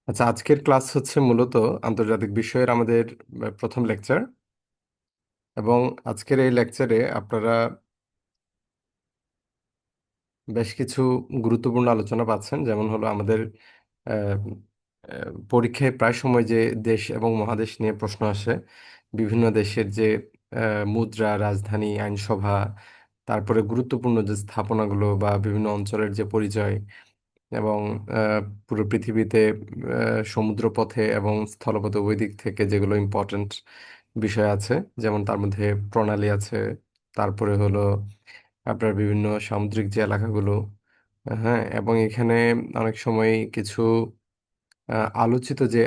আচ্ছা, আজকের ক্লাস হচ্ছে মূলত আন্তর্জাতিক বিষয়ের আমাদের প্রথম লেকচার। এবং আজকের এই লেকচারে আপনারা বেশ কিছু গুরুত্বপূর্ণ আলোচনা পাচ্ছেন, যেমন হলো আমাদের আহ, পরীক্ষায় প্রায় সময় যে দেশ এবং মহাদেশ নিয়ে প্রশ্ন আসে, বিভিন্ন দেশের যে মুদ্রা, রাজধানী, আইনসভা, তারপরে গুরুত্বপূর্ণ যে স্থাপনাগুলো বা বিভিন্ন অঞ্চলের যে পরিচয়, এবং পুরো পৃথিবীতে সমুদ্রপথে এবং স্থলপথে উভয় দিক থেকে যেগুলো ইম্পর্ট্যান্ট বিষয় আছে, যেমন তার মধ্যে প্রণালী আছে, তারপরে হলো আপনার বিভিন্ন সামুদ্রিক যে এলাকাগুলো। হ্যাঁ, এবং এখানে অনেক সময় কিছু আলোচিত যে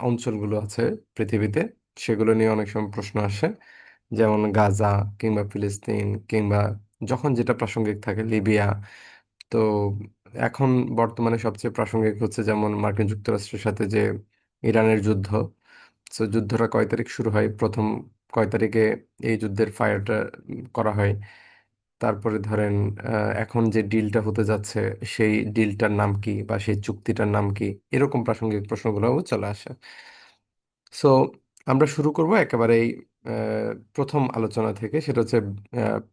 অঞ্চলগুলো আছে পৃথিবীতে, সেগুলো নিয়ে অনেক সময় প্রশ্ন আসে, যেমন গাজা কিংবা ফিলিস্তিন, কিংবা যখন যেটা প্রাসঙ্গিক থাকে লিবিয়া। তো এখন বর্তমানে সবচেয়ে প্রাসঙ্গিক হচ্ছে যেমন মার্কিন যুক্তরাষ্ট্রের সাথে যে ইরানের যুদ্ধ। তো যুদ্ধটা কয় তারিখ শুরু হয়, প্রথম কয় তারিখে এই যুদ্ধের ফায়ারটা করা হয়, তারপরে ধরেন এখন যে ডিলটা হতে যাচ্ছে সেই ডিলটার নাম কি বা সেই চুক্তিটার নাম কি, এরকম প্রাসঙ্গিক প্রশ্নগুলোও চলে আসে। সো আমরা শুরু করব একেবারেই প্রথম আলোচনা থেকে, সেটা হচ্ছে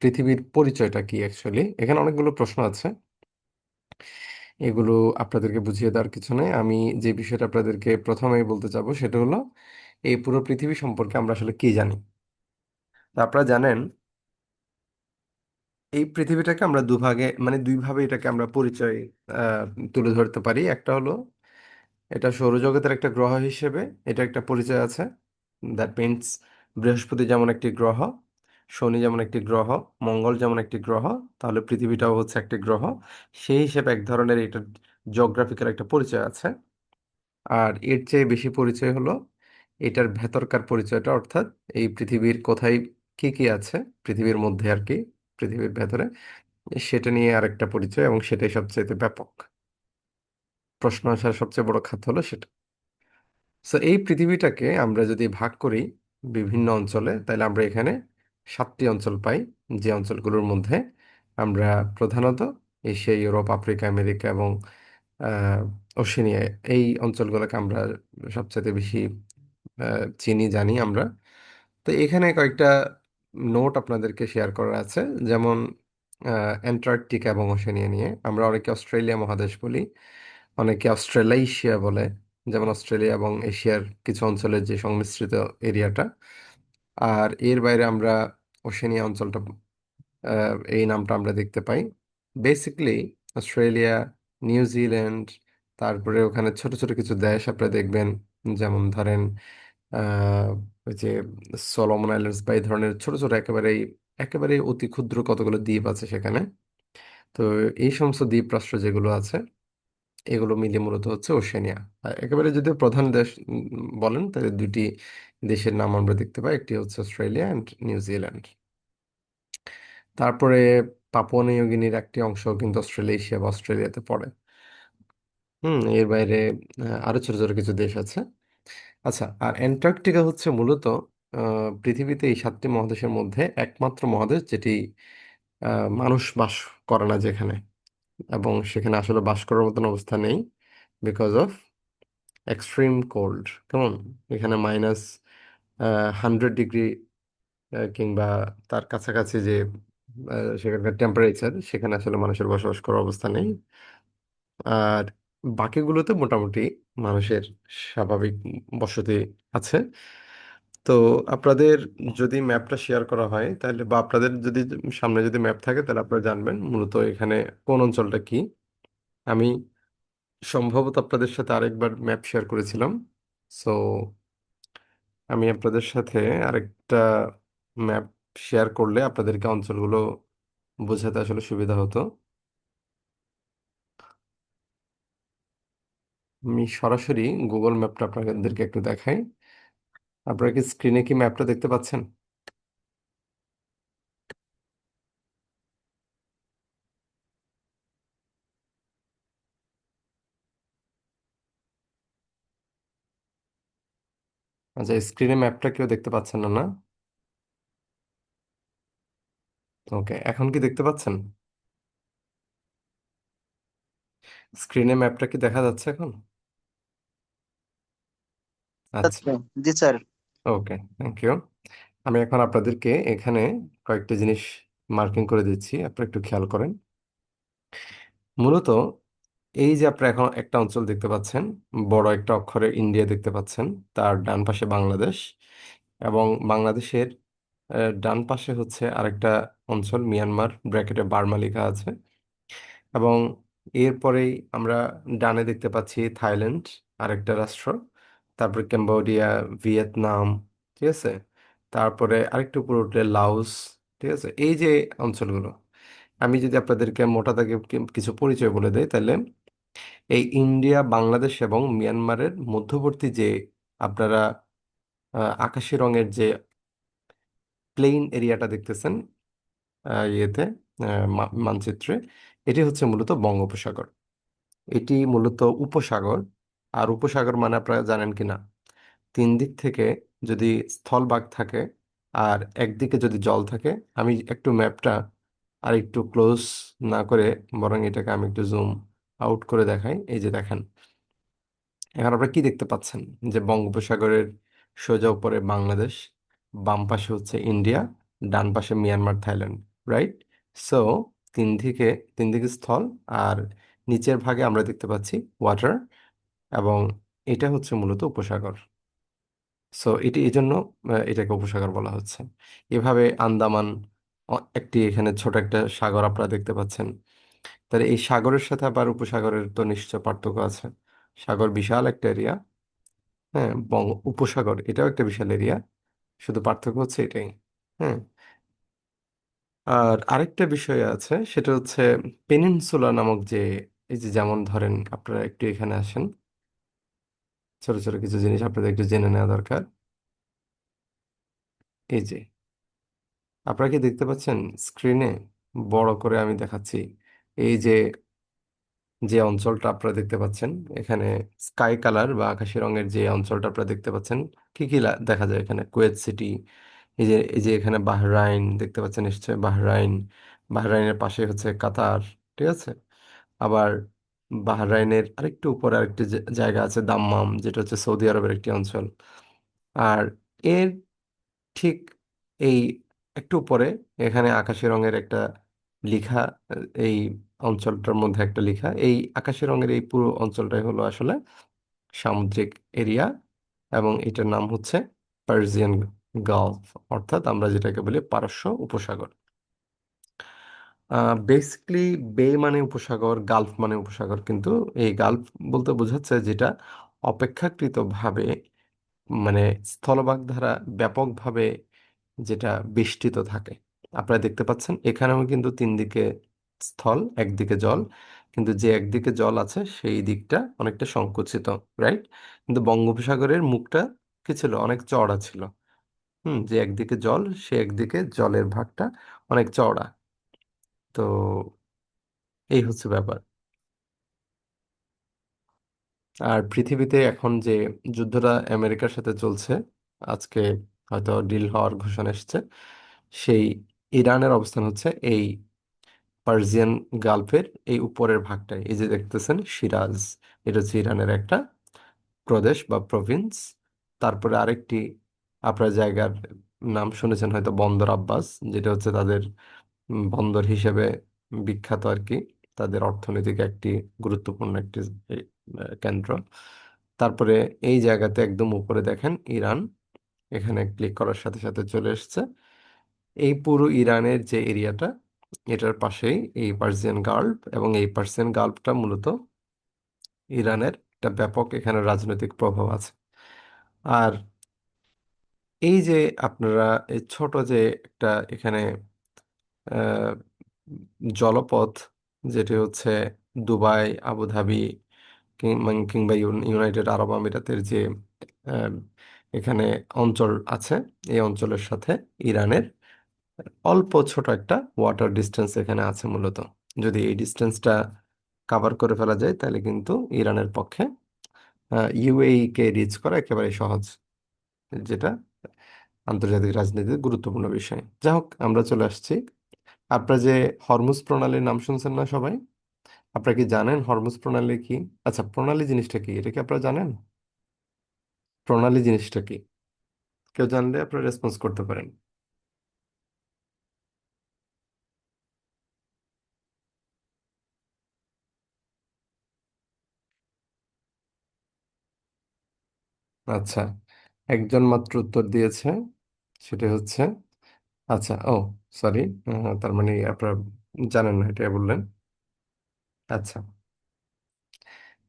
পৃথিবীর পরিচয়টা কি অ্যাকচুয়ালি। এখানে অনেকগুলো প্রশ্ন আছে, এগুলো আপনাদেরকে বুঝিয়ে দেওয়ার কিছু নেই। আমি যে বিষয়টা আপনাদেরকে প্রথমেই বলতে চাবো সেটা হলো এই পুরো পৃথিবী সম্পর্কে আমরা আসলে কি জানি। তা আপনারা জানেন এই পৃথিবীটাকে আমরা দুভাগে, মানে দুইভাবে এটাকে আমরা পরিচয় আহ, তুলে ধরতে পারি। একটা হলো এটা সৌরজগতের একটা গ্রহ হিসেবে, এটা একটা পরিচয় আছে। দ্যাট মিনস বৃহস্পতি যেমন একটি গ্রহ, শনি যেমন একটি গ্রহ, মঙ্গল যেমন একটি গ্রহ, তাহলে পৃথিবীটাও হচ্ছে একটি গ্রহ। সেই হিসেবে এক ধরনের এটা জিওগ্রাফিক্যাল একটা পরিচয় আছে। আর এর চেয়ে বেশি পরিচয় হলো এটার ভেতরকার পরিচয়টা, অর্থাৎ এই পৃথিবীর কোথায় কি কি আছে, পৃথিবীর মধ্যে আর কি, পৃথিবীর ভেতরে, সেটা নিয়ে আরেকটা পরিচয়, এবং সেটাই সবচেয়ে ব্যাপক। প্রশ্ন আসার সবচেয়ে বড় খাত হলো সেটা। সো এই পৃথিবীটাকে আমরা যদি ভাগ করি বিভিন্ন অঞ্চলে, তাহলে আমরা এখানে 7টি অঞ্চল পাই, যে অঞ্চলগুলোর মধ্যে আমরা প্রধানত এশিয়া, ইউরোপ, আফ্রিকা, আমেরিকা এবং আহ, ওশেনিয়া, এই অঞ্চলগুলোকে আমরা সবচেয়ে বেশি চিনি, জানি আমরা। তো এখানে কয়েকটা নোট আপনাদেরকে শেয়ার করা আছে, যেমন অ্যান্টার্কটিকা এবং ওশেনিয়া নিয়ে আমরা অনেকে অস্ট্রেলিয়া মহাদেশ বলি, অনেকে অস্ট্রেলাইশিয়া বলে, যেমন অস্ট্রেলিয়া এবং এশিয়ার কিছু অঞ্চলের যে সংমিশ্রিত এরিয়াটা। আর এর বাইরে আমরা ওশেনিয়া অঞ্চলটা, এই নামটা আমরা দেখতে পাই। বেসিকলি অস্ট্রেলিয়া, নিউজিল্যান্ড, তারপরে ওখানে ছোট ছোট কিছু দেশ আপনারা দেখবেন, যেমন ধরেন আহ, ওই যে সলোমন আইল্যান্ডস বা এই ধরনের ছোট ছোট একেবারেই একেবারে অতি ক্ষুদ্র কতগুলো দ্বীপ আছে সেখানে। তো এই সমস্ত দ্বীপ রাষ্ট্র যেগুলো আছে, এগুলো মিলিয়ে মূলত হচ্ছে ওশেনিয়া। আর একেবারে যদি প্রধান দেশ বলেন, তাহলে দুটি দেশের নাম আমরা দেখতে পাই, একটি হচ্ছে অস্ট্রেলিয়া অ্যান্ড নিউজিল্যান্ড। তারপরে পাপুয়া নিউগিনির একটি অংশ কিন্তু অস্ট্রেলেশিয়া বা অস্ট্রেলিয়াতে পড়ে। এর বাইরে আরো ছোট ছোট কিছু দেশ আছে। আচ্ছা, আর অ্যান্টার্কটিকা হচ্ছে মূলত পৃথিবীতে এই 7টি মহাদেশের মধ্যে একমাত্র মহাদেশ যেটি মানুষ বাস করে না যেখানে, এবং সেখানে আসলে বাস করার মতন অবস্থা নেই, বিকজ অফ এক্সট্রিম কোল্ড। কেমন, এখানে -100 ডিগ্রি কিংবা তার কাছাকাছি যে সেখানকার টেম্পারেচার, সেখানে আসলে মানুষের বসবাস করার অবস্থা নেই। আর বাকিগুলোতে মোটামুটি মানুষের স্বাভাবিক বসতি আছে। তো আপনাদের যদি ম্যাপটা শেয়ার করা হয়, তাহলে বা আপনাদের যদি সামনে যদি ম্যাপ থাকে, তাহলে আপনারা জানবেন মূলত এখানে কোন অঞ্চলটা কি। আমি সম্ভবত আপনাদের সাথে আরেকবার ম্যাপ শেয়ার করেছিলাম। সো আমি আপনাদের সাথে আরেকটা ম্যাপ শেয়ার করলে আপনাদেরকে অঞ্চলগুলো বোঝাতে আসলে সুবিধা হতো। আমি সরাসরি গুগল ম্যাপটা আপনাদেরকে একটু দেখাই। আপনারা কি স্ক্রিনে কি ম্যাপটা দেখতে পাচ্ছেন? আচ্ছা, স্ক্রিনে ম্যাপটা কেউ দেখতে পাচ্ছেন না, না? ওকে, এখন কি দেখতে পাচ্ছেন? স্ক্রিনে ম্যাপটা কি দেখা যাচ্ছে এখন? আচ্ছা, আচ্ছা, জি স্যার। Okay, thank you. আমি এখন আপনাদেরকে এখানে কয়েকটা জিনিস মার্কিং করে দিচ্ছি, আপনারা একটু খেয়াল করেন। মূলত এই যে আপনারা এখন একটা অঞ্চল দেখতে পাচ্ছেন, বড় একটা অক্ষরে ইন্ডিয়া দেখতে পাচ্ছেন, তার ডান পাশে বাংলাদেশ, এবং বাংলাদেশের ডান পাশে হচ্ছে আরেকটা অঞ্চল মিয়ানমার, ব্র্যাকেটে বার্মা লেখা আছে। এবং এরপরেই আমরা ডানে দেখতে পাচ্ছি থাইল্যান্ড, আরেকটা রাষ্ট্র, তারপরে কম্বোডিয়া, ভিয়েতনাম, ঠিক আছে, তারপরে আরেকটু উপরে উঠলে লাওস, ঠিক আছে। এই যে অঞ্চলগুলো, আমি যদি আপনাদেরকে মোটা দাগে কিছু পরিচয় বলে দেই, তাহলে এই ইন্ডিয়া, বাংলাদেশ এবং মিয়ানমারের মধ্যবর্তী যে আপনারা আকাশি রঙের যে প্লেন এরিয়াটা দেখতেছেন ইয়েতে, মানচিত্রে, এটি হচ্ছে মূলত বঙ্গোপসাগর। এটি মূলত উপসাগর। আর উপসাগর মানে আপনারা জানেন কিনা, তিন দিক থেকে যদি স্থলভাগ থাকে আর একদিকে যদি জল থাকে, আমি একটু ম্যাপটা আর একটু ক্লোজ না করে, বরং এটাকে আমি একটু জুম আউট করে দেখাই। এই যে দেখেন, এখন আপনারা কি দেখতে পাচ্ছেন, যে বঙ্গোপসাগরের সোজা উপরে বাংলাদেশ, বাম পাশে হচ্ছে ইন্ডিয়া, ডান পাশে মিয়ানমার, থাইল্যান্ড, রাইট? সো তিন দিকে তিন দিকে স্থল, আর নিচের ভাগে আমরা দেখতে পাচ্ছি ওয়াটার, এবং এটা হচ্ছে মূলত উপসাগর। সো এটি এই জন্য এটাকে উপসাগর বলা হচ্ছে। এভাবে আন্দামান একটি, এখানে ছোট একটা সাগর আপনারা দেখতে পাচ্ছেন। তাহলে এই সাগরের সাথে আবার উপসাগরের তো নিশ্চয় পার্থক্য আছে। সাগর বিশাল একটা এরিয়া, হ্যাঁ, উপসাগর এটাও একটা বিশাল এরিয়া, শুধু পার্থক্য হচ্ছে এটাই। হ্যাঁ, আর আরেকটা বিষয় আছে, সেটা হচ্ছে পেনিনসুলা নামক যে, এই যে যেমন ধরেন আপনারা একটু এখানে আসেন, ছোট ছোট কিছু জিনিস আপনাদের একটু জেনে নেওয়া দরকার। এই যে আপনারা কি দেখতে পাচ্ছেন স্ক্রিনে, বড় করে আমি দেখাচ্ছি, এই যে যে অঞ্চলটা আপনারা দেখতে পাচ্ছেন এখানে, স্কাই কালার বা আকাশি রঙের যে অঞ্চলটা আপনারা দেখতে পাচ্ছেন, কি কি দেখা যায় এখানে? কুয়েত সিটি, এই যে এখানে বাহরাইন দেখতে পাচ্ছেন নিশ্চয়ই, বাহরাইন, বাহরাইনের পাশে হচ্ছে কাতার, ঠিক আছে। আবার বাহরাইনের আরেকটু উপরে আরেকটি জায়গা আছে দাম্মাম, যেটা হচ্ছে সৌদি আরবের একটি অঞ্চল। আর এর ঠিক এই একটু উপরে এখানে আকাশি রঙের একটা লিখা, এই অঞ্চলটার মধ্যে একটা লিখা, এই আকাশি রঙের এই পুরো অঞ্চলটাই হলো আসলে সামুদ্রিক এরিয়া, এবং এটার নাম হচ্ছে পার্সিয়ান গালফ, অর্থাৎ আমরা যেটাকে বলি পারস্য উপসাগর। বেসিকলি বে মানে উপসাগর, গালফ মানে উপসাগর, কিন্তু এই গালফ বলতে বোঝাচ্ছে যেটা অপেক্ষাকৃতভাবে, মানে স্থলভাগ দ্বারা ব্যাপকভাবে যেটা বেষ্টিত থাকে। আপনারা দেখতে পাচ্ছেন এখানেও কিন্তু তিন দিকে স্থল, একদিকে জল, কিন্তু যে একদিকে জল আছে সেই দিকটা অনেকটা সংকুচিত, রাইট? কিন্তু বঙ্গোপসাগরের মুখটা কি ছিল, অনেক চওড়া ছিল। যে একদিকে জল, সে একদিকে জলের ভাগটা অনেক চওড়া। তো এই হচ্ছে ব্যাপার। আর পৃথিবীতে এখন যে যুদ্ধটা আমেরিকার সাথে চলছে, আজকে হয়তো ডিল হওয়ার ঘোষণা এসেছে, সেই ইরানের অবস্থান হচ্ছে এই পার্সিয়ান গালফের এই উপরের ভাগটায়। এই যে দেখতেছেন সিরাজ, এটা হচ্ছে ইরানের একটা প্রদেশ বা প্রভিন্স। তারপরে আরেকটি আপনার জায়গার নাম শুনেছেন হয়তো, বন্দর আব্বাস, যেটা হচ্ছে তাদের বন্দর হিসেবে বিখ্যাত আর কি, তাদের অর্থনৈতিক একটি গুরুত্বপূর্ণ একটি কেন্দ্র। তারপরে এই জায়গাতে একদম উপরে দেখেন ইরান, এখানে ক্লিক করার সাথে সাথে চলে এসেছে এই পুরো ইরানের যে এরিয়াটা, এটার পাশেই এই পার্সিয়ান গাল্ফ, এবং এই পার্সিয়ান গাল্ফটা মূলত ইরানের একটা ব্যাপক এখানে রাজনৈতিক প্রভাব আছে। আর এই যে আপনারা এই ছোট যে একটা এখানে আহ, জলপথ, যেটি হচ্ছে দুবাই, আবুধাবি, কিংবা ইউনাইটেড আরব আমিরাতের যে আহ, এখানে অঞ্চল আছে, এই অঞ্চলের সাথে ইরানের অল্প ছোট একটা ওয়াটার ডিস্টেন্স এখানে আছে মূলত। যদি এই ডিস্টেন্সটা কাভার করে ফেলা যায়, তাহলে কিন্তু ইরানের পক্ষে ইউএই কে রিচ করা একেবারে সহজ, যেটা আন্তর্জাতিক রাজনীতির গুরুত্বপূর্ণ বিষয়। যাই হোক, আমরা চলে আসছি। আপনারা যে হরমুজ প্রণালীর নাম শুনছেন না সবাই? আপনারা কি জানেন হরমুজ প্রণালী কি? আচ্ছা, প্রণালী জিনিসটা কি, এটা কি আপনারা জানেন? প্রণালী জিনিসটা কি? কেউ জানলে আপনারা রেসপন্স করতে পারেন। আচ্ছা, একজন মাত্র উত্তর দিয়েছে, সেটা হচ্ছে, আচ্ছা, ও সরি, তার মানে আপনারা জানেন না, এটা বললেন। আচ্ছা,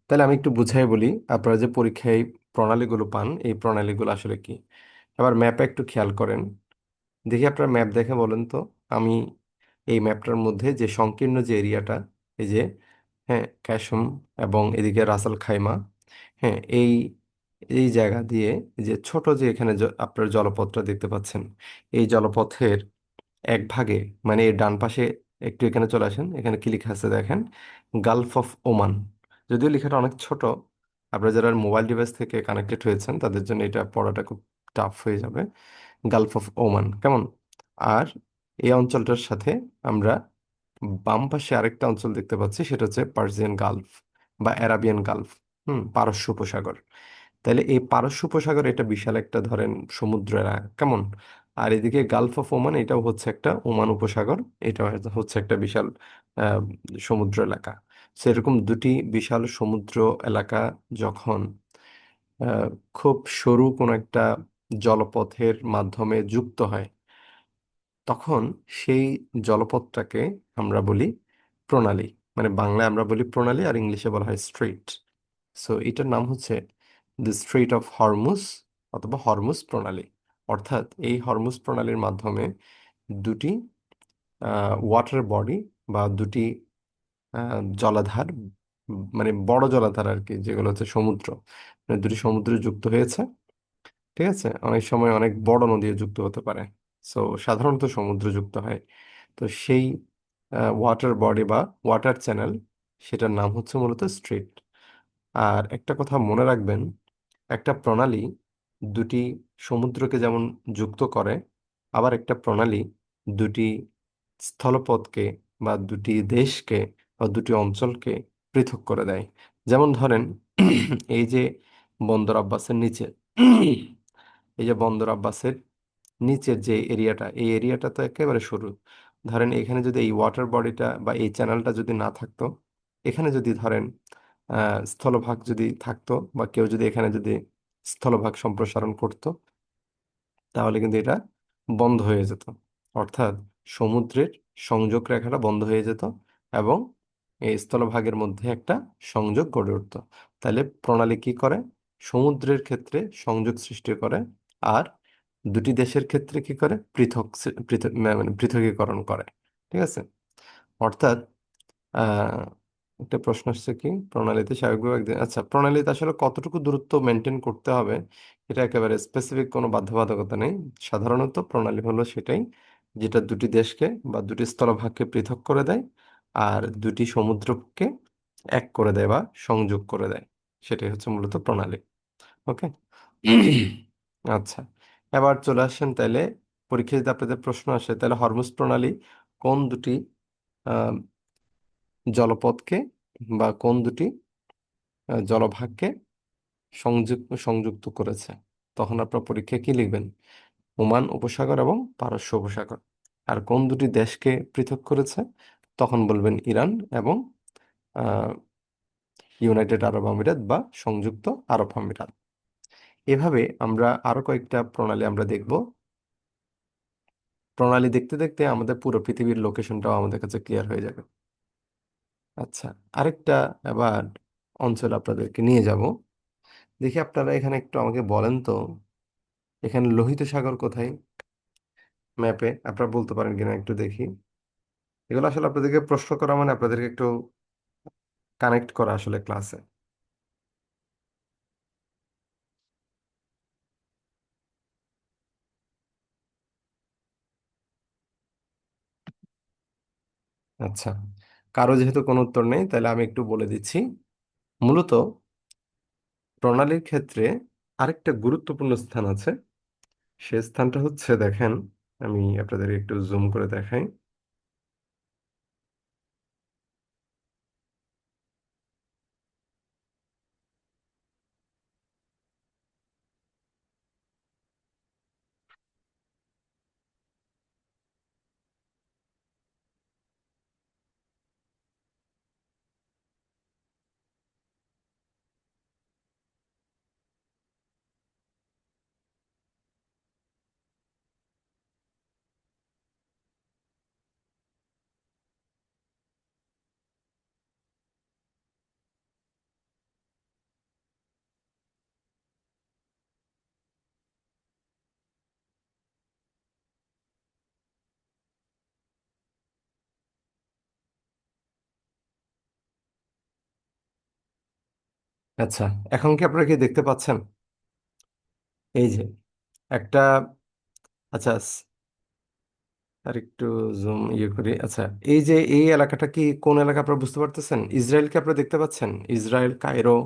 তাহলে আমি একটু বুঝাই বলি। আপনারা যে পরীক্ষায় প্রণালীগুলো পান, এই প্রণালীগুলো আসলে কি। এবার ম্যাপে একটু খেয়াল করেন, দেখি আপনার ম্যাপ দেখে বলেন তো। আমি এই ম্যাপটার মধ্যে যে সংকীর্ণ যে এরিয়াটা, এই যে, হ্যাঁ, ক্যাশম এবং এদিকে রাসাল খাইমা, হ্যাঁ, এই এই জায়গা দিয়ে, যে ছোট যে এখানে আপনার জলপথটা দেখতে পাচ্ছেন, এই জলপথের এক ভাগে, মানে এর ডান পাশে, একটু এখানে চলে আসেন, এখানে কি লেখা আছে দেখেন, গালফ অফ ওমান। যদিও লেখাটা অনেক ছোট, আপনারা যারা মোবাইল ডিভাইস থেকে কানেক্টেড হয়েছেন তাদের জন্য এটা পড়াটা খুব টাফ হয়ে যাবে। গালফ অফ ওমান কেমন। আর এই অঞ্চলটার সাথে আমরা বাম পাশে আরেকটা অঞ্চল দেখতে পাচ্ছি, সেটা হচ্ছে পার্সিয়ান গালফ বা অ্যারাবিয়ান গালফ, পারস্য উপসাগর। তাহলে এই পারস্য উপসাগর, এটা বিশাল একটা ধরেন সমুদ্র এলাকা কেমন। আর এদিকে গালফ অফ ওমান, এটাও হচ্ছে একটা ওমান উপসাগর, এটা হচ্ছে একটা বিশাল আহ, সমুদ্র এলাকা। সেরকম দুটি বিশাল সমুদ্র এলাকা যখন আহ, খুব সরু কোনো একটা জলপথের মাধ্যমে যুক্ত হয়, তখন সেই জলপথটাকে আমরা বলি প্রণালী। মানে বাংলায় আমরা বলি প্রণালী, আর ইংলিশে বলা হয় স্ট্রেইট। সো এটার নাম হচ্ছে দ্য স্ট্রেইট অফ হরমুজ অথবা হরমুজ প্রণালী। অর্থাৎ এই হরমুজ প্রণালীর মাধ্যমে দুটি ওয়াটার বডি বা দুটি জলাধার, মানে বড় জলাধার আর কি, যেগুলো হচ্ছে সমুদ্র, মানে দুটি সমুদ্র যুক্ত হয়েছে। ঠিক আছে, অনেক সময় অনেক বড় নদীও যুক্ত হতে পারে। সো সাধারণত সমুদ্র যুক্ত হয়। তো সেই ওয়াটার বডি বা ওয়াটার চ্যানেল, সেটার নাম হচ্ছে মূলত স্ট্রিট। আর একটা কথা মনে রাখবেন, একটা প্রণালী দুটি সমুদ্রকে যেমন যুক্ত করে, আবার একটা প্রণালী দুটি স্থলপথকে বা দুটি দেশকে বা দুটি অঞ্চলকে পৃথক করে দেয়। যেমন ধরেন, এই যে বন্দর আব্বাসের নিচে, এই যে বন্দর আব্বাসের নিচের যে এরিয়াটা, এই এরিয়াটা তো একেবারে সরু। ধরেন এখানে যদি এই ওয়াটার বডিটা বা এই চ্যানেলটা যদি না থাকতো, এখানে যদি ধরেন স্থলভাগ যদি থাকতো, বা কেউ যদি এখানে যদি স্থলভাগ সম্প্রসারণ করত, তাহলে কিন্তু এটা বন্ধ হয়ে যেত। অর্থাৎ সমুদ্রের সংযোগ রেখাটা বন্ধ হয়ে যেত, এবং এই স্থলভাগের মধ্যে একটা সংযোগ গড়ে উঠতো। তাহলে প্রণালী কি করে? সমুদ্রের ক্ষেত্রে সংযোগ সৃষ্টি করে, আর দুটি দেশের ক্ষেত্রে কি করে? পৃথক মানে পৃথকীকরণ করে। ঠিক আছে। অর্থাৎ আহ একটা প্রশ্ন আসছে কি, প্রণালীতে স্বাভাবিকভাবে আচ্ছা, প্রণালীতে আসলে কতটুকু দূরত্ব মেনটেন করতে হবে, এটা একেবারে স্পেসিফিক কোনো বাধ্যবাধকতা নেই। সাধারণত প্রণালী হলো সেটাই, যেটা দুটি দেশকে বা দুটি স্থলভাগকে পৃথক করে দেয়, আর দুটি সমুদ্রকে এক করে দেয় বা সংযোগ করে দেয়। সেটাই হচ্ছে মূলত প্রণালী। ওকে। আচ্ছা, এবার চলে আসেন তাহলে, পরীক্ষায় যদি আপনাদের প্রশ্ন আসে, তাহলে হরমুজ প্রণালী কোন দুটি জলপথকে বা কোন দুটি জলভাগকে সংযুক্ত করেছে, তখন আপনার পরীক্ষায় কি লিখবেন? ওমান উপসাগর এবং পারস্য উপসাগর। আর কোন দুটি দেশকে পৃথক করেছে, তখন বলবেন ইরান এবং আহ, ইউনাইটেড আরব আমিরাত বা সংযুক্ত আরব আমিরাত। এভাবে আমরা আরো কয়েকটা প্রণালী আমরা দেখব। প্রণালী দেখতে দেখতে আমাদের পুরো পৃথিবীর লোকেশনটাও আমাদের কাছে ক্লিয়ার হয়ে যাবে। আচ্ছা, আরেকটা এবার অঞ্চল আপনাদেরকে নিয়ে যাব। দেখি আপনারা এখানে একটু আমাকে বলেন তো, এখানে লোহিত সাগর কোথায়? ম্যাপে আপনারা বলতে পারেন কিনা একটু দেখি। এগুলো আসলে আপনাদেরকে প্রশ্ন করা মানে আপনাদেরকে একটু কানেক্ট করা আসলে ক্লাসে। আচ্ছা, কারো যেহেতু কোনো উত্তর নেই, তাহলে আমি একটু বলে দিচ্ছি। মূলত প্রণালীর ক্ষেত্রে আরেকটা গুরুত্বপূর্ণ স্থান আছে। সে স্থানটা হচ্ছে, দেখেন, আমি আপনাদের একটু জুম করে দেখাই। আচ্ছা, এখন কি আপনারা কি দেখতে পাচ্ছেন? এই যে একটা, আচ্ছা আর একটু জুম করি। আচ্ছা, এই যে এই এলাকাটা কি কোন এলাকা আপনারা বুঝতে পারতেছেন? ইসরায়েলকে আপনারা দেখতে পাচ্ছেন? Israel, Cairo.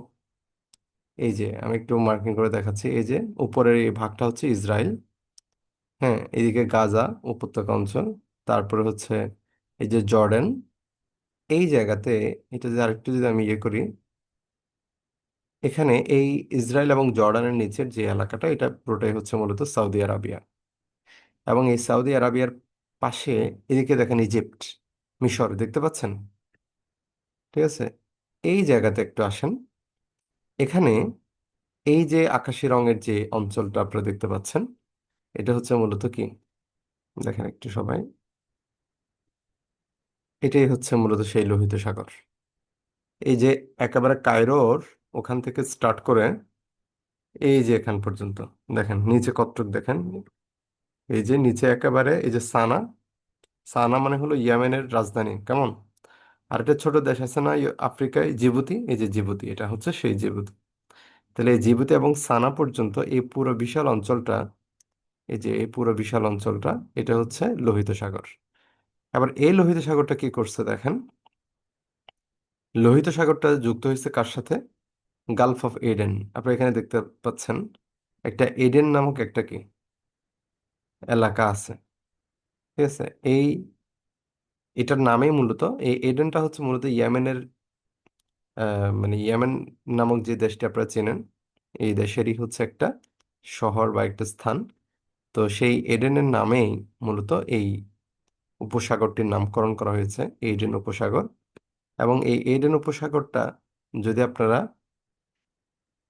এই যে আমি একটু মার্কিং করে দেখাচ্ছি, এই যে উপরের এই ভাগটা হচ্ছে ইসরায়েল। হ্যাঁ, এদিকে গাজা উপত্যকা অঞ্চল, তারপরে হচ্ছে এই যে জর্ডান। এই জায়গাতে এটা যদি আরেকটু যদি আমি করি, এখানে এই ইসরায়েল এবং জর্ডানের নিচের যে এলাকাটা, এটা পুরোটাই হচ্ছে মূলত সৌদি আরবিয়া। এবং এই সৌদি আরবিয়ার পাশে এদিকে দেখেন ইজিপ্ট, মিশর দেখতে পাচ্ছেন? ঠিক আছে, এই জায়গাতে একটু আসেন। এখানে এই যে আকাশি রঙের যে অঞ্চলটা আপনারা দেখতে পাচ্ছেন, এটা হচ্ছে মূলত কি, দেখেন একটু সবাই, এটাই হচ্ছে মূলত সেই লোহিত সাগর। এই যে একেবারে কায়রোর ওখান থেকে স্টার্ট করে এই যে এখান পর্যন্ত, দেখেন নিচে কতটুক দেখেন। এই যে নিচে একেবারে এই যে সানা, সানা মানে হলো ইয়েমেনের রাজধানী, কেমন? আর একটা ছোট দেশ আছে না আফ্রিকায়, জিবুতি, এই যে জিবুতি, এটা হচ্ছে সেই জিবুতি। তাহলে এই জিবুতি এবং সানা পর্যন্ত এই পুরো বিশাল অঞ্চলটা, এই যে এই পুরো বিশাল অঞ্চলটা, এটা হচ্ছে লোহিত সাগর। আবার এই লোহিত সাগরটা কি করছে দেখেন, লোহিত সাগরটা যুক্ত হয়েছে কার সাথে? Gulf of Aden. আপনি এখানে দেখতে পাচ্ছেন একটা এডেন নামক একটা কি এলাকা আছে। ঠিক আছে, এই এটার নামেই মূলত এই এডেনটা হচ্ছে মূলত ইয়েমেনের, মানে ইয়েমেন নামক যে দেশটি আপনারা চেনেন, এই দেশেরই হচ্ছে একটা শহর বা একটা স্থান। তো সেই এডেনের নামেই মূলত এই উপসাগরটির নামকরণ করা হয়েছে, এইডেন উপসাগর। এবং এই এইডেন উপসাগরটা যদি আপনারা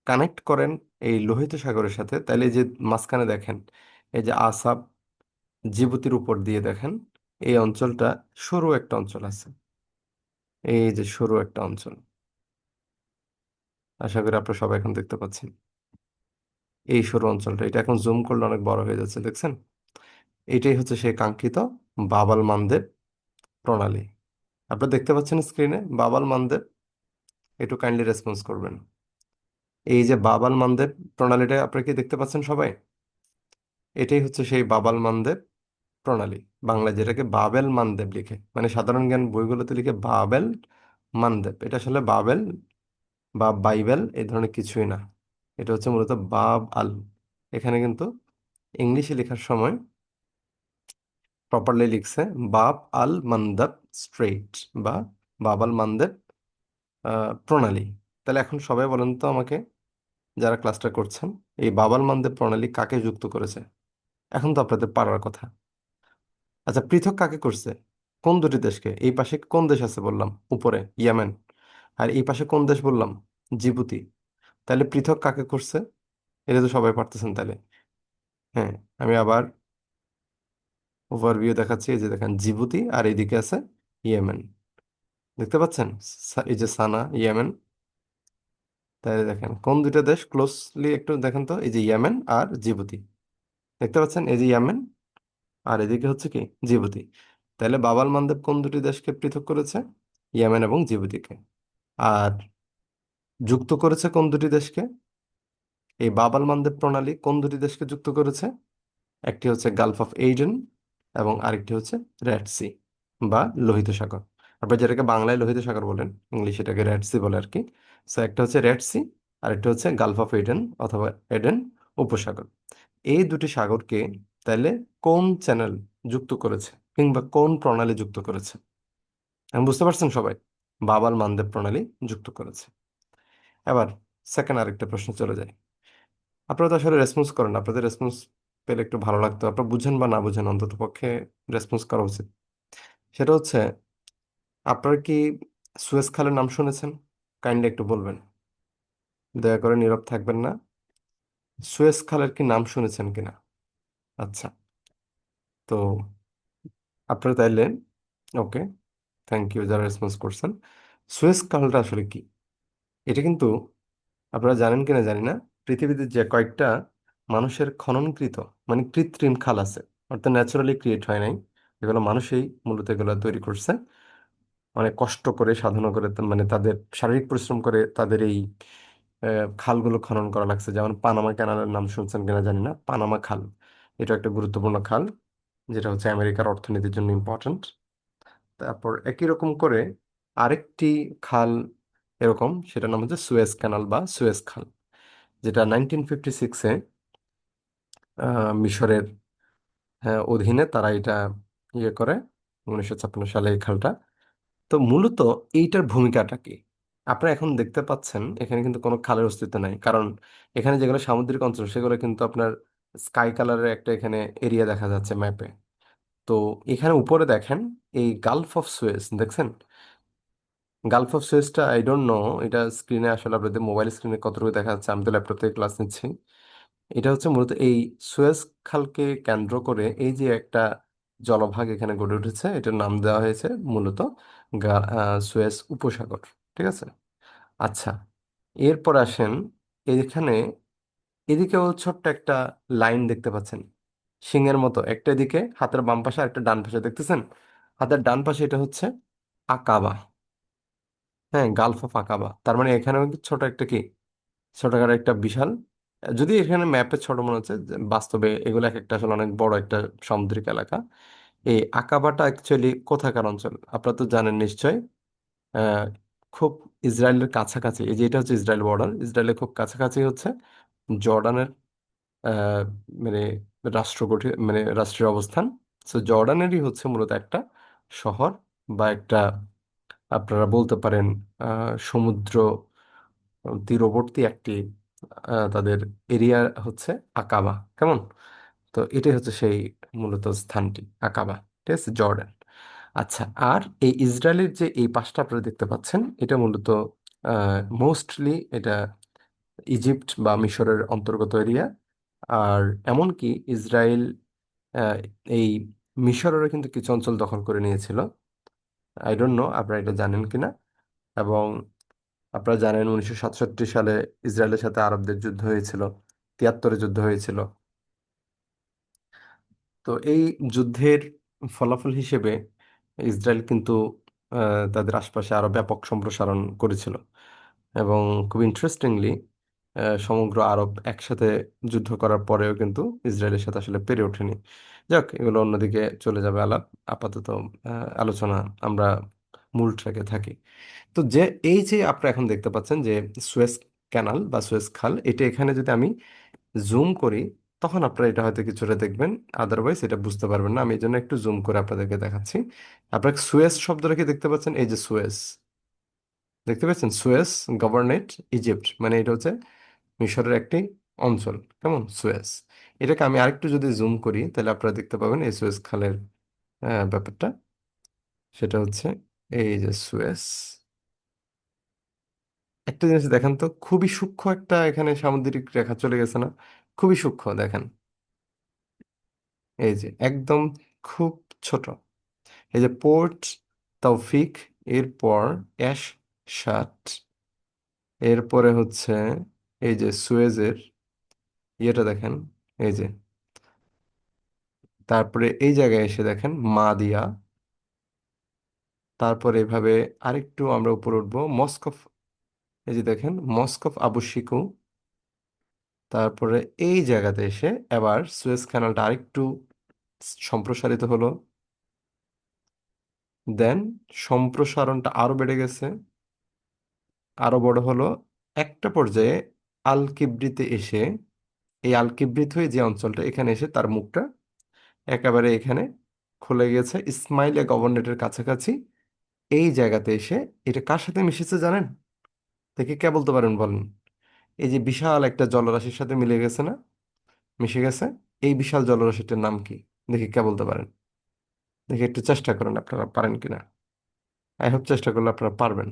কানেক্ট করেন এই লোহিত সাগরের সাথে, তাহলে এই যে মাঝখানে দেখেন এই যে আসাব, জিবুতির উপর দিয়ে দেখেন এই অঞ্চলটা, সরু একটা অঞ্চল আছে। এই যে সরু একটা অঞ্চল, আশা করি আপনারা সবাই এখন দেখতে পাচ্ছেন এই সরু অঞ্চলটা। এটা এখন জুম করলে অনেক বড় হয়ে যাচ্ছে, দেখছেন? এটাই হচ্ছে সেই কাঙ্ক্ষিত বাবাল মানদেব প্রণালী। আপনারা দেখতে পাচ্ছেন স্ক্রিনে বাবাল মানদেব? একটু কাইন্ডলি রেসপন্স করবেন। এই যে বাবাল মানদেব প্রণালীটা আপনারা কি দেখতে পাচ্ছেন সবাই? এটাই হচ্ছে সেই বাবাল মানদেব প্রণালী। বাংলা যেটাকে বাবেল মানদেব লিখে, মানে সাধারণ জ্ঞান বইগুলোতে লিখে বাবেল মানদেব, এটা আসলে বাবেল বা বাইবেল এই ধরনের কিছুই না। এটা হচ্ছে মূলত বাব আল। এখানে কিন্তু ইংলিশে লেখার সময় প্রপারলি লিখছে বাব আল মানদেব স্ট্রেইট, বা বাব আল মানদেব প্রণালী। তাহলে এখন সবাই বলেন তো আমাকে, যারা ক্লাসটা করছেন, এই বাব আল মানদেব প্রণালী কাকে যুক্ত করেছে? এখন তো আপনাদের পারার কথা। আচ্ছা, পৃথক কাকে করছে? কোন দুটি দেশকে? এই পাশে কোন দেশ আছে বললাম? উপরে ইয়েমেন। আর এই পাশে কোন দেশ বললাম? জিবুতি। তাহলে পৃথক কাকে করছে? এটা তো সবাই পারতেছেন তাহলে। হ্যাঁ, আমি আবার ওভারভিউ দেখাচ্ছি। এই যে দেখেন জিবুতি, আর এইদিকে আছে ইয়েমেন, দেখতে পাচ্ছেন? এই যে সানা, ইয়েমেন। তাহলে দেখেন কোন দুইটা দেশ ক্লোজলি একটু দেখেন তো, এই যে ইয়েমেন আর জিবুতি, দেখতে পাচ্ছেন? এই যে ইয়েমেন, আর এদিকে হচ্ছে কি জিবুতি। তাহলে বাবাল মানদেব কোন দুটি দেশকে পৃথক করেছে? ইয়েমেন এবং জিবুতিকে। আর যুক্ত করেছে কোন দুটি দেশকে? এই বাব আল মানদেব প্রণালী কোন দুটি দেশকে যুক্ত করেছে? একটি হচ্ছে গালফ অফ এইডেন এবং আরেকটি হচ্ছে রেড সি বা লোহিত সাগর। আপনার যেটাকে বাংলায় লোহিত সাগর বলেন, ইংলিশ এটাকে রেড সি বলে আর কি। সো একটা হচ্ছে রেড সি, আর একটা হচ্ছে গালফ অফ এডেন অথবা এডেন উপসাগর। এই দুটি সাগরকে তাহলে কোন চ্যানেল যুক্ত করেছে, কিংবা কোন প্রণালী যুক্ত করেছে? আমি বুঝতে পারছেন সবাই? বাব আল মানদেব প্রণালী যুক্ত করেছে। এবার সেকেন্ড আরেকটা প্রশ্ন চলে যায়। আপনারা তো আসলে রেসপন্স করেন, আপনাদের রেসপন্স পেলে একটু ভালো লাগতো। আপনারা বুঝেন বা না বুঝেন, অন্তত পক্ষে রেসপন্স করা উচিত। সেটা হচ্ছে, আপনারা কি সুয়েজ খালের নাম শুনেছেন? কাইন্ডলি একটু বলবেন, দয়া করে নীরব থাকবেন না। সুয়েজ খালের কি নাম শুনেছেন কিনা? আচ্ছা, তো আপনারা তাইলে, ওকে, থ্যাংক ইউ যারা রেসপন্স করছেন। সুয়েজ খালটা আসলে কি? এটা কিন্তু আপনারা জানেন কিনা জানি না, পৃথিবীতে যে কয়েকটা মানুষের খননকৃত, মানে কৃত্রিম খাল আছে, অর্থাৎ ন্যাচারালি ক্রিয়েট হয় নাই, এগুলো মানুষই মূলত এগুলো তৈরি করছে, অনেক কষ্ট করে সাধনা করে, মানে তাদের শারীরিক পরিশ্রম করে তাদের এই খালগুলো খনন করা লাগছে, যেমন পানামা ক্যানালের নাম শুনছেন কিনা জানি না, পানামা খাল। এটা একটা গুরুত্বপূর্ণ খাল, যেটা হচ্ছে আমেরিকার অর্থনীতির জন্য ইম্পর্ট্যান্ট। তারপর একই রকম করে আরেকটি খাল এরকম, সেটার নাম হচ্ছে সুয়েজ ক্যানাল বা সুয়েজ খাল, যেটা 1956-এ মিশরের অধীনে তারা এটা ইয়ে করে, 1956 সালে এই খালটা। তো মূলত এইটার ভূমিকাটা কি? আপনারা এখন দেখতে পাচ্ছেন এখানে কিন্তু কোনো খালের অস্তিত্ব নাই, কারণ এখানে যেগুলো সামুদ্রিক অঞ্চল সেগুলো কিন্তু আপনার স্কাই কালারের একটা এখানে এরিয়া দেখা যাচ্ছে ম্যাপে। তো এখানে উপরে দেখেন এই গালফ অফ সুয়েজ দেখছেন। গালফ অফ সুয়েজটা আই ডোন্ট নো, এটা স্ক্রিনে আসলে আপনাদের মোবাইল স্ক্রিনে কতটুকু দেখা যাচ্ছে, আমি তো ল্যাপটপ থেকে ক্লাস নিচ্ছি। এটা হচ্ছে মূলত এই সুয়েজ খালকে কেন্দ্র করে এই যে একটা জলভাগ এখানে গড়ে উঠেছে, এটার নাম দেওয়া হয়েছে মূলত সুয়েজ উপসাগর। ঠিক আছে। আচ্ছা, এরপর আসেন এখানে, এদিকেও ছোট্ট একটা লাইন দেখতে পাচ্ছেন, সিংহের মতো একটা, এদিকে হাতের বাম পাশে আর একটা ডান পাশে দেখতেছেন। হাতের ডান পাশে এটা হচ্ছে আকাবা। হ্যাঁ, গালফ অফ আকাবা, তার মানে এখানেও কিন্তু ছোট একটা কি, ছোটখাটো একটা বিশাল, যদি এখানে ম্যাপে ছোট মনে হচ্ছে, যে বাস্তবে এগুলো এক একটা আসলে অনেক বড় একটা সামুদ্রিক এলাকা। এই আকাবাটা অ্যাকচুয়ালি কোথাকার অঞ্চল আপনারা তো জানেন নিশ্চয়। আহ, খুব ইসরায়েলের কাছাকাছি, এই যে এটা হচ্ছে ইসরায়েল বর্ডার, ইসরায়েলের খুব কাছাকাছি হচ্ছে জর্ডানের আহ, মানে রাষ্ট্র গঠিত, মানে রাষ্ট্রের অবস্থান। তো জর্ডানেরই হচ্ছে মূলত একটা শহর বা একটা, আপনারা বলতে পারেন সমুদ্র তীরবর্তী একটি তাদের এরিয়া হচ্ছে আকাবা। কেমন? তো এটাই হচ্ছে সেই মূলত স্থানটি আকাবা। ঠিক আছে, জর্ডান। আচ্ছা, আর এই ইসরায়েলের যে এই পাশটা আপনারা দেখতে পাচ্ছেন, এটা মূলত মোস্টলি এটা ইজিপ্ট বা মিশরের অন্তর্গত এরিয়া। আর এমনকি ইসরায়েল আহ, এই মিশরেরও কিন্তু কিছু অঞ্চল দখল করে নিয়েছিল। আই ডোন্ট নো আপনারা এটা জানেন কিনা। এবং আপনারা জানেন 1967 সালে ইসরায়েলের সাথে আরবদের যুদ্ধ হয়েছিল, 73-এ যুদ্ধ হয়েছিল। তো এই যুদ্ধের ফলাফল হিসেবে ইসরায়েল কিন্তু তাদের আশপাশে আরো ব্যাপক সম্প্রসারণ করেছিল। এবং খুব ইন্টারেস্টিংলি সমগ্র আরব একসাথে যুদ্ধ করার পরেও কিন্তু ইসরায়েলের সাথে আসলে পেরে ওঠেনি। যাক, এগুলো অন্যদিকে চলে যাবে আলাপ। আপাতত আলোচনা আমরা মূল ট্র্যাকে থাকি। তো যে এই যে আপনারা এখন দেখতে পাচ্ছেন যে সুয়েজ ক্যানাল বা সুয়েজ খাল, এটা এখানে যদি আমি জুম করি, তখন আপনারা এটা হয়তো কিছুটা দেখবেন, আদারওয়াইজ এটা বুঝতে পারবেন না। আমি এই জন্য একটু জুম করে আপনাদেরকে দেখাচ্ছি। আপনারা সুয়েজ শব্দটা কি দেখতে পাচ্ছেন? এই যে সুয়েজ দেখতে পাচ্ছেন, সুয়েজ গভর্নরেট ইজিপ্ট, মানে এটা হচ্ছে মিশরের একটি অঞ্চল। কেমন? সুয়েজ। এটাকে আমি আরেকটু যদি জুম করি, তাহলে আপনারা দেখতে পাবেন এই সুয়েজ খালের ব্যাপারটা। সেটা হচ্ছে এই যে সুয়েজ, একটা জিনিস দেখেন তো, খুবই সূক্ষ্ম একটা এখানে সামুদ্রিক রেখা চলে গেছে না? খুবই সূক্ষ্ম দেখেন, এই যে একদম খুব ছোট। এই যে পোর্ট তৌফিক, এরপর অ্যাশ শাট, এরপরে হচ্ছে এই যে সুয়েজের ইয়েটা দেখেন, এই যে, তারপরে এই জায়গায় এসে দেখেন মাদিয়া, তারপরে এভাবে আরেকটু আমরা উপরে উঠবো মস্ক অফ, এই যে দেখেন মস্ক অফ আবু শিকু। তারপরে এই জায়গাতে এসে এবার সুয়েজ ক্যানালটা আরেকটু সম্প্রসারিত হলো, দেন সম্প্রসারণটা আরো বেড়ে গেছে, আরো বড় হলো, একটা পর্যায়ে আল কিবরিতে এসে, এই আল কিবরিত হয়ে যে অঞ্চলটা, এখানে এসে তার মুখটা একেবারে এখানে খুলে গেছে ইসমাইলিয়া গভর্নরেটের কাছাকাছি। এই জায়গাতে এসে এটা কার সাথে মিশেছে জানেন? দেখে কে বলতে পারেন বলেন? এই যে বিশাল একটা জলরাশির সাথে মিলে গেছে না, মিশে গেছে। এই বিশাল জলরাশিটার নাম কি? দেখি কে বলতে পারেন। দেখি একটু চেষ্টা করেন আপনারা পারেন কিনা। আই হোপ চেষ্টা করলে আপনারা পারবেন।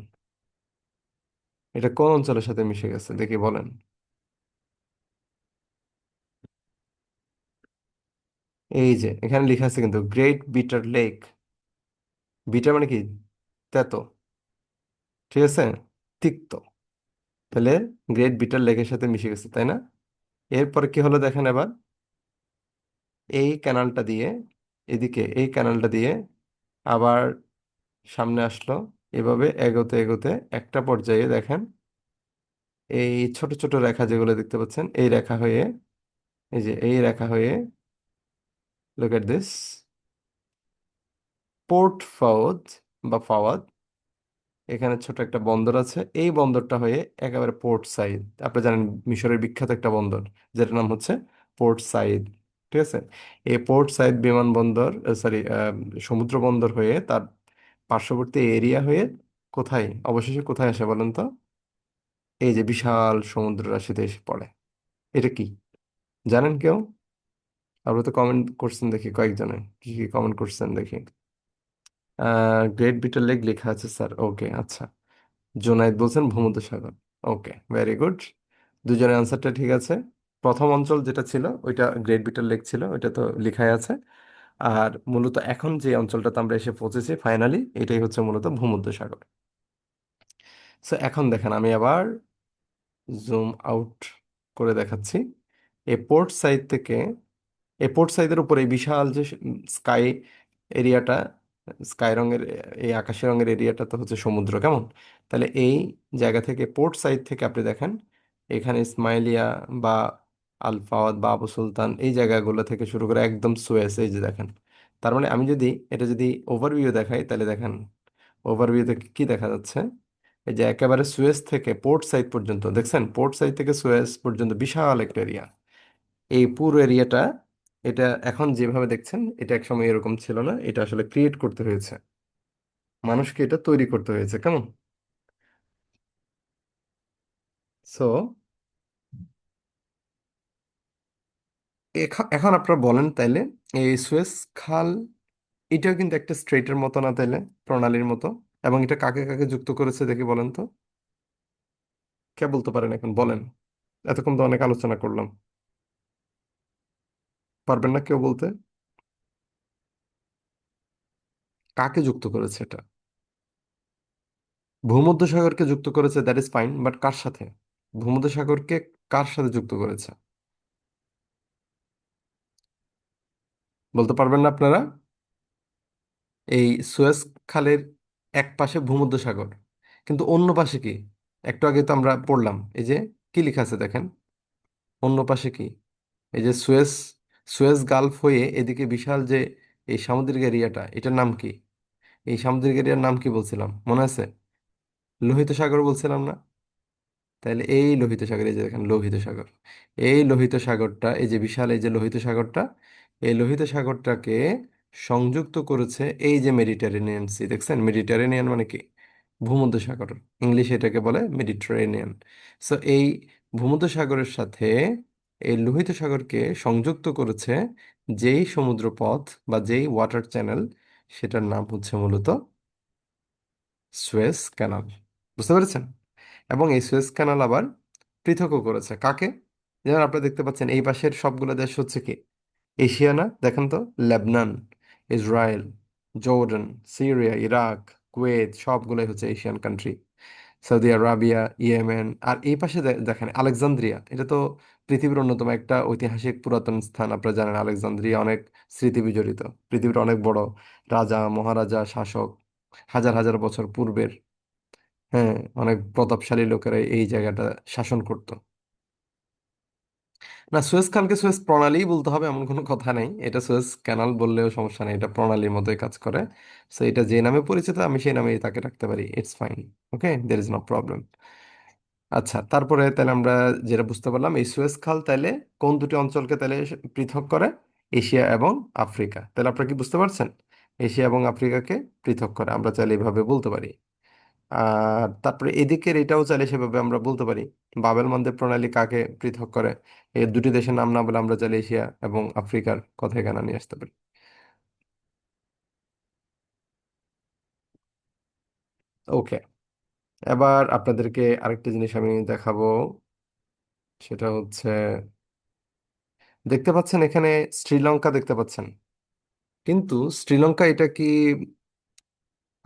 এটা কোন অঞ্চলের সাথে মিশে গেছে দেখি বলেন। এই যে এখানে লেখা আছে কিন্তু গ্রেট বিটার লেক। বিটার মানে কি? তেতো। ঠিক আছে, তিক্ত। তাহলে গ্রেট বিটার লেকের সাথে মিশে গেছে, তাই না? এরপরে কি হলো দেখেন এবার, এই ক্যানালটা দিয়ে, এদিকে এই ক্যানালটা দিয়ে আবার সামনে আসলো, এভাবে এগোতে এগোতে একটা পর্যায়ে দেখেন এই ছোট ছোট রেখা যেগুলো দেখতে পাচ্ছেন, এই রেখা হয়ে, এই যে এই রেখা হয়ে, লুক এট দিস, পোর্ট ফাওদ বা ফাওয়াদ, এখানে ছোট একটা বন্দর আছে, এই বন্দরটা হয়ে একেবারে পোর্ট সাইদ। আপনি জানেন মিশরের বিখ্যাত একটা বন্দর যেটার নাম হচ্ছে পোর্ট সাইদ, ঠিক আছে? এই পোর্ট সাইদ বিমানবন্দর, সরি, সমুদ্র বন্দর হয়ে তার পার্শ্ববর্তী এরিয়া হয়ে কোথায় অবশেষে কোথায় আসে বলেন তো? এই যে বিশাল সমুদ্র রাশিতে এসে পড়ে। এটা কি জানেন কেউ? আপনি তো কমেন্ট করছেন দেখি, কয়েকজনে কি কি কমেন্ট করছেন দেখি। গ্রেট বিটার লেক লেখা আছে স্যার, ওকে আচ্ছা। জোনায়েদ বলছেন ভূমধ্যসাগর, ওকে ভেরি গুড। দুজনের আনসারটা ঠিক আছে। প্রথম অঞ্চল যেটা ছিল ওইটা গ্রেট বিটার লেক ছিল, ওইটা তো লেখাই আছে। আর মূলত এখন যে অঞ্চলটাতে আমরা এসে পৌঁছেছি ফাইনালি, এটাই হচ্ছে মূলত ভূমধ্যসাগর। সো এখন দেখেন আমি আবার জুম আউট করে দেখাচ্ছি। এই পোর্ট সাইড থেকে, এই পোর্ট সাইডের উপরে এই বিশাল যে স্কাই এরিয়াটা, স্কাই রঙের, এই আকাশি রঙের এরিয়াটা তো হচ্ছে সমুদ্র, কেমন? তাহলে এই জায়গা থেকে, পোর্ট সাইড থেকে আপনি দেখেন এখানে ইসমাইলিয়া বা আল ফাওয়াদ বা আবু সুলতান, এই জায়গাগুলো থেকে শুরু করে একদম সুয়েজ, এই যে দেখেন। তার মানে আমি যদি এটা যদি ওভারভিউ দেখাই, তাহলে দেখেন ওভারভিউতে কি দেখা যাচ্ছে। এই যে একেবারে সুয়েজ থেকে পোর্ট সাইড পর্যন্ত দেখছেন, পোর্ট সাইড থেকে সুয়েজ পর্যন্ত বিশাল একটা এরিয়া। এই পুরো এরিয়াটা, এটা এখন যেভাবে দেখছেন এটা একসময় এরকম ছিল না, এটা আসলে ক্রিয়েট করতে হয়েছে, মানুষকে এটা তৈরি করতে হয়েছে, কেমন? সো এখন আপনারা বলেন তাইলে, এই সুয়েজ খাল এটাও কিন্তু একটা স্ট্রেটের মতো না তাইলে, প্রণালীর মতো? এবং এটা কাকে কাকে যুক্ত করেছে দেখি বলেন তো, কে বলতে পারেন এখন বলেন? এতক্ষণ তো অনেক আলোচনা করলাম, পারবেন না কেউ বলতে? কাকে যুক্ত করেছে এটা? ভূমধ্যসাগরকে যুক্ত করেছে, দ্যাট ইজ ফাইন, বাট কার সাথে? ভূমধ্যসাগরকে কার সাথে যুক্ত করেছে বলতে পারবেন না আপনারা? এই সুয়েজ খালের এক পাশে ভূমধ্যসাগর, কিন্তু অন্য পাশে কি? একটু আগে তো আমরা পড়লাম, এই যে কি লেখা আছে দেখেন, অন্য পাশে কি? এই যে সুয়েজ, সুয়েজ গালফ হয়ে এদিকে বিশাল যে এই সামুদ্রিক এরিয়াটা, এটার নাম কি? এই সামুদ্রিক এরিয়ার নাম কি বলছিলাম মনে আছে? লোহিত সাগর বলছিলাম না? তাহলে এই লোহিত সাগর, এই যে দেখেন লোহিত সাগর, এই লোহিত সাগরটা, এই যে বিশাল এই যে লোহিত সাগরটা, এই লোহিত সাগরটাকে সংযুক্ত করেছে এই যে মেডিটেরেনিয়ান সি, দেখছেন? মেডিটেরেনিয়ান মানে কি? ভূমধ্যসাগর, ইংলিশে এটাকে বলে মেডিটেরেনিয়ান। সো এই ভূমধ্যসাগরের সাথে এই লোহিত সাগরকে সংযুক্ত করেছে যেই সমুদ্রপথ বা যেই ওয়াটার চ্যানেল, সেটার নাম হচ্ছে মূলত সুয়েজ ক্যানাল। বুঝতে পেরেছেন? এবং এই সুয়েজ ক্যানাল আবার পৃথকও করেছে কাকে? যেমন আপনি দেখতে পাচ্ছেন এই পাশের সবগুলো দেশ হচ্ছে কি এশিয়া না? দেখেন তো, Lebanon, Israel, Jordan, Syria, Iraq, Kuwait, সবগুলোই হচ্ছে Asian country. Saudi Arabia, Yemen, আর এই পাশে দেখেন আলেকজান্দ্রিয়া, এটা তো পৃথিবীর অন্যতম একটা ঐতিহাসিক পুরাতন স্থান। আপনারা জানেন আলেকজান্দ্রিয়া অনেক স্মৃতি বিজড়িত, পৃথিবীর অনেক বড় রাজা মহারাজা শাসক, হাজার হাজার বছর পূর্বের, হ্যাঁ, অনেক প্রতাপশালী লোকেরা এই জায়গাটা শাসন করতো। না, সুয়েজ খালকে সুয়েজ প্রণালী বলতে হবে এমন কোনো কথা নেই, এটা সুয়েজ ক্যানাল বললেও সমস্যা নেই, এটা প্রণালীর মতোই কাজ করে। সো এটা যে নামে পরিচিত আমি সেই নামেই তাকে রাখতে পারি, it's fine, okay, there is no problem. আচ্ছা, তারপরে তাহলে আমরা যেটা বুঝতে পারলাম, এই সুয়েজ খাল তাহলে কোন দুটি অঞ্চলকে তাহলে পৃথক করে? এশিয়া এবং আফ্রিকা। তাহলে আপনারা কি বুঝতে পারছেন? এশিয়া এবং আফ্রিকাকে পৃথক করে, আমরা চাইলে এইভাবে বলতে পারি। আর তারপরে এদিকের এটাও চাইলে সেভাবে আমরা বলতে পারি, বাবেল মন্দির প্রণালী কাকে পৃথক করে? এই দুটি দেশের নাম না বলে আমরা চাইলে এশিয়া এবং আফ্রিকার কথা এখানে নিয়ে আসতে পারি। ওকে, এবার আপনাদেরকে আরেকটা জিনিস আমি দেখাবো, সেটা হচ্ছে, দেখতে পাচ্ছেন এখানে শ্রীলঙ্কা দেখতে পাচ্ছেন, কিন্তু শ্রীলঙ্কা এটা কি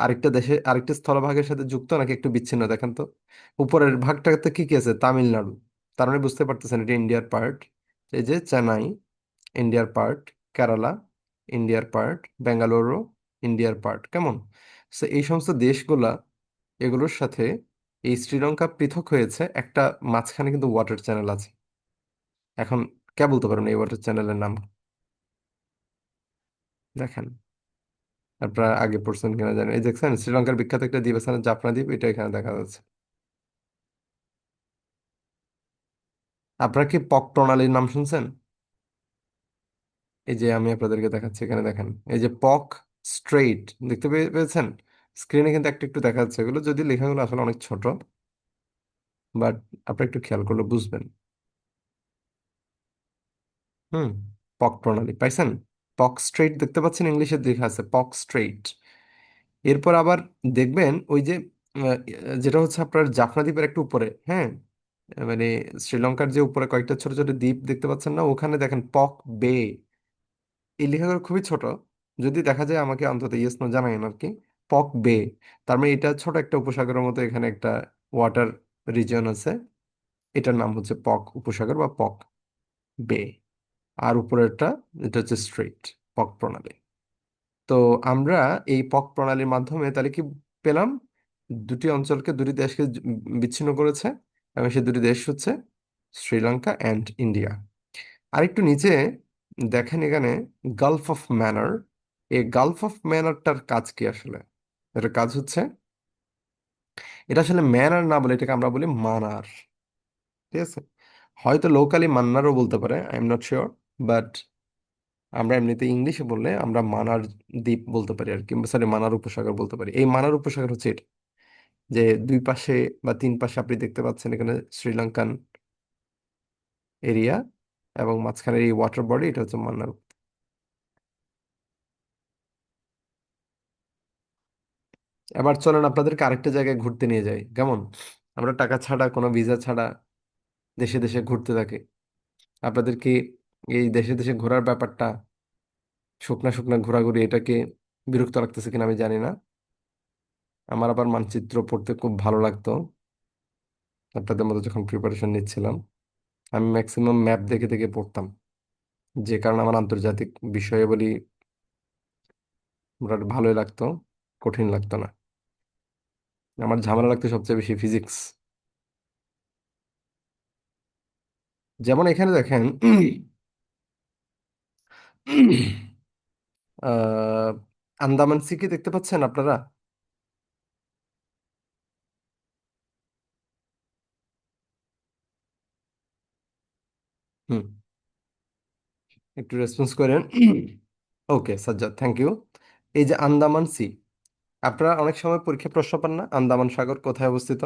আরেকটা দেশে, আরেকটা স্থলভাগের সাথে যুক্ত নাকি একটু বিচ্ছিন্ন দেখেন তো? উপরের ভাগটাতে কি কি আছে? তামিলনাড়ু, তার মানে বুঝতে পারতেছেন এটা ইন্ডিয়ার পার্ট। এই যে চেন্নাই, ইন্ডিয়ার পার্ট, কেরালা, ইন্ডিয়ার পার্ট, বেঙ্গালুরু, ইন্ডিয়ার পার্ট, কেমন? সো এই সমস্ত দেশগুলা, এগুলোর সাথে এই শ্রীলঙ্কা পৃথক হয়েছে একটা, মাঝখানে কিন্তু ওয়াটার চ্যানেল আছে। এখন কে বলতে পারেন এই ওয়াটার চ্যানেলের নাম? দেখেন, আপনারা আগে পড়ছেন কিনা জানেন, এই দেখছেন শ্রীলঙ্কার বিখ্যাত একটা দ্বীপ আছে না, জাফনা দ্বীপ, এটা এখানে দেখা যাচ্ছে। আপনারা কি পক প্রণালীর নাম শুনছেন? এই যে আমি আপনাদেরকে দেখাচ্ছি, এখানে দেখেন, এই যে পক স্ট্রেইট, দেখতে পেয়েছেন? স্ক্রিনে কিন্তু একটু একটু দেখা যাচ্ছে, এগুলো যদি লেখাগুলো আসলে অনেক ছোট, বাট আপনি একটু খেয়াল করলে বুঝবেন। হুম, পক প্রণালী পাইছেন? পক স্ট্রেইট দেখতে পাচ্ছেন, ইংলিশে লেখা আছে পক স্ট্রেইট। এরপর আবার দেখবেন ওই যে যেটা হচ্ছে আপনার জাফনা দ্বীপের একটু উপরে, হ্যাঁ, মানে শ্রীলঙ্কার যে উপরে কয়েকটা ছোট ছোট দ্বীপ দেখতে পাচ্ছেন না, ওখানে দেখেন পক বে, এই লেখাগুলো খুবই ছোট, যদি দেখা যায় আমাকে অন্তত ইয়েস নো জানাবেন আর কি। পক বে, তার মানে এটা ছোট একটা উপসাগরের মতো, এখানে একটা ওয়াটার রিজিয়ন আছে, এটার নাম হচ্ছে পক উপসাগর বা পক বে। আর উপরেরটা, এটা হচ্ছে স্ট্রেইট, পক প্রণালী। তো আমরা এই পক প্রণালীর মাধ্যমে তাহলে কি পেলাম? দুটি অঞ্চলকে, দুটি দেশকে বিচ্ছিন্ন করেছে, এবং সেই দুটি দেশ হচ্ছে শ্রীলঙ্কা অ্যান্ড ইন্ডিয়া। আরেকটু নিচে দেখেন এখানে গালফ অফ ম্যানার। এই গালফ অফ ম্যানারটার কাজ কি আসলে? এটার কাজ হচ্ছে, এটা আসলে ম্যানার না বলে এটাকে আমরা বলি মানার, ঠিক আছে? হয়তো লোকালি মান্নারও বলতে পারে, I am not sure, but আমরা এমনিতে ইংলিশে বললে আমরা মানার দ্বীপ বলতে পারি আর কি, সরি মানার উপসাগর বলতে পারি। এই মানার উপসাগর হচ্ছে এটা, যে দুই পাশে বা তিন পাশে আপনি দেখতে পাচ্ছেন এখানে শ্রীলঙ্কান এরিয়া, এবং মাঝখানের এই ওয়াটার বডি, এটা হচ্ছে মান্নার। এবার চলেন আপনাদেরকে আরেকটা জায়গায় ঘুরতে নিয়ে যাই, কেমন? আমরা টাকা ছাড়া, কোনো ভিসা ছাড়া দেশে দেশে ঘুরতে থাকি। আপনাদের কি এই দেশে দেশে ঘোরার ব্যাপারটা, শুকনা শুকনা ঘোরাঘুরি, এটাকে বিরক্ত লাগতেছে কিনা আমি জানি না। আমার আবার মানচিত্র পড়তে খুব ভালো লাগতো আপনাদের মতো, যখন প্রিপারেশন নিচ্ছিলাম আমি ম্যাক্সিমাম ম্যাপ দেখে দেখে পড়তাম, যে কারণে আমার আন্তর্জাতিক বিষয়াবলী মোটামুটি ভালোই লাগতো, কঠিন লাগতো না। আমার ঝামেলা লাগতো সবচেয়ে বেশি ফিজিক্স। যেমন এখানে দেখেন আহ আন্দামান সি কি দেখতে পাচ্ছেন আপনারা? হুম, একটু রেসপন্স করেন। ওকে সাজ্জাদ, থ্যাংক ইউ। এই যে আন্দামান সি, আপনারা অনেক সময় পরীক্ষা প্রশ্ন পান না, আন্দামান সাগর কোথায় অবস্থিত?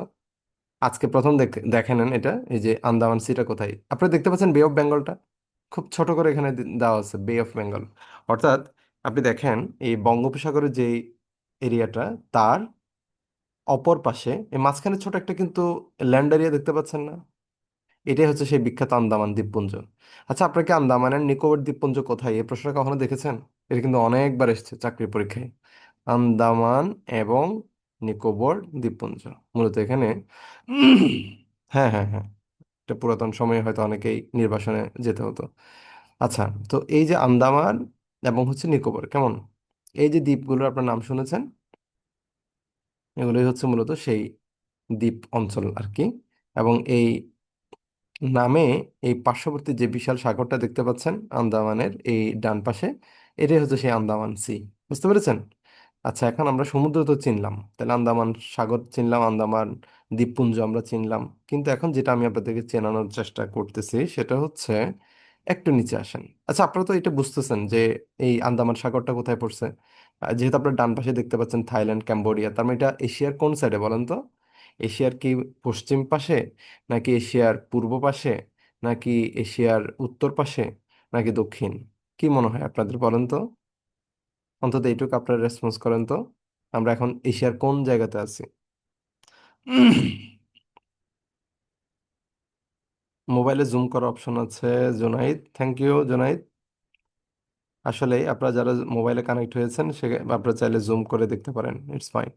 আজকে প্রথম দেখে নেন এটা, এই যে আন্দামান সিটা কোথায়। আপনারা দেখতে পাচ্ছেন বে অফ বেঙ্গলটা, খুব ছোট করে এখানে দেওয়া আছে বে অফ বেঙ্গল। অর্থাৎ আপনি দেখেন এই বঙ্গোপসাগরের যে এরিয়াটা, তার অপর পাশে এই মাঝখানে ছোট একটা কিন্তু ল্যান্ড এরিয়া দেখতে পাচ্ছেন না, এটাই হচ্ছে সেই বিখ্যাত আন্দামান দ্বীপপুঞ্জ। আচ্ছা, আপনার কি আন্দামানের নিকোবর দ্বীপপুঞ্জ কোথায়, এই প্রশ্নটা কখনো দেখেছেন? এটা কিন্তু অনেকবার এসেছে চাকরির পরীক্ষায়। আন্দামান এবং নিকোবর দ্বীপপুঞ্জ, মূলত এখানে হ্যাঁ হ্যাঁ হ্যাঁ, এটা পুরাতন সময়ে হয়তো অনেকেই নির্বাসনে যেতে হতো। আচ্ছা, তো এই যে আন্দামান এবং হচ্ছে নিকোবর, কেমন, এই যে দ্বীপগুলোর আপনার নাম শুনেছেন, এগুলোই হচ্ছে মূলত সেই দ্বীপ অঞ্চল আর কি। এবং এই নামে এই পার্শ্ববর্তী যে বিশাল সাগরটা দেখতে পাচ্ছেন আন্দামানের এই ডান পাশে, এটাই হচ্ছে সেই আন্দামান সি। বুঝতে পেরেছেন? আচ্ছা, এখন আমরা সমুদ্র তো চিনলাম, তাহলে আন্দামান সাগর চিনলাম, আন্দামান দ্বীপপুঞ্জ আমরা চিনলাম, কিন্তু এখন যেটা আমি আপনাদেরকে চেনানোর চেষ্টা করতেছি সেটা হচ্ছে, একটু নিচে আসেন। আচ্ছা, আপনারা তো এটা বুঝতেছেন যে এই আন্দামান সাগরটা কোথায় পড়ছে। যেহেতু আপনার ডান পাশে দেখতে পাচ্ছেন থাইল্যান্ড, ক্যাম্বোডিয়া, তার মানে এটা এশিয়ার কোন সাইডে বলেন তো? এশিয়ার কি পশ্চিম পাশে, নাকি এশিয়ার পূর্ব পাশে, নাকি এশিয়ার উত্তর পাশে, নাকি দক্ষিণ? কি মনে হয় আপনাদের, বলেন তো? অন্তত এইটুকু আপনারা রেসপন্স করেন তো, আমরা এখন এশিয়ার কোন জায়গাতে আছি? মোবাইলে জুম করার অপশন আছে, জোনাইদ, থ্যাংক ইউ জোনাইদ। আসলে আপনারা যারা মোবাইলে কানেক্ট হয়েছেন সে, আপনারা চাইলে জুম করে দেখতে পারেন, ইটস ফাইন।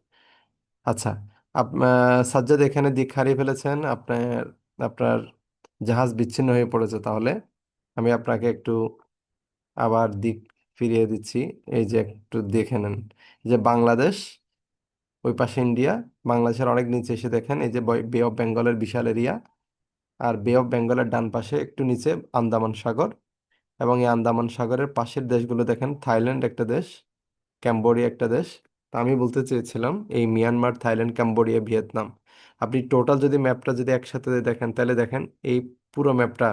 আচ্ছা, সাজ্জাদ এখানে দিক হারিয়ে ফেলেছেন, আপনার আপনার জাহাজ বিচ্ছিন্ন হয়ে পড়েছে, তাহলে আমি আপনাকে একটু আবার দিক ফিরিয়ে দিচ্ছি। এই যে একটু দেখে নেন, যে বাংলাদেশ ওই পাশে ইন্ডিয়া, বাংলাদেশের অনেক নিচে এসে দেখেন এই যে বে অফ বেঙ্গলের বিশাল এরিয়া, আর বে অফ বেঙ্গলের ডান পাশে একটু নিচে আন্দামান সাগর, এবং এই আন্দামান সাগরের পাশের দেশগুলো দেখেন, থাইল্যান্ড একটা দেশ, ক্যাম্বোডিয়া একটা দেশ। তো আমি বলতে চেয়েছিলাম এই মিয়ানমার, থাইল্যান্ড, ক্যাম্বোডিয়া, ভিয়েতনাম, আপনি টোটাল যদি ম্যাপটা যদি একসাথে দেখেন তাহলে দেখেন এই পুরো ম্যাপটা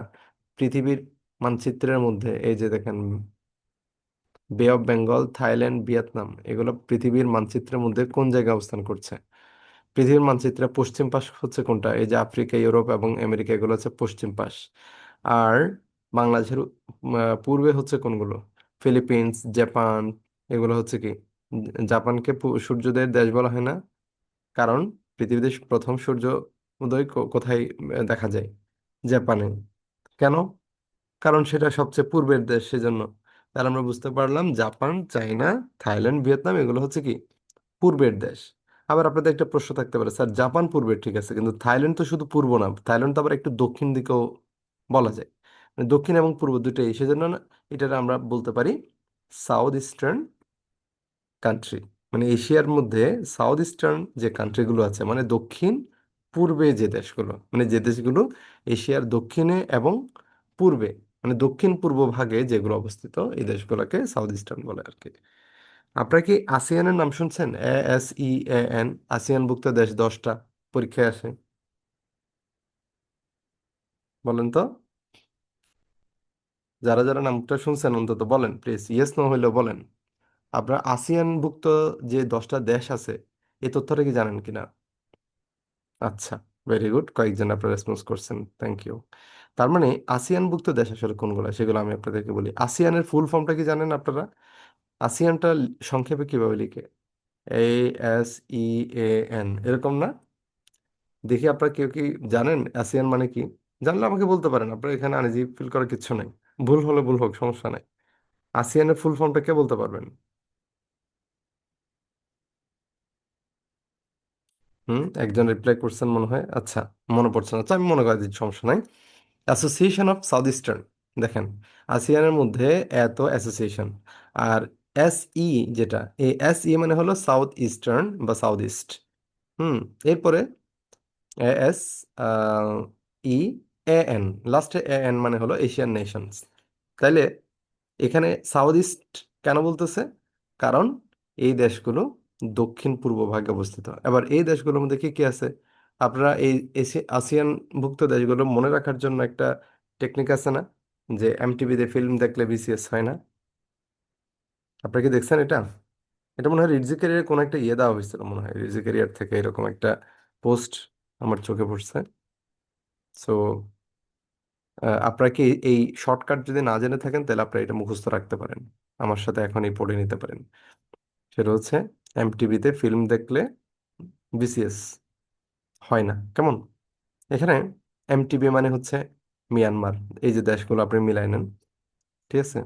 পৃথিবীর মানচিত্রের মধ্যে, এই যে দেখেন বে অফ বেঙ্গল, থাইল্যান্ড, ভিয়েতনাম, এগুলো পৃথিবীর মানচিত্রের মধ্যে কোন জায়গায় অবস্থান করছে? পৃথিবীর মানচিত্রে পশ্চিম পাশ হচ্ছে কোনটা? এই যে আফ্রিকা, ইউরোপ এবং আমেরিকা, এগুলো হচ্ছে পশ্চিম পাশ। আর বাংলাদেশের পূর্বে হচ্ছে কোনগুলো? ফিলিপিন্স, জাপান, এগুলো হচ্ছে কি? জাপানকে সূর্যোদয়ের দেশ বলা হয় না, কারণ পৃথিবীতে প্রথম সূর্য উদয় কোথায় দেখা যায়? জাপানে। কেন? কারণ সেটা সবচেয়ে পূর্বের দেশ, সেজন্য। তাহলে আমরা বুঝতে পারলাম জাপান, চায়না, থাইল্যান্ড, ভিয়েতনাম, এগুলো হচ্ছে কি? পূর্বের দেশ। আবার আপনাদের একটা প্রশ্ন থাকতে পারে, স্যার জাপান পূর্বের, ঠিক আছে, কিন্তু থাইল্যান্ড তো শুধু পূর্ব না, থাইল্যান্ড তো আবার একটু দক্ষিণ দিকেও বলা যায়, মানে দক্ষিণ এবং পূর্ব দুটোই, সেজন্য না এটা আমরা বলতে পারি সাউথ ইস্টার্ন কান্ট্রি। মানে এশিয়ার মধ্যে সাউথ ইস্টার্ন যে কান্ট্রিগুলো আছে, মানে দক্ষিণ পূর্বে যে দেশগুলো, মানে যে দেশগুলো এশিয়ার দক্ষিণে এবং পূর্বে, মানে দক্ষিণ পূর্ব ভাগে যেগুলো অবস্থিত, এই দেশগুলোকে সাউথ ইস্টার্ন বলে আর কি। আপনারা কি আসিয়ানের নাম শুনছেন? ASEAN, আসিয়ানভুক্ত দেশ 10টা, পরীক্ষায় আসে। বলেন তো, যারা যারা নামটা শুনছেন অন্তত বলেন প্লিজ, ইয়েস নো হইলেও বলেন। আপনার আসিয়ানভুক্ত যে 10টা দেশ আছে, এই তথ্যটা কি জানেন কিনা? আচ্ছা, ভেরি গুড, কয়েকজন আপনারা রেসপন্স করছেন, থ্যাংক ইউ। তার মানে আসিয়ানভুক্ত দেশ আসলে কোনগুলো সেগুলো আমি আপনাদেরকে বলি। আসিয়ানের ফুল ফর্মটা কি জানেন আপনারা? আসিয়ানটা সংক্ষেপে কিভাবে লিখে? ASEAN, এরকম না? দেখি আপনারা কেউ কি জানেন আসিয়ান মানে কি? জানলে আমাকে বলতে পারেন, আপনার এখানে আনইজি ফিল করার কিচ্ছু নাই। ভুল হলে ভুল হোক, সমস্যা নাই। আসিয়ানের ফুল ফর্মটা কে বলতে পারবেন? একজন রিপ্লাই করছেন মনে হয়, আচ্ছা, মনে পড়ছে না, আচ্ছা আমি মনে করে দিচ্ছি, সমস্যা নাই। অ্যাসোসিয়েশন অফ সাউথ ইস্টার্ন, দেখেন আসিয়ানের মধ্যে এত অ্যাসোসিয়েশন। আর SE, যেটা এই SE মানে হলো সাউথ ইস্টার্ন বা সাউথ ইস্ট। এরপরে AS, EAN, লাস্টে AN মানে হলো এশিয়ান নেশনস। তাইলে এখানে সাউথ ইস্ট কেন বলতেছে? কারণ এই দেশগুলো দক্ষিণ পূর্ব ভাগে অবস্থিত। এবার এই দেশগুলোর মধ্যে কি কি আছে? আপনারা এই আসিয়ান ভুক্ত দেশগুলো মনে রাখার জন্য একটা টেকনিক আছে না, যে MTVতে ফিল্ম দেখলে BCS হয় না? আপনারা কি দেখছেন এটা? এটা মনে হয় রিডজি ক্যারিয়ার কোনো একটা ইয়ে দেওয়া হয়েছিল, মনে হয় রিডজি ক্যারিয়ার থেকে এরকম একটা পোস্ট আমার চোখে পড়ছে। সো আপনারা কি এই শর্টকাট যদি না জেনে থাকেন তাহলে আপনারা এটা মুখস্থ রাখতে পারেন, আমার সাথে এখনই পড়ে নিতে পারেন। সেটা হচ্ছে MTVতে ফিল্ম দেখলে BCS হয় না, কেমন? এখানে MTV মানে হচ্ছে মিয়ানমার, এই যে দেশগুলো আপনি মিলাই নেন, ঠিক আছে?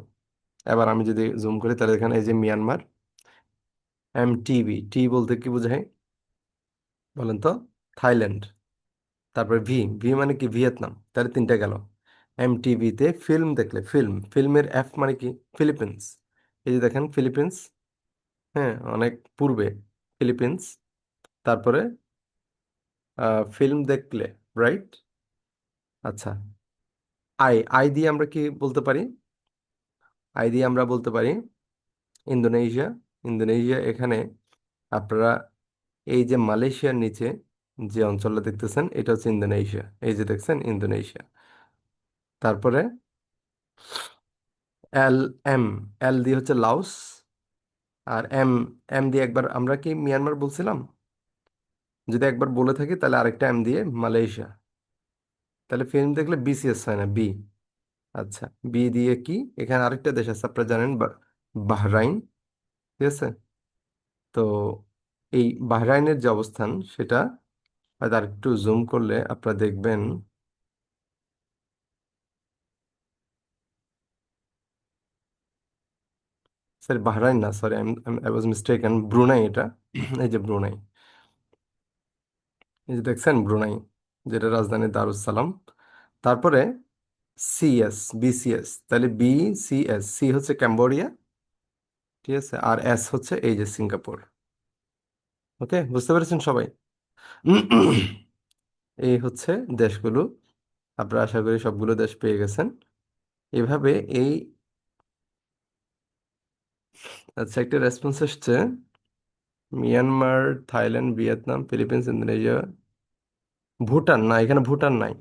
এবার আমি যদি জুম করি তাহলে এখানে এই যে মিয়ানমার, MTV, টি বলতে কি বোঝায় বলেন তো? থাইল্যান্ড। তারপরে ভি, ভি মানে কি? ভিয়েতনাম। তাহলে তিনটা গেল। MTVতে ফিল্ম দেখলে, ফিল্মের F মানে কি? ফিলিপিন্স। এই যে দেখেন ফিলিপিন্স, হ্যাঁ, অনেক পূর্বে ফিলিপিন্স। তারপরে ফিল্ম দেখলে, রাইট? আচ্ছা, আই, আই দিয়ে আমরা কি বলতে পারি? আই দিয়ে আমরা বলতে পারি ইন্দোনেশিয়া। ইন্দোনেশিয়া এখানে আপনারা এই যে মালয়েশিয়ার নিচে যে অঞ্চলটা দেখতেছেন, এটা হচ্ছে ইন্দোনেশিয়া, এই যে দেখছেন ইন্দোনেশিয়া। তারপরে এল, এম, এল দিয়ে হচ্ছে লাওস। আর এম, এম দিয়ে একবার আমরা কি মিয়ানমার বলছিলাম? যদি একবার বলে থাকি তাহলে আরেকটা এম দিয়ে মালয়েশিয়া। তাহলে ফিল্ম দেখলে BCS হয় না, বি। আচ্ছা, বি দিয়ে কি? এখানে আরেকটা দেশ আছে আপনারা জানেন, বাহরাইন, ঠিক আছে? তো এই বাহরাইনের যে অবস্থান সেটা হয়তো আর একটু জুম করলে আপনারা দেখবেন। সরি, বাহরাইন না, sorry, I was mistaken, Brunei এটা। এই যে ব্রুনাই, এই যে দেখছেন ব্রুনাই, যেটা রাজধানী দারুস সালাম। তারপরে BCS, তাহলে BCS, সি হচ্ছে ক্যাম্বোডিয়া, ঠিক আছে, আর এস হচ্ছে এই যে সিঙ্গাপুর। ওকে, বুঝতে পেরেছেন সবাই? এই হচ্ছে দেশগুলো। আপনারা আশা করি সবগুলো দেশ পেয়ে গেছেন। এভাবে এই, আচ্ছা, একটা রেসপন্স এসছে, Myanmar, Thailand, Vietnam, Philippines, Indonesia, Bhutan না, এখানে ভুটান নাই।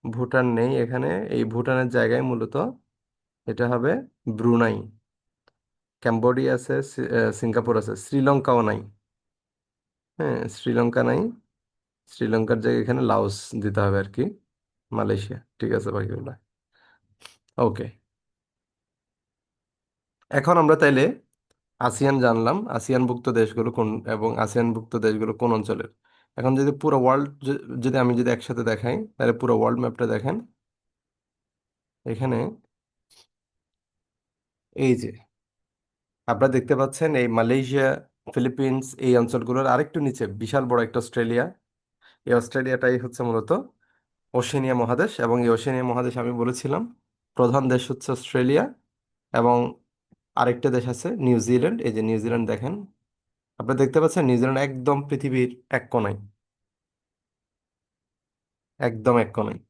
ভুটান নেই এখানে। এই ভুটানের জায়গায় মূলত এটা হবে ব্রুনাই। ক্যাম্বোডিয়া আছে, সিঙ্গাপুর আছে, শ্রীলঙ্কাও নাই। হ্যাঁ, শ্রীলঙ্কা নাই। শ্রীলঙ্কার জায়গায় এখানে লাওস দিতে হবে আর কি। মালয়েশিয়া, ঠিক আছে বাকিগুলো। ওকে, এখন আমরা তাইলে আসিয়ান জানলাম, আসিয়ানভুক্ত দেশগুলো কোন এবং আসিয়ানভুক্ত দেশগুলো কোন অঞ্চলের। এখন যদি পুরো ওয়ার্ল্ড, যদি আমি যদি একসাথে দেখাই, তাহলে পুরো ওয়ার্ল্ড ম্যাপটা দেখেন। এখানে এই যে আপনারা দেখতে পাচ্ছেন, এই মালয়েশিয়া, ফিলিপিন্স, এই অঞ্চলগুলোর আরেকটু নিচে বিশাল বড় একটা অস্ট্রেলিয়া। এই অস্ট্রেলিয়াটাই হচ্ছে মূলত ওশেনিয়া মহাদেশ, এবং এই ওশেনিয়া মহাদেশ আমি বলেছিলাম প্রধান দেশ হচ্ছে অস্ট্রেলিয়া, এবং আরেকটা দেশ আছে নিউজিল্যান্ড। এই যে নিউজিল্যান্ড দেখেন, আপনারা দেখতে পাচ্ছেন নিউজিল্যান্ড একদম পৃথিবীর এক কোণায়, একদম এক কোণায়।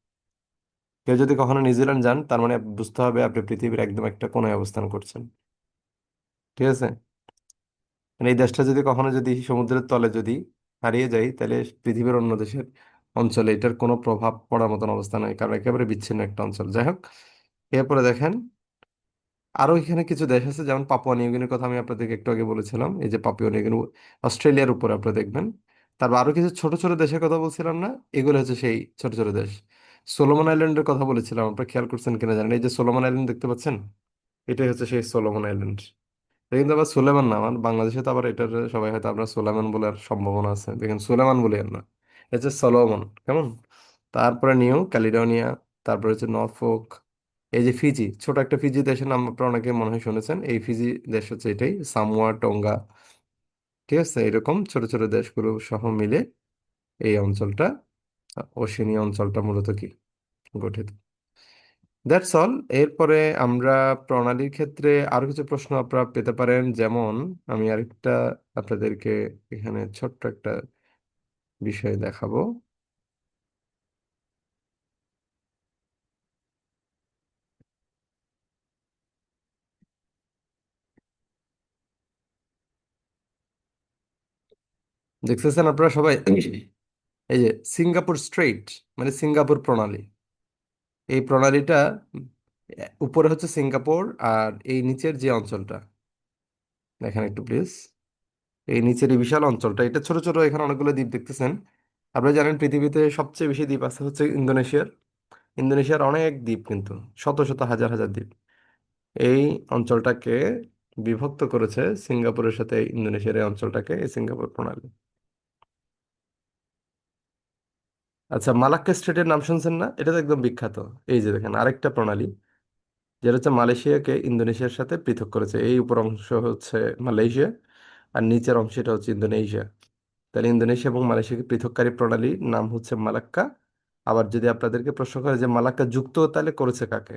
কেউ যদি কখনো নিউজিল্যান্ড যান, তার মানে বুঝতে হবে আপনি পৃথিবীর একদম একটা কোণায় অবস্থান করছেন। ঠিক আছে? মানে এই দেশটা যদি কখনো যদি সমুদ্রের তলে যদি হারিয়ে যায়, তাহলে পৃথিবীর অন্য দেশের অঞ্চলে এটার কোনো প্রভাব পড়ার মতন অবস্থা নয়, কারণ একেবারে বিচ্ছিন্ন একটা অঞ্চল। যাই হোক, এরপরে দেখেন আরো এখানে কিছু দেশ আছে, যেমন পাপুয়া নিউগিনির কথা আমি আপনাদেরকে একটু আগে বলেছিলাম। এই যে পাপুয়া নিউগিনি অস্ট্রেলিয়ার উপরে আপনারা দেখবেন। তারপর আরো কিছু ছোট ছোট দেশের কথা বলছিলাম না, এগুলো হচ্ছে সেই ছোট ছোট দেশ। সোলোমন আইল্যান্ডের কথা বলেছিলাম, আপনারা খেয়াল করছেন কিনা জানেন, এই যে সোলোমন আইল্যান্ড দেখতে পাচ্ছেন, এটাই হচ্ছে সেই সোলোমন আইল্যান্ড। এটা কিন্তু আবার সুলেমান না, আমার বাংলাদেশে তো আবার এটার সবাই হয়তো আমরা সুলেমান বলার সম্ভাবনা আছে, দেখেন সুলেমান বলি আর না, এটা হচ্ছে সলোমন, কেমন। তারপরে নিউ ক্যালিডোনিয়া, তারপরে হচ্ছে নরফোক। এই যে ফিজি, ছোট একটা ফিজি দেশের নাম আপনারা অনেকে মনে হয় শুনেছেন, এই ফিজি দেশ হচ্ছে এটাই, সামোয়া, টোঙ্গা। ঠিক আছে, এরকম ছোট ছোট দেশগুলো সহ মিলে এই অঞ্চলটা, ওশেনিয়া অঞ্চলটা মূলত কি গঠিত। That's all. এরপরে আমরা প্রণালীর ক্ষেত্রে আরো কিছু প্রশ্ন আপনারা পেতে পারেন, যেমন আমি আরেকটা আপনাদেরকে এখানে ছোট্ট একটা বিষয় দেখাবো। দেখতেছেন আপনারা সবাই? এই যে সিঙ্গাপুর স্ট্রেইট, মানে সিঙ্গাপুর প্রণালী। এই প্রণালীটা উপরে হচ্ছে সিঙ্গাপুর, আর এই নিচের যে অঞ্চলটা দেখেন একটু প্লিজ, এই নিচের এই বিশাল অঞ্চলটা, এটা ছোট ছোট এখানে অনেকগুলো দ্বীপ দেখতেছেন। আপনারা জানেন পৃথিবীতে সবচেয়ে বেশি দ্বীপ আছে হচ্ছে ইন্দোনেশিয়ার। ইন্দোনেশিয়ার অনেক দ্বীপ, কিন্তু শত শত হাজার হাজার দ্বীপ। এই অঞ্চলটাকে বিভক্ত করেছে সিঙ্গাপুরের সাথে ইন্দোনেশিয়ার এই অঞ্চলটাকে, এই সিঙ্গাপুর প্রণালী। আচ্ছা, মালাক্কা স্ট্রেটের নাম শুনছেন না? এটা তো একদম বিখ্যাত। এই যে দেখেন আরেকটা প্রণালী, যেটা হচ্ছে মালয়েশিয়াকে ইন্দোনেশিয়ার সাথে পৃথক করেছে। এই উপর অংশ হচ্ছে মালয়েশিয়া, আর নিচের অংশটা হচ্ছে ইন্দোনেশিয়া। তাহলে ইন্দোনেশিয়া এবং মালয়েশিয়াকে পৃথককারী প্রণালীর নাম হচ্ছে মালাক্কা। আবার যদি আপনাদেরকে প্রশ্ন করে যে মালাক্কা যুক্ত তাহলে করেছে কাকে,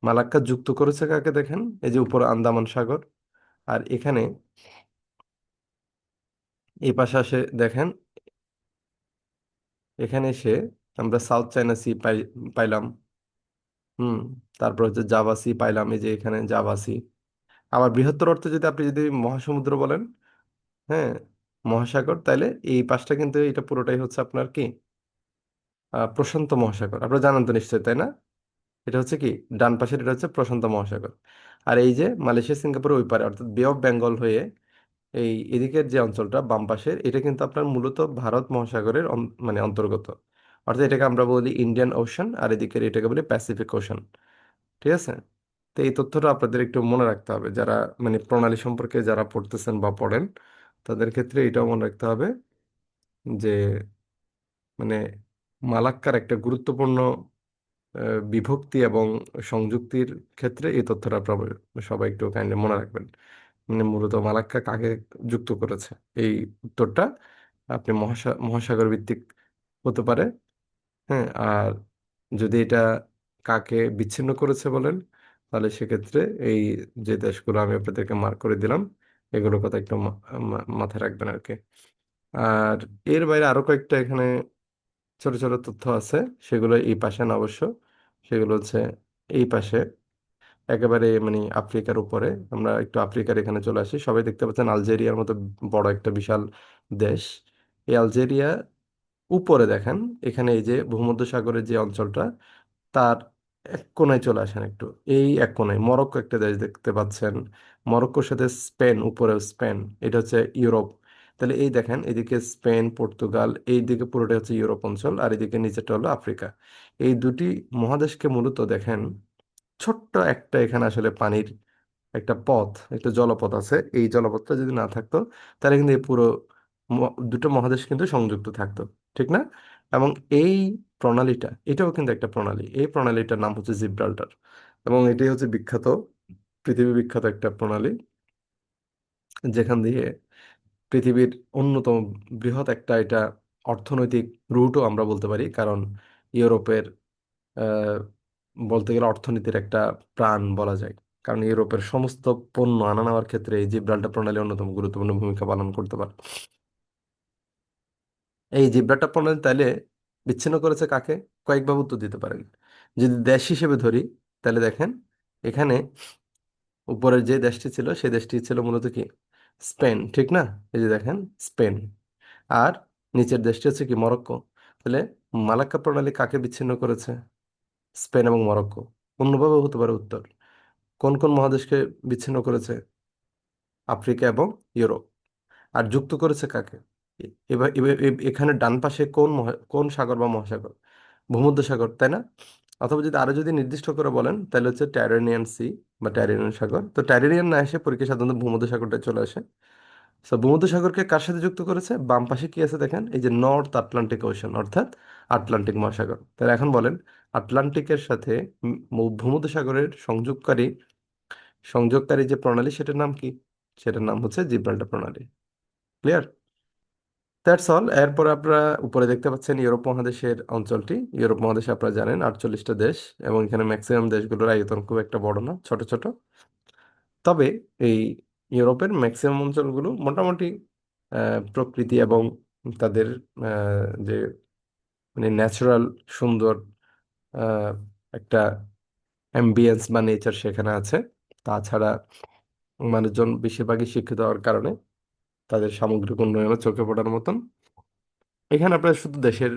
মালাক্কা যুক্ত করেছে কাকে, দেখেন এই যে উপর আন্দামান সাগর, আর এখানে এই পাশে আসে দেখেন, এখানে এসে আমরা সাউথ চায়না সি পাইলাম। হুম। তারপর হচ্ছে জাভা সি পাইলাম, এই যে এখানে জাভা সি। আবার বৃহত্তর অর্থে যদি আপনি যদি মহাসমুদ্র বলেন, হ্যাঁ, মহাসাগর, তাইলে এই পাশটা কিন্তু এটা পুরোটাই হচ্ছে আপনার কি প্রশান্ত মহাসাগর। আপনারা জানেন তো নিশ্চয়ই, তাই না? এটা হচ্ছে কি ডান পাশের, এটা হচ্ছে প্রশান্ত মহাসাগর। আর এই যে মালয়েশিয়া সিঙ্গাপুরের ওই পারে অর্থাৎ বে অফ বেঙ্গল হয়ে এই এদিকের যে অঞ্চলটা বাম পাশের, এটা কিন্তু আপনার মূলত ভারত মহাসাগরের মানে অন্তর্গত। অর্থাৎ এটাকে আমরা বলি ইন্ডিয়ান ওশান, আর এদিকের এটাকে বলি প্যাসিফিক ওশান। ঠিক আছে? তো এই তথ্যটা আপনাদের একটু মনে রাখতে হবে, যারা মানে প্রণালী সম্পর্কে যারা পড়তেছেন বা পড়েন, তাদের ক্ষেত্রে এটাও মনে রাখতে হবে যে মানে মালাক্কার একটা গুরুত্বপূর্ণ বিভক্তি এবং সংযুক্তির ক্ষেত্রে এই তথ্যটা আপনারা সবাই একটু কাইন্ডলি মনে রাখবেন। মানে মূলত মালাক্কা কাকে যুক্ত করেছে, এই উত্তরটা আপনি মহাসাগর ভিত্তিক হতে পারে। হ্যাঁ, আর যদি এটা কাকে বিচ্ছিন্ন করেছে বলেন, তাহলে সেক্ষেত্রে এই যে দেশগুলো আমি আপনাদেরকে মার্ক করে দিলাম, এগুলোর কথা একটু মাথায় রাখবেন আর কি। আর এর বাইরে আরো কয়েকটা এখানে ছোট ছোট তথ্য আছে, সেগুলো এই পাশে না অবশ্য, সেগুলো হচ্ছে এই পাশে একেবারে মানে আফ্রিকার উপরে। আমরা একটু আফ্রিকার এখানে চলে আসি। সবাই দেখতে পাচ্ছেন আলজেরিয়ার মতো বড় একটা বিশাল দেশ। এই আলজেরিয়া উপরে দেখেন, এখানে এই যে ভূমধ্যসাগরের যে অঞ্চলটা, তার এক কোনায় চলে আসেন একটু। এই এক কোনায় মরক্কো একটা দেশ দেখতে পাচ্ছেন, মরক্কোর সাথে স্পেন, উপরে স্পেন, এটা হচ্ছে ইউরোপ। তাহলে এই দেখেন এদিকে স্পেন, পর্তুগাল, এই দিকে পুরোটা হচ্ছে ইউরোপ অঞ্চল, আর এদিকে নিচেরটা হলো আফ্রিকা। এই দুটি মহাদেশকে মূলত দেখেন, ছোট্ট একটা এখানে আসলে পানির একটা পথ, একটা জলপথ আছে। এই জলপথটা যদি না থাকতো, তাহলে কিন্তু এই পুরো দুটো মহাদেশ কিন্তু সংযুক্ত থাকতো, ঠিক না? এবং এই প্রণালীটা, এটাও কিন্তু একটা প্রণালী। এই প্রণালীটার নাম হচ্ছে জিব্রাল্টার, এবং এটাই হচ্ছে বিখ্যাত, পৃথিবী বিখ্যাত একটা প্রণালী, যেখান দিয়ে পৃথিবীর অন্যতম বৃহৎ একটা এটা অর্থনৈতিক রুটও আমরা বলতে পারি। কারণ ইউরোপের আহ, বলতে গেলে অর্থনীতির একটা প্রাণ বলা যায়। কারণ ইউরোপের সমস্ত পণ্য আনা নেওয়ার ক্ষেত্রে এই জিব্রাল্টার প্রণালী অন্যতম গুরুত্বপূর্ণ ভূমিকা পালন করতে পারে। এই জিব্রাল্টার প্রণালী তাইলে বিচ্ছিন্ন করেছে কাকে? কয়েকভাবে উত্তর দিতে পারেন। যদি দেশ হিসেবে ধরি, তাহলে দেখেন এখানে উপরের যে দেশটি ছিল সেই দেশটি ছিল মূলত কি? স্পেন, ঠিক না? এই যে দেখেন, স্পেন। আর নিচের দেশটি হচ্ছে কি? মরক্কো। তাহলে মালাক্কা প্রণালী কাকে বিচ্ছিন্ন করেছে? স্পেন এবং মরক্কো। অন্যভাবে হতে পারে উত্তর। কোন কোন মহাদেশকে বিচ্ছিন্ন করেছে? আফ্রিকা এবং ইউরোপ। আর যুক্ত করেছে কাকে? এবার এখানে ডান পাশে কোন সাগর বা মহাসাগর? ভূমধ্যসাগর, তাই না? অথবা যদি আরো যদি নির্দিষ্ট করে বলেন, তাহলে হচ্ছে টাইরেনিয়ান সি বা টাইরেনিয়ান সাগর। তো টাইরেনিয়ান না এসে পরীক্ষা সাধারণত ভূমধ্যসাগরটা চলে আসে। তো ভূমধ্যসাগরকে কার সাথে যুক্ত করেছে? বাম পাশে কি আছে দেখেন, এই যে নর্থ আটলান্টিক ওশান, অর্থাৎ আটলান্টিক মহাসাগর। তাহলে এখন বলেন, আটলান্টিকের সাথে ভূমধ্যসাগরের সংযোগকারী যে প্রণালী, সেটার নাম কি? সেটার নাম হচ্ছে জিব্রাল্টার প্রণালী। ক্লিয়ার? That's all. এরপরে আপনারা উপরে দেখতে পাচ্ছেন ইউরোপ মহাদেশের অঞ্চলটি। ইউরোপ মহাদেশে আপনারা জানেন 48টা দেশ, এবং এখানে ম্যাক্সিমাম দেশগুলোর আয়তন খুব একটা বড় না, ছোট ছোট। তবে এই ইউরোপের ম্যাক্সিমাম অঞ্চলগুলো মোটামুটি প্রকৃতি এবং তাদের যে মানে ন্যাচারাল সুন্দর আহ, একটা অ্যাম্বিয়েন্স বা নেচার সেখানে আছে। তাছাড়া মানুষজন বেশিরভাগই শিক্ষিত হওয়ার কারণে তাদের সামগ্রিক উন্নয়নও চোখে পড়ার মতন। এখানে আপনার শুধু দেশের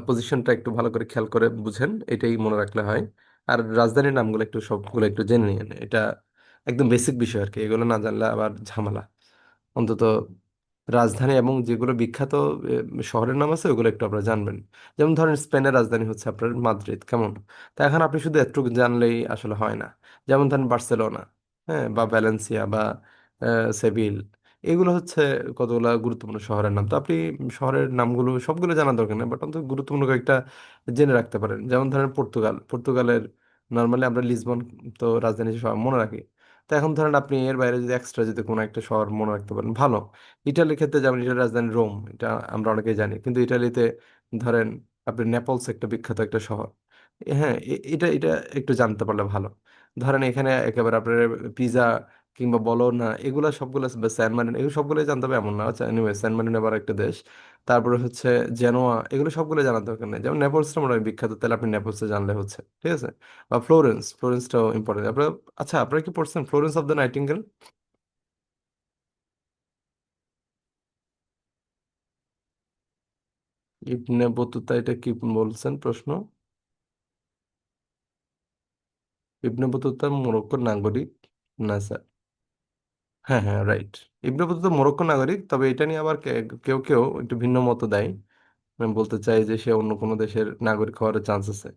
পজিশনটা একটু ভালো করে খেয়াল করে বুঝেন, এটাই মনে রাখলে হয়। আর রাজধানীর নামগুলো একটু সবগুলো একটু জেনে নিন, এটা একদম বেসিক বিষয় আর কি। এগুলো না জানলে আবার ঝামেলা। অন্তত রাজধানী এবং যেগুলো বিখ্যাত শহরের নাম আছে ওগুলো একটু আপনারা জানবেন। যেমন ধরেন স্পেনের রাজধানী হচ্ছে আপনার মাদ্রিদ, কেমন? তা এখন আপনি শুধু এতটুকু জানলেই আসলে হয় না। যেমন ধরেন বার্সেলোনা, হ্যাঁ, বা ভ্যালেন্সিয়া, বা সেভিল, এগুলো হচ্ছে কতগুলা গুরুত্বপূর্ণ শহরের নাম। তো আপনি শহরের নামগুলো সবগুলো জানার দরকার নেই, বাট অন্তত গুরুত্বপূর্ণ কয়েকটা জেনে রাখতে পারেন। যেমন ধরেন পর্তুগালের নর্মালি আমরা লিসবন তো রাজধানী শহর মনে রাখি। তো এখন ধরেন আপনি এর বাইরে যদি এক্সট্রা যদি কোনো একটা শহর মনে রাখতে পারেন, ভালো। ইটালির ক্ষেত্রে যেমন ইটালির রাজধানী রোম, এটা আমরা অনেকেই জানি, কিন্তু ইটালিতে ধরেন আপনি নেপলস একটা বিখ্যাত একটা শহর। হ্যাঁ, এটা এটা একটু জানতে পারলে ভালো। ধরেন এখানে একেবারে আপনার পিজা কিংবা বলো না, এগুলা সবগুলো স্যান মারিনো, এগুলো সবগুলোই জানতে হবে এমন না। আচ্ছা, এনিওয়ে, স্যান মারিনো আবার একটা দেশ। তারপরে হচ্ছে জেনোয়া, এগুলো সবগুলো জানার দরকার নেই। যেমন নেপলসটা মোটামুটি বিখ্যাত, তাহলে আপনি নেপলসে জানলে হচ্ছে, ঠিক আছে? বা ফ্লোরেন্সটাও ইম্পর্টেন্ট আপনার। আচ্ছা, আপনারা কি পড়ছেন Florence of the nightingale? Ibn Battuta, এটা কি বলছেন প্রশ্ন? ইবনে বতুতা মরক্কোর নাগরিক? না স্যার। হ্যাঁ হ্যাঁ, রাইট। ইবনে বতুতা মরক্কো নাগরিক, তবে এটা নিয়ে আবার কেউ কেউ একটু ভিন্ন মত দেয়। আমি বলতে চাই যে সে অন্য কোনো দেশের নাগরিক হওয়ার চান্স আছে।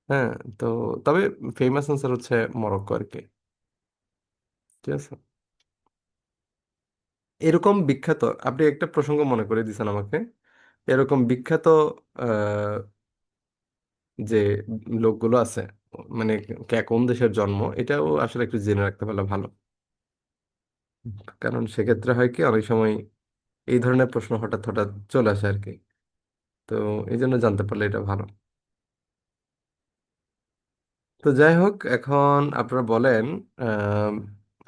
হ্যাঁ। তো তবে ফেমাস আনসার হচ্ছে মরক্কো আর কি। ঠিক আছে। এরকম বিখ্যাত, আপনি একটা প্রসঙ্গ মনে করে দিয়েছেন আমাকে। এরকম বিখ্যাত আহ, যে লোকগুলো আছে, মানে কে কোন দেশের জন্ম, এটাও আসলে একটু জেনে রাখতে পারলে ভালো। কারণ সেক্ষেত্রে হয় কি, অনেক সময় এই ধরনের প্রশ্ন হঠাৎ হঠাৎ চলে আসে আর কি। তো এই জন্য জানতে পারলে এটা ভালো। তো যাই হোক, এখন আপনারা বলেন,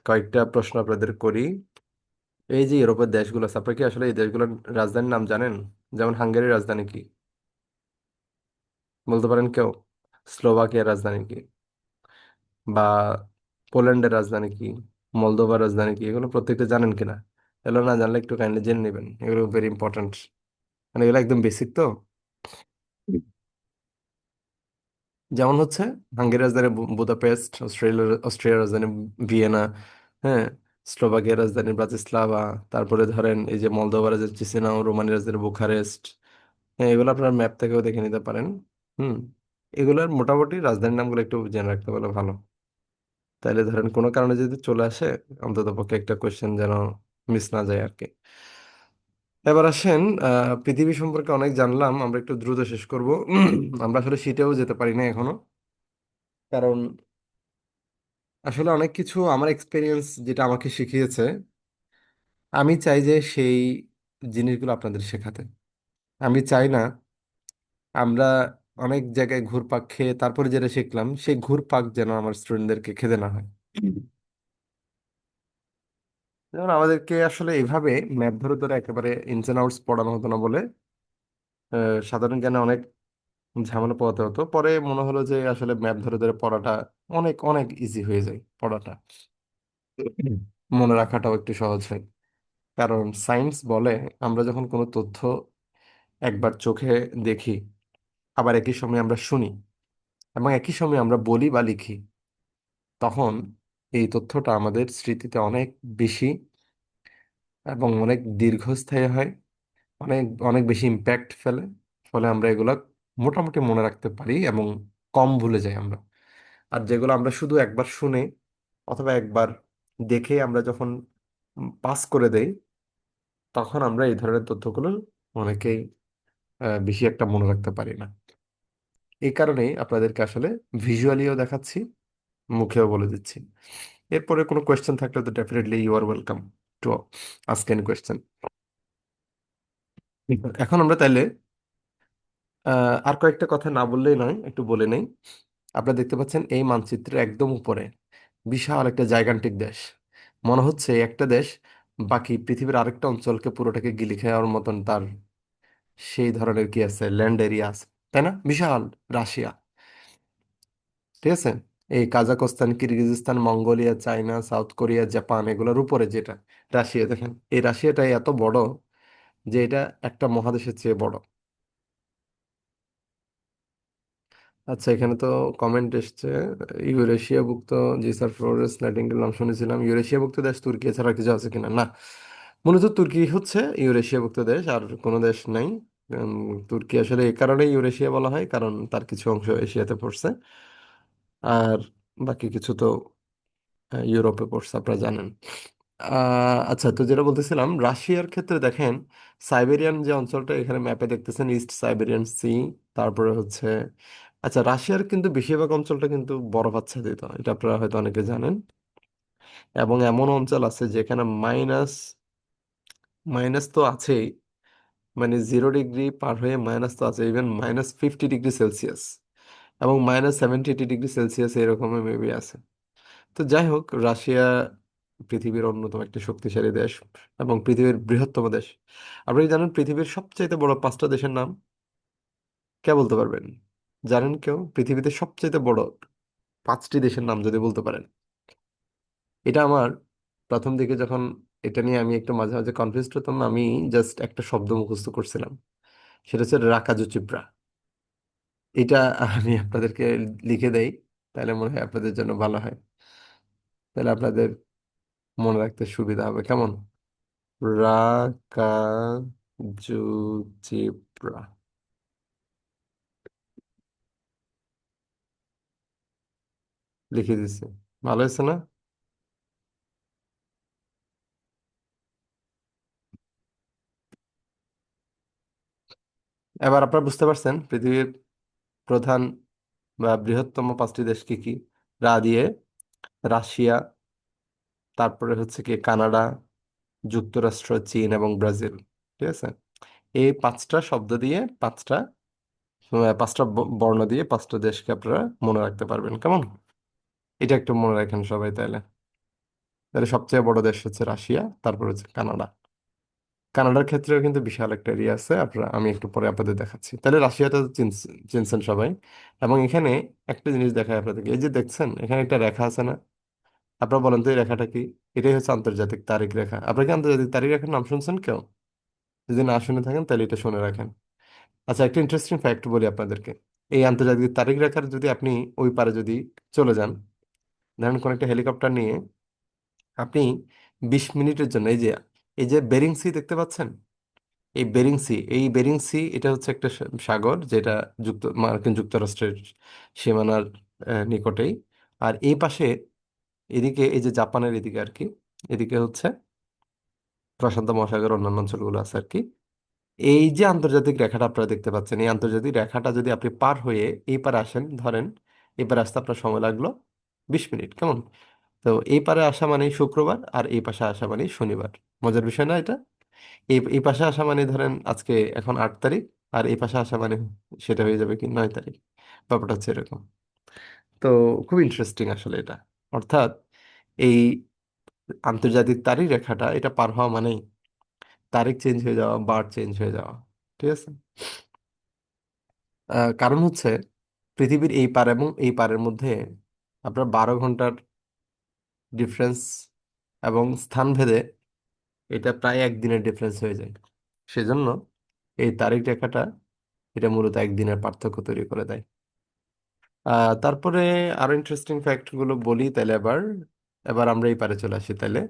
কয়েকটা প্রশ্ন আপনাদের করি। এই যে ইউরোপের দেশগুলো আছে, আপনারা কি আসলে এই দেশগুলোর রাজধানীর নাম জানেন? যেমন হাঙ্গেরির রাজধানী কি বলতে পারেন কেউ? স্লোভাকিয়ার রাজধানী কি? বা পোল্যান্ডের রাজধানী কি? মলদোভার রাজধানী কি? এগুলো প্রত্যেকটা জানেন কিনা? এগুলো না জানলে একটু কাইন্ডলি জেনে নেবেন, এগুলো ভেরি ইম্পর্ট্যান্ট। মানে এগুলো একদম বেসিক তো। যেমন হচ্ছে হাঙ্গেরির রাজধানী বুদাপেস্ট, অস্ট্রিয়ার রাজধানী ভিয়েনা, হ্যাঁ, স্লোভাকিয়ার রাজধানী ব্রাতিস্লাভা, তারপরে ধরেন এই যে মলদোভার রাজধানী চিসিনাও, রোমানিয়ার রাজধানী বুখারেস্ট। হ্যাঁ, এগুলো আপনার ম্যাপ থেকেও দেখে নিতে পারেন। হুম। এগুলোর মোটামুটি রাজধানীর নামগুলো একটু জেনে রাখতে পারলে ভালো। তাইলে ধরেন কোনো কারণে যদি চলে আসে, অন্তত পক্ষে একটা কোয়েশ্চেন যেন মিস না যায় আর কি। এবার আসেন, পৃথিবী সম্পর্কে অনেক জানলাম, আমরা একটু দ্রুত শেষ করব। আমরা আসলে শীতেও যেতে পারি না এখনো, কারণ আসলে অনেক কিছু আমার এক্সপিরিয়েন্স যেটা আমাকে শিখিয়েছে, আমি চাই যে সেই জিনিসগুলো আপনাদের শেখাতে। আমি চাই না আমরা অনেক জায়গায় ঘুরপাক খেয়ে তারপরে যেটা শিখলাম সেই ঘুরপাক যেন আমার স্টুডেন্টদেরকে খেতে না হয়। যেমন আমাদেরকে আসলে এইভাবে ম্যাথ ধরে ধরে একেবারে ইনস এন্ড আউটস পড়ানো হতো না বলে সাধারণ জ্ঞানে অনেক ঝামেলা পোহাতে হতো। পরে মনে হলো যে আসলে ম্যাথ ধরে ধরে পড়াটা অনেক অনেক ইজি হয়ে যায় পড়াটা। হুম। মনে রাখাটাও একটু সহজ হয়। কারণ সায়েন্স বলে আমরা যখন কোনো তথ্য একবার চোখে দেখি, আবার একই সময় আমরা শুনি, এবং একই সময় আমরা বলি বা লিখি, তখন এই তথ্যটা আমাদের স্মৃতিতে অনেক বেশি এবং অনেক দীর্ঘস্থায়ী হয়, অনেক অনেক বেশি ইম্প্যাক্ট ফেলে। ফলে আমরা এগুলা মোটামুটি মনে রাখতে পারি এবং কম ভুলে যাই আমরা। আর যেগুলো আমরা শুধু একবার শুনে অথবা একবার দেখে আমরা যখন পাস করে দেই, তখন আমরা এই ধরনের তথ্যগুলো অনেকেই বেশি একটা মনে রাখতে পারি না। এই কারণেই আপনাদেরকে আসলে ভিজুয়ালিও দেখাচ্ছি, মুখেও বলে দিচ্ছি। এরপরে কোনো কোয়েশ্চেন থাকলে তো definitely you are welcome to ask any question. এখন আমরা তাইলে আর কয়েকটা কথা না বললেই নয়, একটু বলে নেই। আপনারা দেখতে পাচ্ছেন এই মানচিত্রের একদম উপরে বিশাল একটা জাইগান্টিক দেশ। মনে হচ্ছে এই একটা দেশ বাকি পৃথিবীর আরেকটা অঞ্চলকে পুরোটাকে গিলে খাওয়ার মতন তার সেই ধরনের কি আছে, ল্যান্ড এরিয়া আছে, তাই না? বিশাল। রাশিয়া, ঠিক আছে, এই Kazakhstan, Kyrgyzstan, Mongolia, China, south Korea, Japan, এগুলোর উপরে যেটা রাশিয়া, দেখেন এই রাশিয়াটা এত বড় যে এটা একটা মহাদেশের চেয়ে বড়। আচ্ছা, এখানে তো কমেন্ট এসছে ইউরেশিয়াভুক্ত। জি স্যার, ফ্লোরেন্স নাইটিঙ্গেল নাম শুনেছিলাম। ইউরেশিয়াভুক্ত দেশ তুর্কি এছাড়া কিছু আছে কিনা? না, মূলত তুর্কি হচ্ছে ইউরেশিয়াভুক্ত দেশ, আর কোনো দেশ নাই। তুর্কি আসলে এই কারণেই ইউরেশিয়া বলা হয়, কারণ তার কিছু অংশ এশিয়াতে পড়ছে, আর বাকি কিছু তো ইউরোপে পড়ছে, আপনারা জানেন। আচ্ছা, তো যেটা বলতেছিলাম, রাশিয়ার ক্ষেত্রে দেখেন সাইবেরিয়ান যে অঞ্চলটা এখানে ম্যাপে দেখতেছেন, ইস্ট সাইবেরিয়ান সি, তারপরে হচ্ছে, আচ্ছা, রাশিয়ার কিন্তু বেশিরভাগ অঞ্চলটা কিন্তু বরফ আচ্ছাদিত, এটা আপনারা হয়তো অনেকে জানেন। এবং এমন অঞ্চল আছে যেখানে মাইনাস, মাইনাস তো আছেই, মানে 0 ডিগ্রি পার হয়ে মাইনাস তো আছে, ইভেন -50 ডিগ্রি সেলসিয়াস এবং -70 ডিগ্রি সেলসিয়াস এরকমই মেবি আছে। তো যাই হোক, রাশিয়া পৃথিবীর অন্যতম একটি শক্তিশালী দেশ এবং পৃথিবীর বৃহত্তম দেশ। আপনি কি জানেন পৃথিবীর সবচাইতে বড় 5টা দেশের নাম? কে বলতে পারবেন? জানেন কেউ পৃথিবীতে সবচাইতে বড় 5টি দেশের নাম যদি বলতে পারেন? এটা আমার প্রথম দিকে যখন এটা নিয়ে আমি একটু মাঝে মাঝে কনফিউজ হতাম, আমি জাস্ট একটা শব্দ মুখস্থ করছিলাম, সেটা হচ্ছে রাকাজুচিব্রা। এটা আমি আপনাদেরকে লিখে দেই, তাহলে মনে হয় আপনাদের জন্য ভালো হয়, তাহলে আপনাদের মনে রাখতে সুবিধা হবে। কেমন? রাকাজুচিব্রা লিখে দিচ্ছে। ভালো হয়েছে না? এবার আপনারা বুঝতে পারছেন পৃথিবীর প্রধান বা বৃহত্তম 5টি দেশ কি কি? রা দিয়ে রাশিয়া, তারপরে হচ্ছে কি কানাডা, যুক্তরাষ্ট্র, চীন এবং ব্রাজিল, ঠিক আছে? এই 5টা শব্দ দিয়ে 5টা বর্ণ দিয়ে 5টা দেশকে আপনারা মনে রাখতে পারবেন। কেমন? এটা একটু মনে রাখেন সবাই তাহলে। তাহলে সবচেয়ে বড় দেশ হচ্ছে রাশিয়া, তারপর হচ্ছে কানাডা। কানাডার ক্ষেত্রেও কিন্তু বিশাল একটা এরিয়া আছে, আপনারা আমি একটু পরে আপনাদের দেখাচ্ছি। তাহলে রাশিয়াটা চিনছেন সবাই। এবং এখানে একটা জিনিস দেখায় আপনাদেরকে, এই যে দেখছেন এখানে একটা রেখা আছে না? আপনারা বলেন তো এই রেখাটা কি? এটাই হচ্ছে আন্তর্জাতিক তারিখ রেখা। আপনার কি আন্তর্জাতিক তারিখ রেখার নাম শুনছেন কেউ? যদি না শুনে থাকেন তাহলে এটা শুনে রাখেন। আচ্ছা, একটা ইন্টারেস্টিং ফ্যাক্ট বলি আপনাদেরকে। এই আন্তর্জাতিক তারিখ রেখার যদি আপনি ওই পারে যদি চলে যান, ধরেন কোন একটা হেলিকপ্টার নিয়ে আপনি 20 মিনিটের জন্য, এই যে বেরিং সি দেখতে পাচ্ছেন, এই বেরিং সি এটা হচ্ছে একটা সাগর, যেটা মার্কিন যুক্তরাষ্ট্রের সীমানার নিকটেই। আর এই পাশে, এদিকে এই যে জাপানের এদিকে আর কি, এদিকে হচ্ছে প্রশান্ত মহাসাগর, অন্যান্য অঞ্চলগুলো আছে আর কি। এই যে আন্তর্জাতিক রেখাটা আপনারা দেখতে পাচ্ছেন, এই আন্তর্জাতিক রেখাটা যদি আপনি পার হয়ে এই পারে আসেন, ধরেন এই পারে আসতে আপনার সময় লাগলো 20 মিনিট, কেমন? তো এই পারে আসা মানে শুক্রবার, আর এই পাশে আসা মানে শনিবার। মজার বিষয় না এটা? এই পাশে আসা মানে ধরেন আজকে এখন 8 তারিখ, আর এই পাশে আসা মানে সেটা হয়ে যাবে কি 9 তারিখ। ব্যাপারটা হচ্ছে এরকম। তো খুব ইন্টারেস্টিং আসলে এটা। অর্থাৎ এই আন্তর্জাতিক তারিখ রেখাটা এটা পার হওয়া মানেই তারিখ চেঞ্জ হয়ে যাওয়া, বার চেঞ্জ হয়ে যাওয়া। ঠিক আছে? কারণ হচ্ছে পৃথিবীর এই পার এবং এই পারের মধ্যে আপনার 12 ঘন্টার ডিফারেন্স, এবং স্থান ভেদে এটা প্রায় একদিনের ডিফারেন্স হয়ে যায়। সেজন্য এই তারিখ রেখাটা এটা মূলত একদিনের পার্থক্য তৈরি করে দেয়। তারপরে আরো ইন্টারেস্টিং ফ্যাক্ট গুলো বলি তাহলে। এবার এবার আমরা এই পারে চলে আসি তাহলে।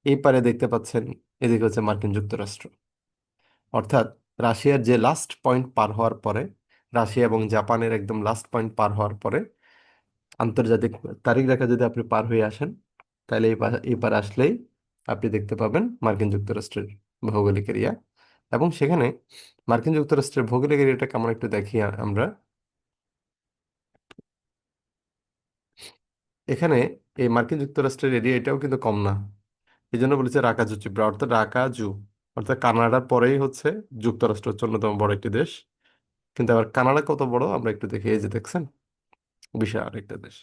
এই পারে দেখতে পাচ্ছেন, এদিকে হচ্ছে মার্কিন যুক্তরাষ্ট্র। অর্থাৎ রাশিয়ার যে লাস্ট পয়েন্ট পার হওয়ার পরে, রাশিয়া এবং জাপানের একদম লাস্ট পয়েন্ট পার হওয়ার পরে আন্তর্জাতিক তারিখ রেখা যদি আপনি পার হয়ে আসেন, তাহলে এই পার আসলেই আপনি দেখতে পাবেন মার্কিন যুক্তরাষ্ট্রের ভৌগোলিক এরিয়া। এবং সেখানে মার্কিন যুক্তরাষ্ট্রের ভৌগোলিক এরিয়াটা কেমন একটু দেখি আমরা। এখানে এই মার্কিন যুক্তরাষ্ট্রের এরিয়া এটাও কিন্তু কম না। এই জন্য বলেছে রাকাজু চিপড়া, অর্থাৎ রাকাজু, অর্থাৎ কানাডার পরেই হচ্ছে যুক্তরাষ্ট্র হচ্ছে অন্যতম বড় একটি দেশ। কিন্তু আবার কানাডা কত বড় আমরা একটু দেখি, এই যে দেখছেন বিশাল একটা দেশ।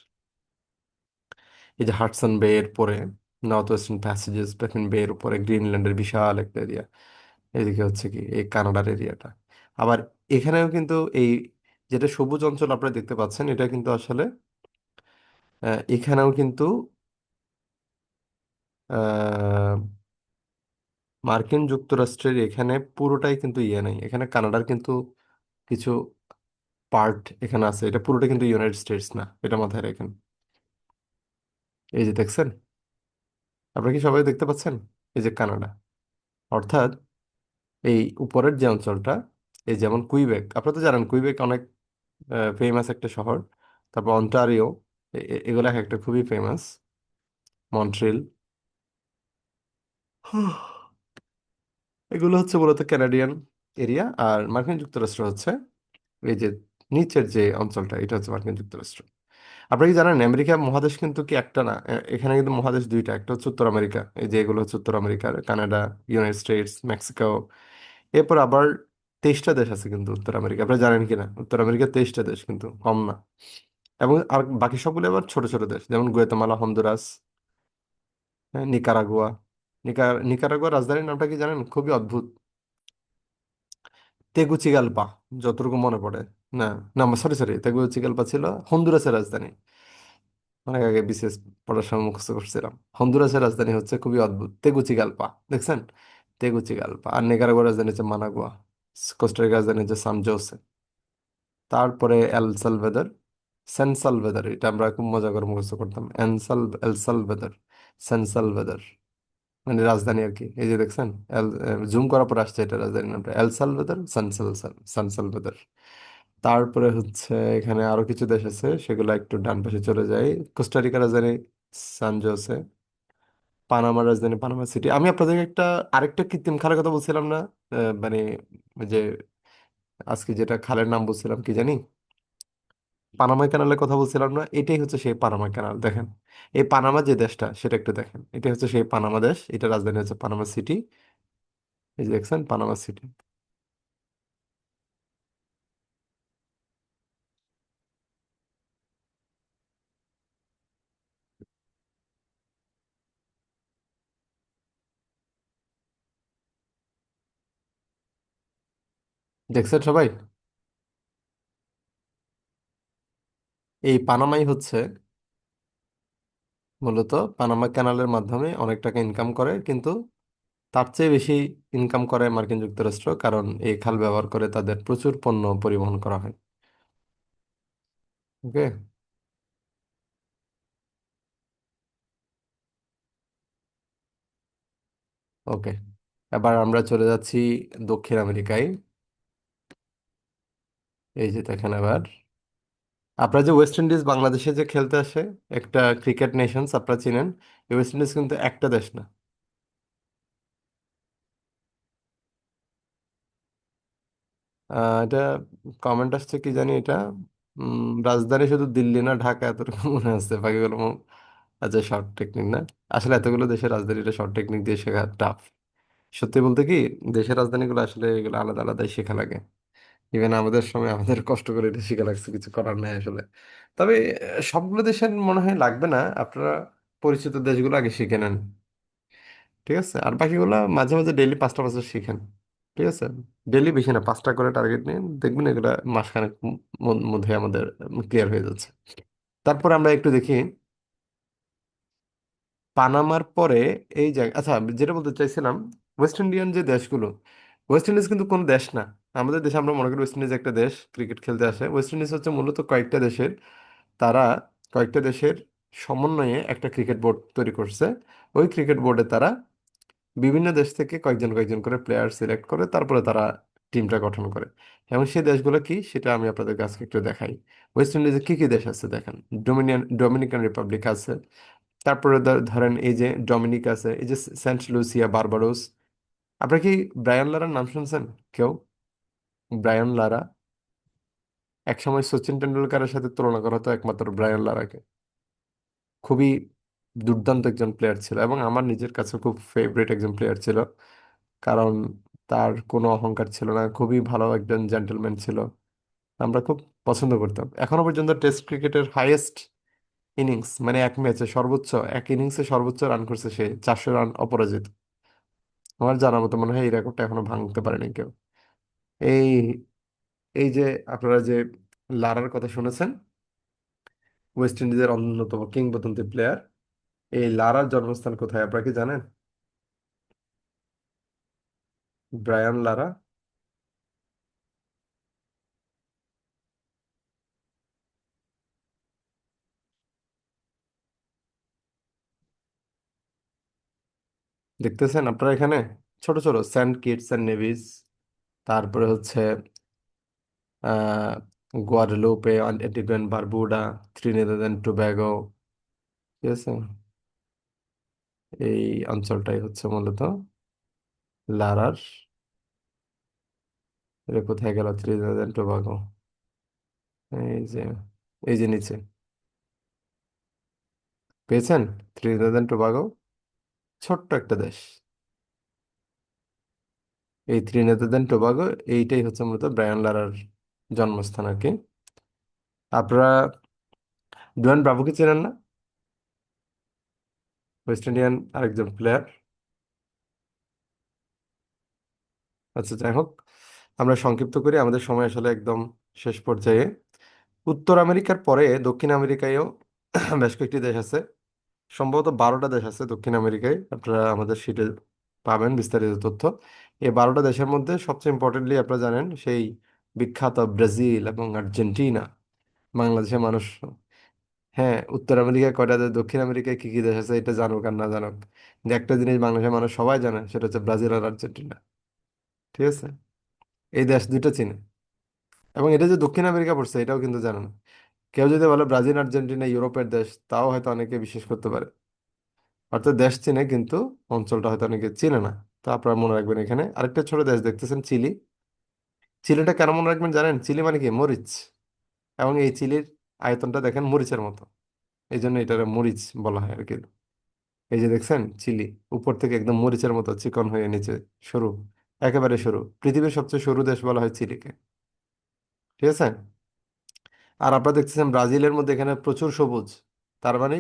এই যে হাডসন বে এর পরে নর্থ ওয়েস্টার্ন প্যাসেজেস বেফিন বে এর উপরে গ্রিনল্যান্ডের বিশাল একটা এরিয়া। এদিকে হচ্ছে কি এই কানাডার এরিয়াটা। আবার এখানেও কিন্তু এই যেটা সবুজ অঞ্চল আপনারা দেখতে পাচ্ছেন, এটা কিন্তু আসলে এখানেও কিন্তু আহ, মার্কিন যুক্তরাষ্ট্রের এখানে পুরোটাই কিন্তু ইয়ে নেই, এখানে কানাডার কিন্তু কিছু পার্ট এখানে আছে, এটা পুরোটা কিন্তু ইউনাইটেড স্টেটস না, এটা মাথায় রাখেন। এই যে দেখছেন, আপনারা কি সবাই দেখতে পাচ্ছেন? এই যে কানাডা। অর্থাৎ এই উপরের যে অঞ্চলটা, এই যেমন কুইবেক, আপনারা তো জানেন কুইবেক অনেক ফেমাস একটা শহর। তারপর অন্টারিও, এগুলো এক একটা খুবই ফেমাস। মন্ট্রিল, এগুলো হচ্ছে মূলত কানাডিয়ান এরিয়া। আর মার্কিন যুক্তরাষ্ট্র হচ্ছে এই যে নিচের যে অঞ্চলটা, এটা হচ্ছে মার্কিন যুক্তরাষ্ট্র। আপনারা কি জানেন আমেরিকা মহাদেশ কিন্তু কি একটা না, এখানে কিন্তু মহাদেশ দুইটা। একটা হচ্ছে উত্তর আমেরিকা, এই যে এগুলো হচ্ছে উত্তর আমেরিকার, কানাডা, ইউনাইটেড স্টেটস, মেক্সিকো। এরপর আবার 23টা দেশ আছে কিন্তু উত্তর আমেরিকা। আপনারা জানেন কিনা উত্তর আমেরিকা 23টা দেশ কিন্তু কম না। এবং আর বাকি সবগুলো আবার ছোট ছোট দেশ, যেমন গুয়াতেমালা, হন্ডুরাস, হ্যাঁ, নিকারাগুয়া। নিকারাগুয়ার রাজধানীর নামটা কি জানেন? খুবই অদ্ভুত, তেগুচিগালপা, যতটুকু মনে পড়ে। না, না, সরি সরি, তেগুচিগালপা ছিল হন্ডুরাসের রাজধানী। অনেক আগে বিশেষ পড়ার সময় মুখস্থ করছিলাম। হন্ডুরাসের রাজধানী হচ্ছে খুবই অদ্ভুত, তেগুচিগালপা। দেখছেন? তেগুচিগালপা। আর নিকারাগুয়ার রাজধানী হচ্ছে মানাগুয়া। কোস্টারিকার রাজধানী হচ্ছে সান জোসে। তারপরে এল সালভেদর, সেন সালভেদর, এটা আমরা খুব মজা করে মুখস্থ করতাম। এল সালভেদর, সেন সালভেদর, মানে রাজধানী আর কি। এই যে দেখছেন, জুম করার পর আসছে এটা রাজধানীর নামটা, এল সালভেদর, সান সালভেদর। তারপরে হচ্ছে এখানে আরো কিছু দেশ আছে, সেগুলো একটু ডান পাশে চলে যায়। কোস্টারিকার রাজধানী সান জোসে। পানামার রাজধানী পানামা সিটি। আমি আপনাদেরকে আরেকটা কৃত্রিম খালের কথা বলছিলাম না? মানে ওই যে আজকে যেটা খালের নাম বলছিলাম কি জানি, পানামা ক্যানালের কথা বলছিলাম না? এটাই হচ্ছে সেই পানামা ক্যানাল। দেখেন এই পানামা যে দেশটা, সেটা একটু দেখেন, এটা হচ্ছে সেই পানামা দেশ, এটা রাজধানী হচ্ছে পানামা সিটি। এই যে দেখছেন পানামা সিটি। দেখছেন সবাই? এই পানামাই হচ্ছে মূলত পানামা ক্যানালের মাধ্যমে অনেক টাকা ইনকাম করে, কিন্তু তার চেয়ে বেশি ইনকাম করে মার্কিন যুক্তরাষ্ট্র, কারণ এই খাল ব্যবহার করে তাদের প্রচুর পণ্য পরিবহন করা হয়। ওকে। ওকে, এবার আমরা চলে যাচ্ছি দক্ষিণ আমেরিকায়। এই যে দেখেন এবার, আপনারা যে ওয়েস্ট ইন্ডিজ বাংলাদেশে যে খেলতে আসে, একটা ক্রিকেট নেশনস আপনারা চিনেন, এই ওয়েস্ট ইন্ডিজ কিন্তু একটা দেশ না। এটা কমেন্ট আসছে কি জানি এটা, রাজধানী শুধু দিল্লি না ঢাকা, এতটুকু মনে আছে, বাকিগুলো আচ্ছা শর্ট টেকনিক না। আসলে এতগুলো দেশের রাজধানীটা শর্ট টেকনিক দিয়ে শেখা টাফ। সত্যি বলতে কি, দেশের রাজধানীগুলো আসলে এগুলো আলাদা আলাদাই শেখা লাগে। ইভেন আমাদের সময় আমাদের কষ্ট করে এটা শেখা লাগছে, কিছু করার নাই আসলে। তবে সবগুলো দেশের মনে হয় লাগবে না, আপনারা পরিচিত দেশগুলো আগে শিখে নেন। ঠিক আছে, আর বাকিগুলো মাঝে মাঝে ডেইলি পাঁচটা পাঁচটা শিখেন। ঠিক আছে, ডেইলি বেশি না, পাঁচটা করে টার্গেট নিন, দেখবেন এগুলা মাসখানেক মধ্যে আমাদের ক্লিয়ার হয়ে যাচ্ছে। তারপর আমরা একটু দেখি পানামার পরে এই জায়গা, আচ্ছা যেটা বলতে চাইছিলাম, ওয়েস্ট ইন্ডিয়ান যে দেশগুলো, ওয়েস্ট ইন্ডিজ কিন্তু কোনো দেশ না। আমাদের দেশে আমরা মনে করি ওয়েস্ট ইন্ডিজ একটা দেশ ক্রিকেট খেলতে আসে, ওয়েস্ট ইন্ডিজ হচ্ছে মূলত কয়েকটা দেশের, তারা কয়েকটা দেশের সমন্বয়ে একটা ক্রিকেট বোর্ড তৈরি করছে। ওই ক্রিকেট বোর্ডে তারা বিভিন্ন দেশ থেকে কয়েকজন কয়েকজন করে প্লেয়ার সিলেক্ট করে, তারপরে তারা টিমটা গঠন করে। এবং সেই দেশগুলো কি সেটা আমি আপনাদেরকে আজকে একটু দেখাই। ওয়েস্ট ইন্ডিজে কি কি দেশ আছে দেখেন। ডোমিনিকান রিপাবলিক আছে, তারপরে ধরেন এই যে ডমিনিক আছে, এই যে সেন্ট লুসিয়া, বারবাডোস। আপনারা কি ব্রায়ান লারার নাম শুনছেন কেউ? ব্রায়ান লারা, একসময় সচিন টেন্ডুলকারের সাথে তুলনা করা হতো একমাত্র ব্রায়ান লারাকে। খুবই দুর্দান্ত একজন প্লেয়ার ছিল, এবং আমার নিজের কাছে খুব ফেভারিট একজন প্লেয়ার ছিল। কারণ তার কোনো অহংকার ছিল না, খুবই ভালো একজন জেন্টলম্যান ছিল। আমরা খুব পছন্দ করতাম। এখনো পর্যন্ত টেস্ট ক্রিকেটের হাইয়েস্ট ইনিংস, মানে এক ম্যাচে সর্বোচ্চ, এক ইনিংসে সর্বোচ্চ রান করছে সে 400 রান অপরাজিত। আমার জানার মতো মনে হয় এই রেকর্ডটা এখনো ভাঙতে পারেনি কেউ। এই এই যে আপনারা যে লারার কথা শুনেছেন, ওয়েস্ট ইন্ডিজের অন্যতম কিংবদন্তি প্লেয়ার, এই লারার জন্মস্থান কোথায় আপনারা কি জানেন? Brian Lara. দেখতেছেন আপনারা এখানে ছোট ছোট সেন্ট কিটস এন্ড নেভিস, তারপরে হচ্ছে আহ Guadeloupe, Antigua and Barbuda, Trinidad and Tobago. ঠিক আছে, এই অঞ্চলটাই হচ্ছে মূলত লারার। এটা কোথায় গেল ত্রিনিদাদ এন্ড টোব্যাগো? এই যে, এই যে নিচে পেয়েছেন, ত্রিনিদাদ এন্ড টোব্যাগো, ছোট্ট একটা দেশ। এই ত্রিনিদাদ এন্ড টোব্যাগো, এইটাই হচ্ছে মূলত ব্রায়ান লারার জন্মস্থান আর কি। আপনারা ডুয়ান ব্রাভোকে চেনেন না? ওয়েস্ট ইন্ডিয়ান আরেকজন প্লেয়ার। আচ্ছা যাই হোক, আমরা সংক্ষিপ্ত করি, আমাদের সময় আসলে একদম শেষ পর্যায়ে। উত্তর আমেরিকার পরে দক্ষিণ আমেরিকায়ও বেশ কয়েকটি দেশ আছে। সম্ভবত 12টা দেশ আছে দক্ষিণ আমেরিকায়, আপনারা আমাদের শিটে পাবেন বিস্তারিত তথ্য। এই 12টা দেশের মধ্যে সবচেয়ে ইম্পর্টেন্টলি আপনারা জানেন সেই বিখ্যাত ব্রাজিল এবং আর্জেন্টিনা। বাংলাদেশের মানুষ, হ্যাঁ, উত্তর আমেরিকায় কয়টা দেশ, দক্ষিণ আমেরিকায় কি কি দেশ আছে এটা জানুক আর না জানুক, যে একটা জিনিস বাংলাদেশের মানুষ সবাই জানে, সেটা হচ্ছে ব্রাজিল আর আর্জেন্টিনা। ঠিক আছে, এই দেশ দুটো চিনে। এবং এটা যে দক্ষিণ আমেরিকা পড়ছে এটাও কিন্তু জানে না। কেউ যদি বলে ব্রাজিল আর্জেন্টিনা ইউরোপের দেশ, তাও হয়তো অনেকে বিশ্বাস করতে পারে। অর্থাৎ দেশ চিনে কিন্তু অঞ্চলটা হয়তো অনেকে চিনে না। তো আপনারা মনে রাখবেন, এখানে আরেকটা ছোট দেশ দেখতেছেন, চিলি। চিলিটা কেন মনে রাখবেন জানেন? চিলি মানে কি মরিচ, এবং এই চিলির আয়তনটা দেখেন মরিচের মতো, এই জন্য এটার মরিচ বলা হয় আর কি। এই যে দেখছেন চিলি, উপর থেকে একদম মরিচের মতো চিকন হয়ে নিচে সরু, একেবারে সরু, পৃথিবীর সবচেয়ে সরু দেশ বলা হয় চিলিকে। ঠিক আছে, আর আপনারা দেখতেছেন ব্রাজিলের মধ্যে এখানে প্রচুর সবুজ, তার মানে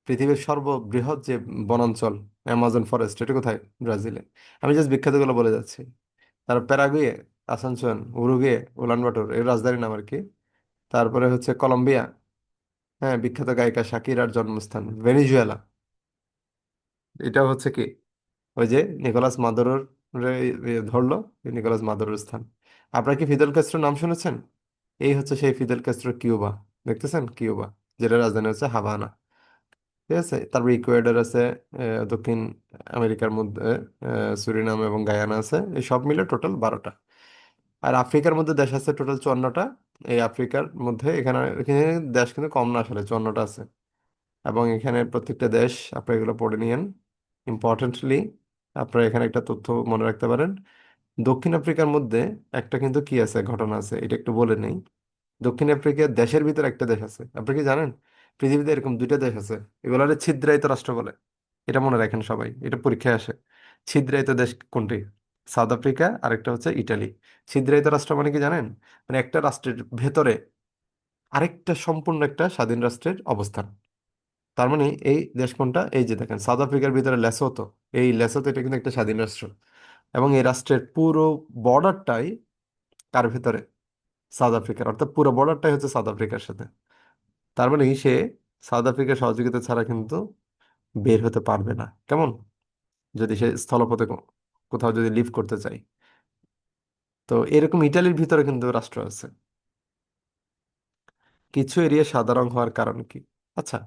পৃথিবীর সর্ববৃহৎ যে বনাঞ্চল অ্যামাজন ফরেস্ট, এটা কোথায়? ব্রাজিলে। আমি জাস্ট বিখ্যাতগুলো বলে যাচ্ছি। তার প্যারাগুয়ে, আসানসোল, উরুগুয়ে, উলানবাটর এর রাজধানী নাম আর কি। তারপরে হচ্ছে কলম্বিয়া, হ্যাঁ, বিখ্যাত গায়িকা শাকিরার জন্মস্থান। ভেনিজুয়েলা, এটা হচ্ছে কি, ওই যে নিকোলাস মাদুরোর ধরলো, এই নিকোলাস মাদুরোর স্থান। আপনারা কি ফিদেল ক্যাস্ট্রোর নাম শুনেছেন? এই হচ্ছে সেই ফিদেল ক্যাস্ট্রো, কিউবা। দেখতেছেন, কিউবা, যেটা রাজধানী হচ্ছে হাভানা। ঠিক আছে, তারপর ইকুয়েডর আছে, দক্ষিণ আমেরিকার মধ্যে সুরিনাম এবং গায়ানা আছে। এই সব মিলে টোটাল 12টা। আর আফ্রিকার মধ্যে দেশ আছে টোটাল 54টা। এই আফ্রিকার মধ্যে এখানে এখানে দেশ কিন্তু কম না, আসলে 54টা আছে। এবং এখানে প্রত্যেকটা দেশ আপনারা এগুলো পড়ে নিয়েন ইম্পর্টেন্টলি। আপনারা এখানে একটা তথ্য মনে রাখতে পারেন। দক্ষিণ আফ্রিকার মধ্যে একটা কিন্তু কি আছে, ঘটনা আছে, এটা একটু বলে নেই। দক্ষিণ আফ্রিকার দেশের ভিতরে একটা দেশ আছে, আপনি কি জানেন? পৃথিবীতে এরকম দুইটা দেশ আছে, এগুলো ছিদ্রায়িত রাষ্ট্র বলে। এটা মনে রাখেন সবাই, এটা পরীক্ষায় আসে। ছিদ্রায়িত দেশ কোনটি? সাউথ আফ্রিকা, আরেকটা হচ্ছে ইটালি। ছিদ্রায়িত রাষ্ট্র মানে কি জানেন? মানে একটা রাষ্ট্রের ভেতরে আরেকটা সম্পূর্ণ একটা স্বাধীন রাষ্ট্রের অবস্থান। তার মানে এই দেশ কোনটা? এই যে দেখেন, সাউথ আফ্রিকার ভিতরে লেসোতো, এই লেসোতো এটা কিন্তু একটা স্বাধীন রাষ্ট্র। এবং এই রাষ্ট্রের পুরো বর্ডারটাই কার ভিতরে? সাউথ আফ্রিকার, অর্থাৎ পুরো বর্ডারটাই হচ্ছে সাউথ আফ্রিকার সাথে। তার মানে সে সাউথ আফ্রিকার সহযোগিতা ছাড়া কিন্তু বের হতে পারবে না, কেমন? যদি সে স্থলপথে কোথাও যদি লিভ করতে চায়। তো এরকম ইটালির ভিতরে কিন্তু রাষ্ট্র আছে। কিছু এরিয়া সাদা রং হওয়ার কারণ কি? আচ্ছা,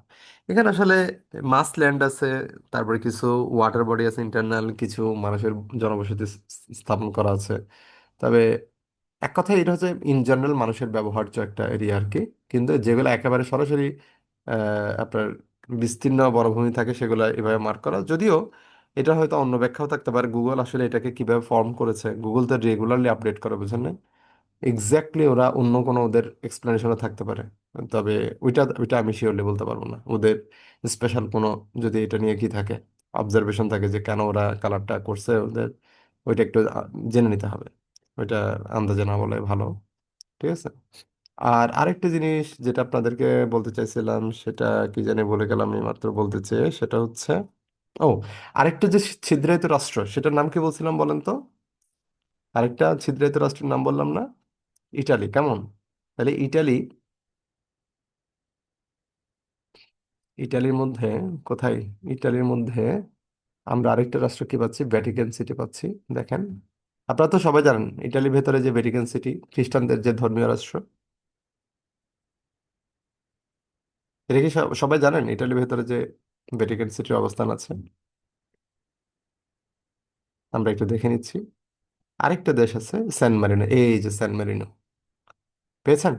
এখানে আসলে মাস ল্যান্ড আছে, তারপরে কিছু ওয়াটার বডি আছে ইন্টারনাল, কিছু মানুষের জনবসতি স্থাপন করা আছে। তবে এক কথায় এটা হচ্ছে ইন জেনারেল মানুষের ব্যবহার্য একটা এরিয়া আর কি। কিন্তু যেগুলো একেবারে সরাসরি আপনার বিস্তীর্ণ বনভূমি থাকে, সেগুলো এভাবে মার্ক করা। যদিও এটা হয়তো অন্য ব্যাখ্যাও থাকতে পারে, গুগল আসলে এটাকে কিভাবে ফর্ম করেছে, গুগল তো রেগুলারলি আপডেট করে, বুঝছেন না? এক্স্যাক্টলি ওরা অন্য কোনো ওদের এক্সপ্লেনেশনও থাকতে পারে। তবে ওইটা ওইটা আমি শিওরলি বলতে পারবো না। ওদের স্পেশাল কোনো যদি এটা নিয়ে কি থাকে, অবজারভেশন থাকে যে কেন ওরা কালারটা করছে ওদের, ওইটা একটু জেনে নিতে হবে। ওইটা আন্দাজে না বলে ভালো। ঠিক আছে। আর আরেকটা জিনিস যেটা আপনাদেরকে বলতে চাইছিলাম, সেটা কি জানি বলে গেলাম এই মাত্র বলতে চেয়ে, সেটা হচ্ছে, ও, আরেকটা যে ছিদ্রায়িত রাষ্ট্র, সেটার নাম কি বলছিলাম বলেন তো? আরেকটা ছিদ্রায়িত রাষ্ট্রের নাম বললাম না? ইটালি, কেমন? তাহলে ইটালি, ইটালির মধ্যে কোথায়? ইটালির মধ্যে আমরা আরেকটা রাষ্ট্র কি পাচ্ছি? ভ্যাটিকান সিটি পাচ্ছি। দেখেন, আপনারা তো সবাই জানেন ইটালির ভেতরে যে ভ্যাটিকান সিটি, খ্রিস্টানদের যে ধর্মীয় রাষ্ট্র, এটা কি সবাই জানেন ইটালির ভেতরে যে ভ্যাটিকান সিটির অবস্থান আছে? আমরা একটু দেখে নিচ্ছি। আরেকটা দেশ আছে স্যান মারিনো, এই যে স্যান মারিনো, পেয়েছেন?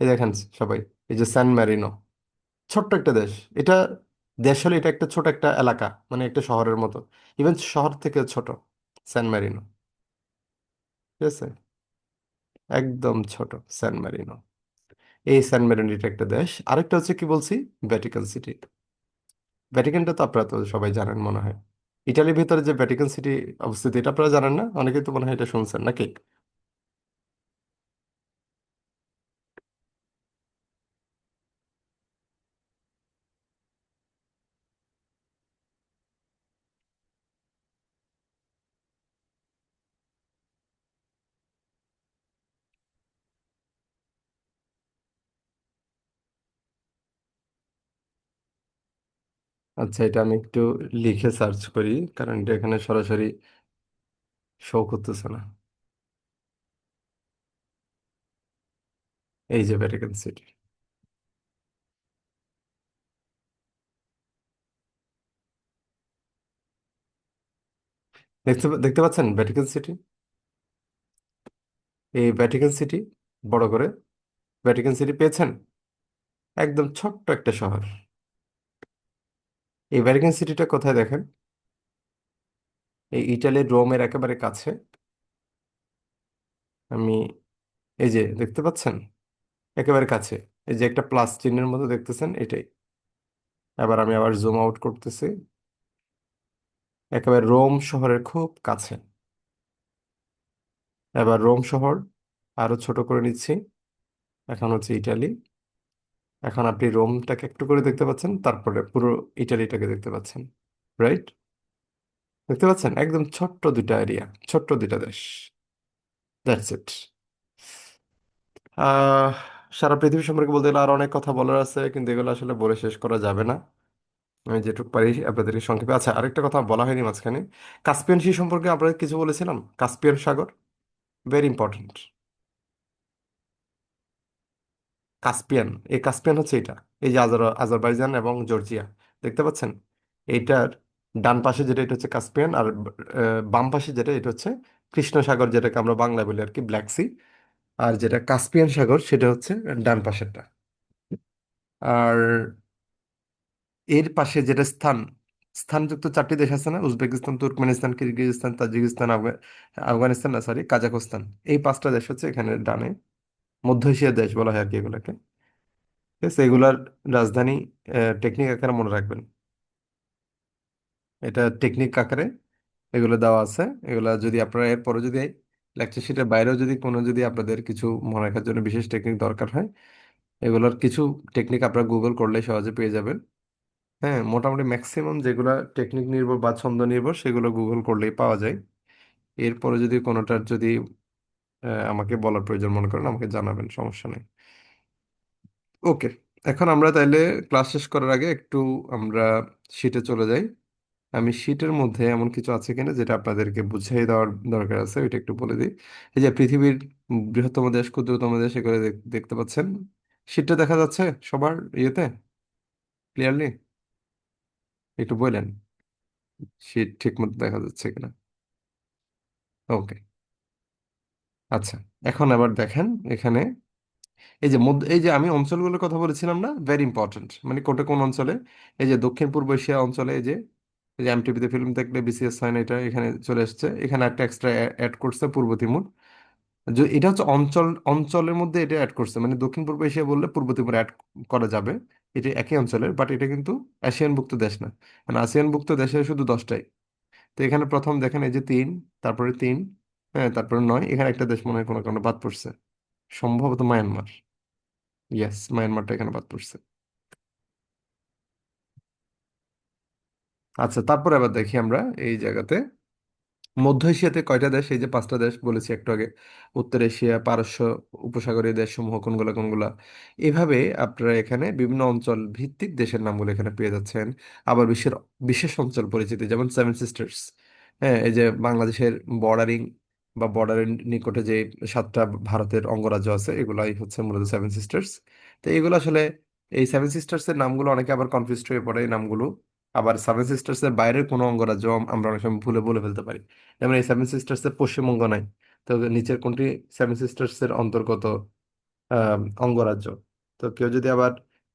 এই দেখেন সবাই, এই যে স্যান মারিনো, ছোট্ট একটা দেশ এটা। দেশ হলে এটা একটা ছোট একটা এলাকা, মানে একটা শহরের মতো, ইভেন শহর থেকে ছোট স্যান মারিনো। ঠিক আছে, একদম ছোট স্যান মারিনো। এই স্যান মারিনোটা একটা দেশ। আরেকটা হচ্ছে কি বলছি, ভ্যাটিকান সিটি। ভ্যাটিকানটা তো আপনারা তো সবাই জানেন মনে হয়। ইটালির ভিতরে যে ভ্যাটিকান সিটি অবস্থিত, এটা আপনারা জানেন না? অনেকেই তো মনে হয় এটা শুনছেন নাকি? আচ্ছা, এটা আমি একটু লিখে সার্চ করি, কারণ এটা এখানে সরাসরি শো করতেছে না। এই যে ভ্যাটিকান সিটি, দেখতে দেখতে পাচ্ছেন ভ্যাটিকান সিটি? এই ভ্যাটিকান সিটি, বড় করে ভ্যাটিকান সিটি পেয়েছেন? একদম ছোট্ট একটা শহর। এই ভ্যাটিকান সিটিটা কোথায় দেখেন? এই ইটালির রোমের একেবারে কাছে। আমি, এই যে দেখতে পাচ্ছেন একেবারে কাছে, এই যে একটা প্লাস চিহ্নের মতো দেখতেছেন, এটাই। এবার আমি আবার জুম আউট করতেছি, একেবারে রোম শহরের খুব কাছে। এবার রোম শহর আরো ছোট করে নিচ্ছি, এখন হচ্ছে ইটালি। এখন আপনি রোমটাকে একটু করে দেখতে পাচ্ছেন, তারপরে পুরো ইটালিটাকে দেখতে পাচ্ছেন, রাইট? দেখতে পাচ্ছেন একদম ছোট্ট দুইটা এরিয়া, ছোট্ট দুইটা দেশ। That's it. আহ সারা পৃথিবী সম্পর্কে বলতে গেলে আর অনেক কথা বলার আছে, কিন্তু এগুলো আসলে বলে শেষ করা যাবে না। আমি যেটুকু পারি আপনাদেরকে সংক্ষেপে, আচ্ছা আরেকটা কথা বলা হয়নি মাঝখানে, কাস্পিয়ান সি সম্পর্কে আপনাদের কিছু বলেছিলাম, কাস্পিয়ান সাগর, ভেরি ইম্পর্টেন্ট। কাস্পিয়ান, এই কাস্পিয়ান হচ্ছে এটা, এই যে আজারবাইজান এবং জর্জিয়া, দেখতে পাচ্ছেন? এইটার ডান পাশে যেটা এটা হচ্ছে কাস্পিয়ান, আর বাম পাশে যেটা এটা হচ্ছে কৃষ্ণ সাগর, যেটাকে আমরা বাংলা বলি আর কি, ব্ল্যাক সি। আর যেটা কাস্পিয়ান সাগর সেটা হচ্ছে ডান পাশেরটা। আর এর পাশে যেটা স্থানযুক্ত চারটি দেশ আছে না, Uzbekistan, Turkmenistan, Kyrgyzstan, Tajikistan, Afghanistan না সরি, কাজাখস্তান, এই পাঁচটা দেশ হচ্ছে এখানে ডানে। মধ্য এশিয়ার দেশ বলা হয় আর কি এগুলোকে। ঠিক আছে, এগুলার রাজধানী টেকনিক আকারে মনে রাখবেন, এটা টেকনিক আকারে এগুলো দেওয়া আছে। এগুলা যদি আপনারা এরপরে যদি লেকচার শিটের বাইরেও যদি কোনো যদি আপনাদের কিছু মনে রাখার জন্য বিশেষ টেকনিক দরকার হয়, এগুলোর কিছু টেকনিক আপনারা গুগল করলে সহজে পেয়ে যাবেন। হ্যাঁ, মোটামুটি ম্যাক্সিমাম যেগুলো টেকনিক নির্ভর বা ছন্দ নির্ভর সেগুলো গুগল করলেই পাওয়া যায়। এরপরে যদি কোনোটার যদি আমাকে বলার প্রয়োজন মনে করেন, আমাকে জানাবেন, সমস্যা নেই। ওকে, এখন আমরা তাইলে ক্লাস শেষ করার আগে একটু আমরা শিটে চলে যাই। আমি শীটের মধ্যে এমন কিছু আছে কিনা যেটা আপনাদেরকে বুঝিয়ে দেওয়ার দরকার আছে, ওইটা একটু বলে দিই। এই যে পৃথিবীর বৃহত্তম দেশ, ক্ষুদ্রতম দেশ, এগুলো দেখতে পাচ্ছেন, শীটটা দেখা যাচ্ছে সবার ইয়েতে ক্লিয়ারলি? একটু বললেন শীট ঠিক মতো দেখা যাচ্ছে কিনা। ওকে, আচ্ছা, এখন আবার দেখেন এখানে, এই যে মধ্য, এই যে আমি অঞ্চলগুলোর কথা বলেছিলাম না, ভেরি ইম্পর্ট্যান্ট, মানে কোনটা কোন অঞ্চলে, এই যে দক্ষিণ পূর্ব এশিয়া অঞ্চলে, এই যে এমটিভিতে ফিল্ম দেখলে বিসিএস হয় না, এটা এখানে চলে এসেছে, এখানে একটা এক্সট্রা অ্যাড করছে পূর্ব তিমুর। যে এটা হচ্ছে অঞ্চলের মধ্যে এটা অ্যাড করছে, মানে দক্ষিণ পূর্ব এশিয়া বললে পূর্ব তিমুর অ্যাড করা যাবে। এটা একই অঞ্চলের, বাট এটা কিন্তু এশিয়ানভুক্ত দেশ না, মানে আসিয়ানভুক্ত দেশে শুধু 10টাই। তো এখানে প্রথম দেখেন এই যে 3, তারপরে 3, হ্যাঁ, তারপরে 9, এখানে একটা দেশ মনে হয় কোনো কারণে বাদ পড়ছে, সম্ভবত মায়ানমার। ইয়েস, মায়ানমারটা এখানে বাদ পড়ছে। আচ্ছা, তারপরে আবার দেখি আমরা এই জায়গাতে মধ্য এশিয়াতে কয়টা দেশ, এই যে 5টা দেশ বলেছি একটু আগে, উত্তর এশিয়া, পারস্য উপসাগরীয় দেশসমূহ কোনগুলা কোনগুলা, এভাবে আপনারা এখানে বিভিন্ন অঞ্চল ভিত্তিক দেশের নামগুলো এখানে পেয়ে যাচ্ছেন। আবার বিশ্বের বিশেষ অঞ্চল পরিচিতি, যেমন সেভেন সিস্টার্স, হ্যাঁ, এই যে বাংলাদেশের বর্ডারিং বা বর্ডারের নিকটে যে 7টা ভারতের অঙ্গরাজ্য আছে, এগুলাই হচ্ছে মূলত সেভেন সিস্টার্স। তো এগুলো আসলে, এই সেভেন সিস্টার্স এর নামগুলো অনেকে আবার কনফিউজ হয়ে পড়ে এই নামগুলো, আবার সেভেন সিস্টার্স এর বাইরের কোনো অঙ্গরাজ্য আমরা অনেক সময় ভুলে বলে ফেলতে পারি। যেমন এই সেভেন সিস্টার্স এর পশ্চিমবঙ্গ নাই, তো নিচের কোনটি সেভেন সিস্টার্স এর অন্তর্গত অঙ্গরাজ্য? তো কেউ যদি আবার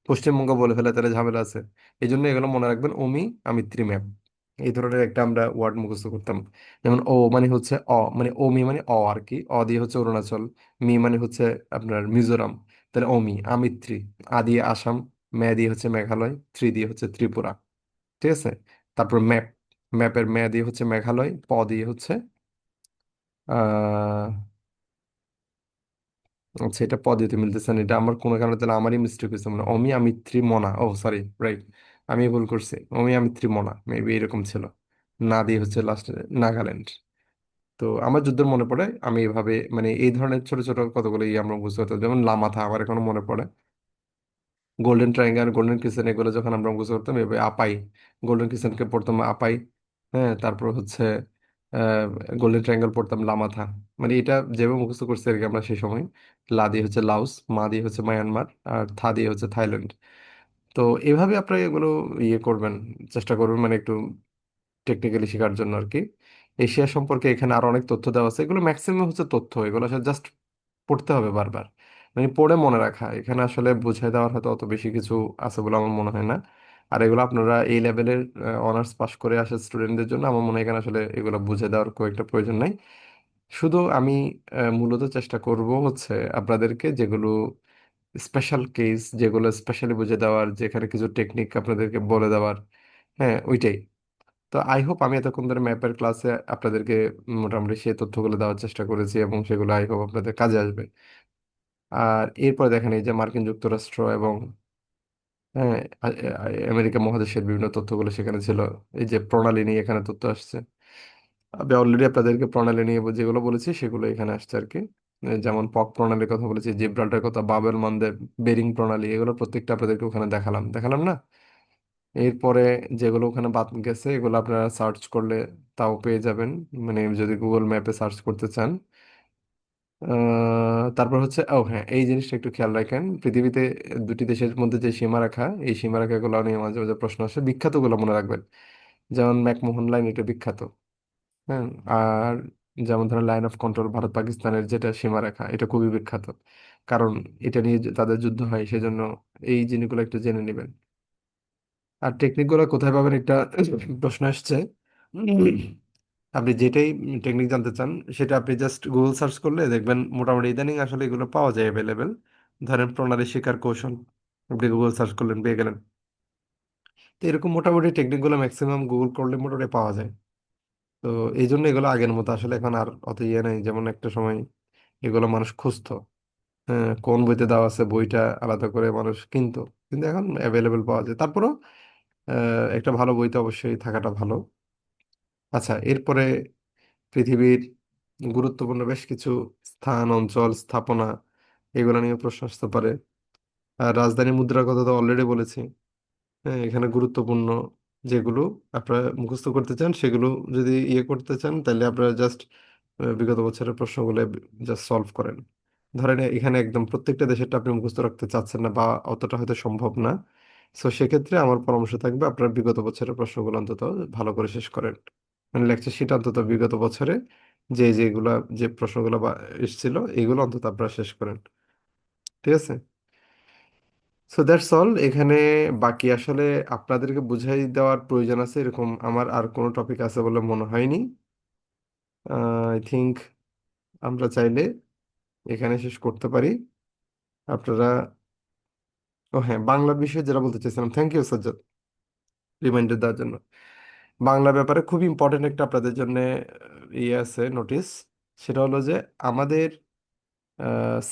পশ্চিমবঙ্গ বলে ফেলে তাহলে ঝামেলা আছে। এই জন্য এগুলো মনে রাখবেন, অমি আমিত্রি ম্যাপ, এই ধরনের একটা আমরা ওয়ার্ড মুখস্থ করতাম। যেমন ও মানে হচ্ছে মানে ওমি মানে আর কি, দিয়ে হচ্ছে অরুণাচল, মি মানে হচ্ছে আপনার মিজোরাম, তাহলে অমি আমিত্রি, দিয়ে আসাম, দিয়ে হচ্ছে মেঘালয়, দিয়ে হচ্ছে ত্রিপুরা। ঠিক আছে, তারপর ম্যাপের দিয়ে হচ্ছে মেঘালয়, দিয়ে হচ্ছে আহ আচ্ছা, এটা পদ্ধতি মিলতেছে না, এটা আমার কোনো কারণে, তাহলে আমারই মিস্টেক হয়েছে, মানে অমি আমিত্রি মনা, ও সরি, রাইট, আমি ভুল করছি, অমি আমিত্রি মনা মেবি এরকম ছিল। না দিয়ে হচ্ছে লাস্টে নাগাল্যান্ড। তো আমার যুদ্ধের মনে পড়ে, আমি এভাবে মানে এই ধরনের ছোট ছোট কতগুলো আমরা বুঝতে পারতাম, যেমন লামাথা আমার এখনো মনে পড়ে, গোল্ডেন ট্রায়াঙ্গেল, গোল্ডেন কিচেন, এগুলো যখন আমরা মুখস্থ করতাম, এভাবে আপাই, গোল্ডেন কিচেনকে পড়তাম আপাই, হ্যাঁ, তারপর হচ্ছে গোল্ডেন ট্রায়াঙ্গেল পড়তাম লামাথা। মানে এটা যেভাবে মুখস্থ করছি আর কি আমরা সেই সময়। লা দিয়ে হচ্ছে লাওস, মা দিয়ে হচ্ছে মায়ানমার, আর থা দিয়ে হচ্ছে থাইল্যান্ড। তো এভাবে আপনারা এগুলো ইয়ে করবেন, চেষ্টা করবেন, মানে একটু টেকনিক্যালি শেখার জন্য আর কি। এশিয়া সম্পর্কে এখানে আরো অনেক তথ্য দেওয়া আছে, এগুলো ম্যাক্সিমাম হচ্ছে তথ্য, এগুলো আসলে জাস্ট পড়তে হবে বারবার, মানে পড়ে মনে রাখা, এখানে আসলে বুঝিয়ে দেওয়ার হয়তো অত বেশি কিছু আছে বলে আমার মনে হয় না। আর এগুলো আপনারা এই লেভেলের অনার্স পাস করে আসা স্টুডেন্টদের জন্য আমার মনে হয় এখানে আসলে এগুলো বুঝে দেওয়ার খুব একটা প্রয়োজন নাই। শুধু আমি মূলত চেষ্টা করব হচ্ছে আপনাদেরকে যেগুলো স্পেশাল কেস, যেগুলো স্পেশালি বুঝে দেওয়ার, যেখানে কিছু টেকনিক আপনাদেরকে বলে দেওয়ার, হ্যাঁ ওইটাই। তো আই হোপ আমি এতক্ষণ ধরে ম্যাপের ক্লাসে আপনাদেরকে মোটামুটি সেই তথ্যগুলো দেওয়ার চেষ্টা করেছি, এবং সেগুলো আই হোপ আপনাদের কাজে আসবে। আর এরপরে দেখেন এই যে মার্কিন যুক্তরাষ্ট্র এবং হ্যাঁ, আমেরিকা মহাদেশের বিভিন্ন তথ্যগুলো সেখানে ছিল, এই যে প্রণালী নিয়ে এখানে তথ্য আসছে। আমি অলরেডি আপনাদেরকে প্রণালী নিয়ে যেগুলো বলেছি সেগুলো এখানে আসছে আর কি। যেমন পক প্রণালীর কথা বলেছি, জিব্রাল্টার কথা, বাবেল মানদেব, বেরিং প্রণালী, এগুলো প্রত্যেকটা আপনাদেরকে ওখানে দেখালাম দেখালাম না? এরপরে যেগুলো ওখানে বাদ গেছে এগুলো আপনারা সার্চ করলে তাও পেয়ে যাবেন, মানে যদি গুগল ম্যাপে সার্চ করতে চান। তারপর হচ্ছে, ও হ্যাঁ, এই জিনিসটা একটু খেয়াল রাখেন, পৃথিবীতে দুটি দেশের মধ্যে যে সীমারেখা, এই সীমারেখাগুলো নিয়ে মাঝে মাঝে প্রশ্ন আসে, বিখ্যাতগুলো মনে রাখবেন। যেমন ম্যাকমোহন লাইন, এটা বিখ্যাত। হ্যাঁ। আর যেমন ধরেন লাইন অফ কন্ট্রোল, ভারত পাকিস্তানের যেটা সীমারেখা, এটা খুবই বিখ্যাত। কারণ এটা নিয়ে যে তাদের যুদ্ধ হয়, সেজন্য এই জিনিসগুলো একটু জেনে নেবেন। আর টেকনিকগুলো কোথায় পাবেন, একটা প্রশ্ন আসছে। আপনি যেটাই টেকনিক জানতে চান, সেটা আপনি জাস্ট গুগল সার্চ করলে দেখবেন, মোটামুটি ইদানিং আসলে এগুলো পাওয়া যায় অ্যাভেলেবেল। ধরেন প্রণালী শিকার কৌশল, আপনি গুগল সার্চ করলেন, পেয়ে গেলেন। তো এরকম মোটামুটি টেকনিকগুলো ম্যাক্সিমাম গুগল করলে মোটামুটি পাওয়া যায়। তো এই জন্য এগুলো আগের মতো আসলে এখন আর অত ইয়ে নেই, যেমন একটা সময় এগুলো মানুষ খুঁজতো। হ্যাঁ, কোন বইতে দেওয়া আছে বইটা আলাদা করে মানুষ কিনতো, কিন্তু এখন অ্যাভেলেবেল পাওয়া যায়। তারপরও একটা ভালো বইতে অবশ্যই থাকাটা ভালো। আচ্ছা, এরপরে পৃথিবীর গুরুত্বপূর্ণ বেশ কিছু স্থান, অঞ্চল, স্থাপনা, এগুলো নিয়ে প্রশ্ন আসতে পারে। আর রাজধানী মুদ্রার কথা তো অলরেডি বলেছি। হ্যাঁ, এখানে গুরুত্বপূর্ণ যেগুলো আপনারা মুখস্থ করতে চান, সেগুলো যদি ইয়ে করতে চান, তাহলে আপনারা জাস্ট বিগত বছরের প্রশ্নগুলো জাস্ট সলভ করেন। ধরেন এখানে একদম প্রত্যেকটা দেশেরটা আপনি মুখস্থ রাখতে চাচ্ছেন না, বা অতটা হয়তো সম্ভব না। সো সেক্ষেত্রে আমার পরামর্শ থাকবে, আপনার বিগত বছরের প্রশ্নগুলো অন্তত ভালো করে শেষ করেন। মানে লেকচার শিট অন্তত বিগত বছরে যেগুলা, যে প্রশ্নগুলো বা এসেছিল, এগুলো অন্তত আপনারা শেষ করেন। ঠিক আছে? সো দ্যাটস অল এখানে। বাকি আসলে আপনাদেরকে বুঝাই দেওয়ার প্রয়োজন আছে এরকম আমার আর কোনো টপিক আছে বলে মনে হয়নি। আই থিংক আমরা চাইলে এখানে শেষ করতে পারি। আপনারা, ও হ্যাঁ, বাংলার বিষয়ে যেটা বলতে চাইছিলাম, থ্যাংক ইউ সাজ্জাদ রিমাইন্ডার দেওয়ার জন্য। বাংলা ব্যাপারে খুব ইম্পর্টেন্ট একটা আপনাদের জন্য ইয়ে আছে, নোটিস। সেটা হলো যে আমাদের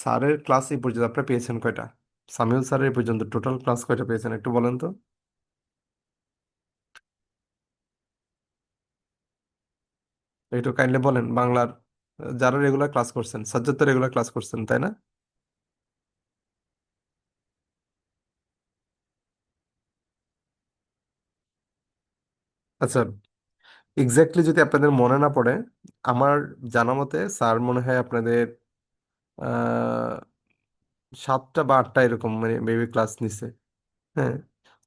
স্যারের ক্লাস এই পর্যন্ত আপনারা পেয়েছেন কয়টা? সামিউল স্যারের এই পর্যন্ত টোটাল ক্লাস কয়টা পেয়েছেন একটু বলেন তো। একটু কাইন্ডলি বলেন বাংলার। যারা রেগুলার ক্লাস করছেন, সাজ্জাদ তো রেগুলার ক্লাস করছেন, তাই না? আচ্ছা, এক্স্যাক্টলি যদি আপনাদের মনে না পড়ে, আমার জানা মতে স্যার মনে হয় আপনাদের আহ 7টা বা 8টা এরকম, মানে মেবি ক্লাস নিছে। হ্যাঁ,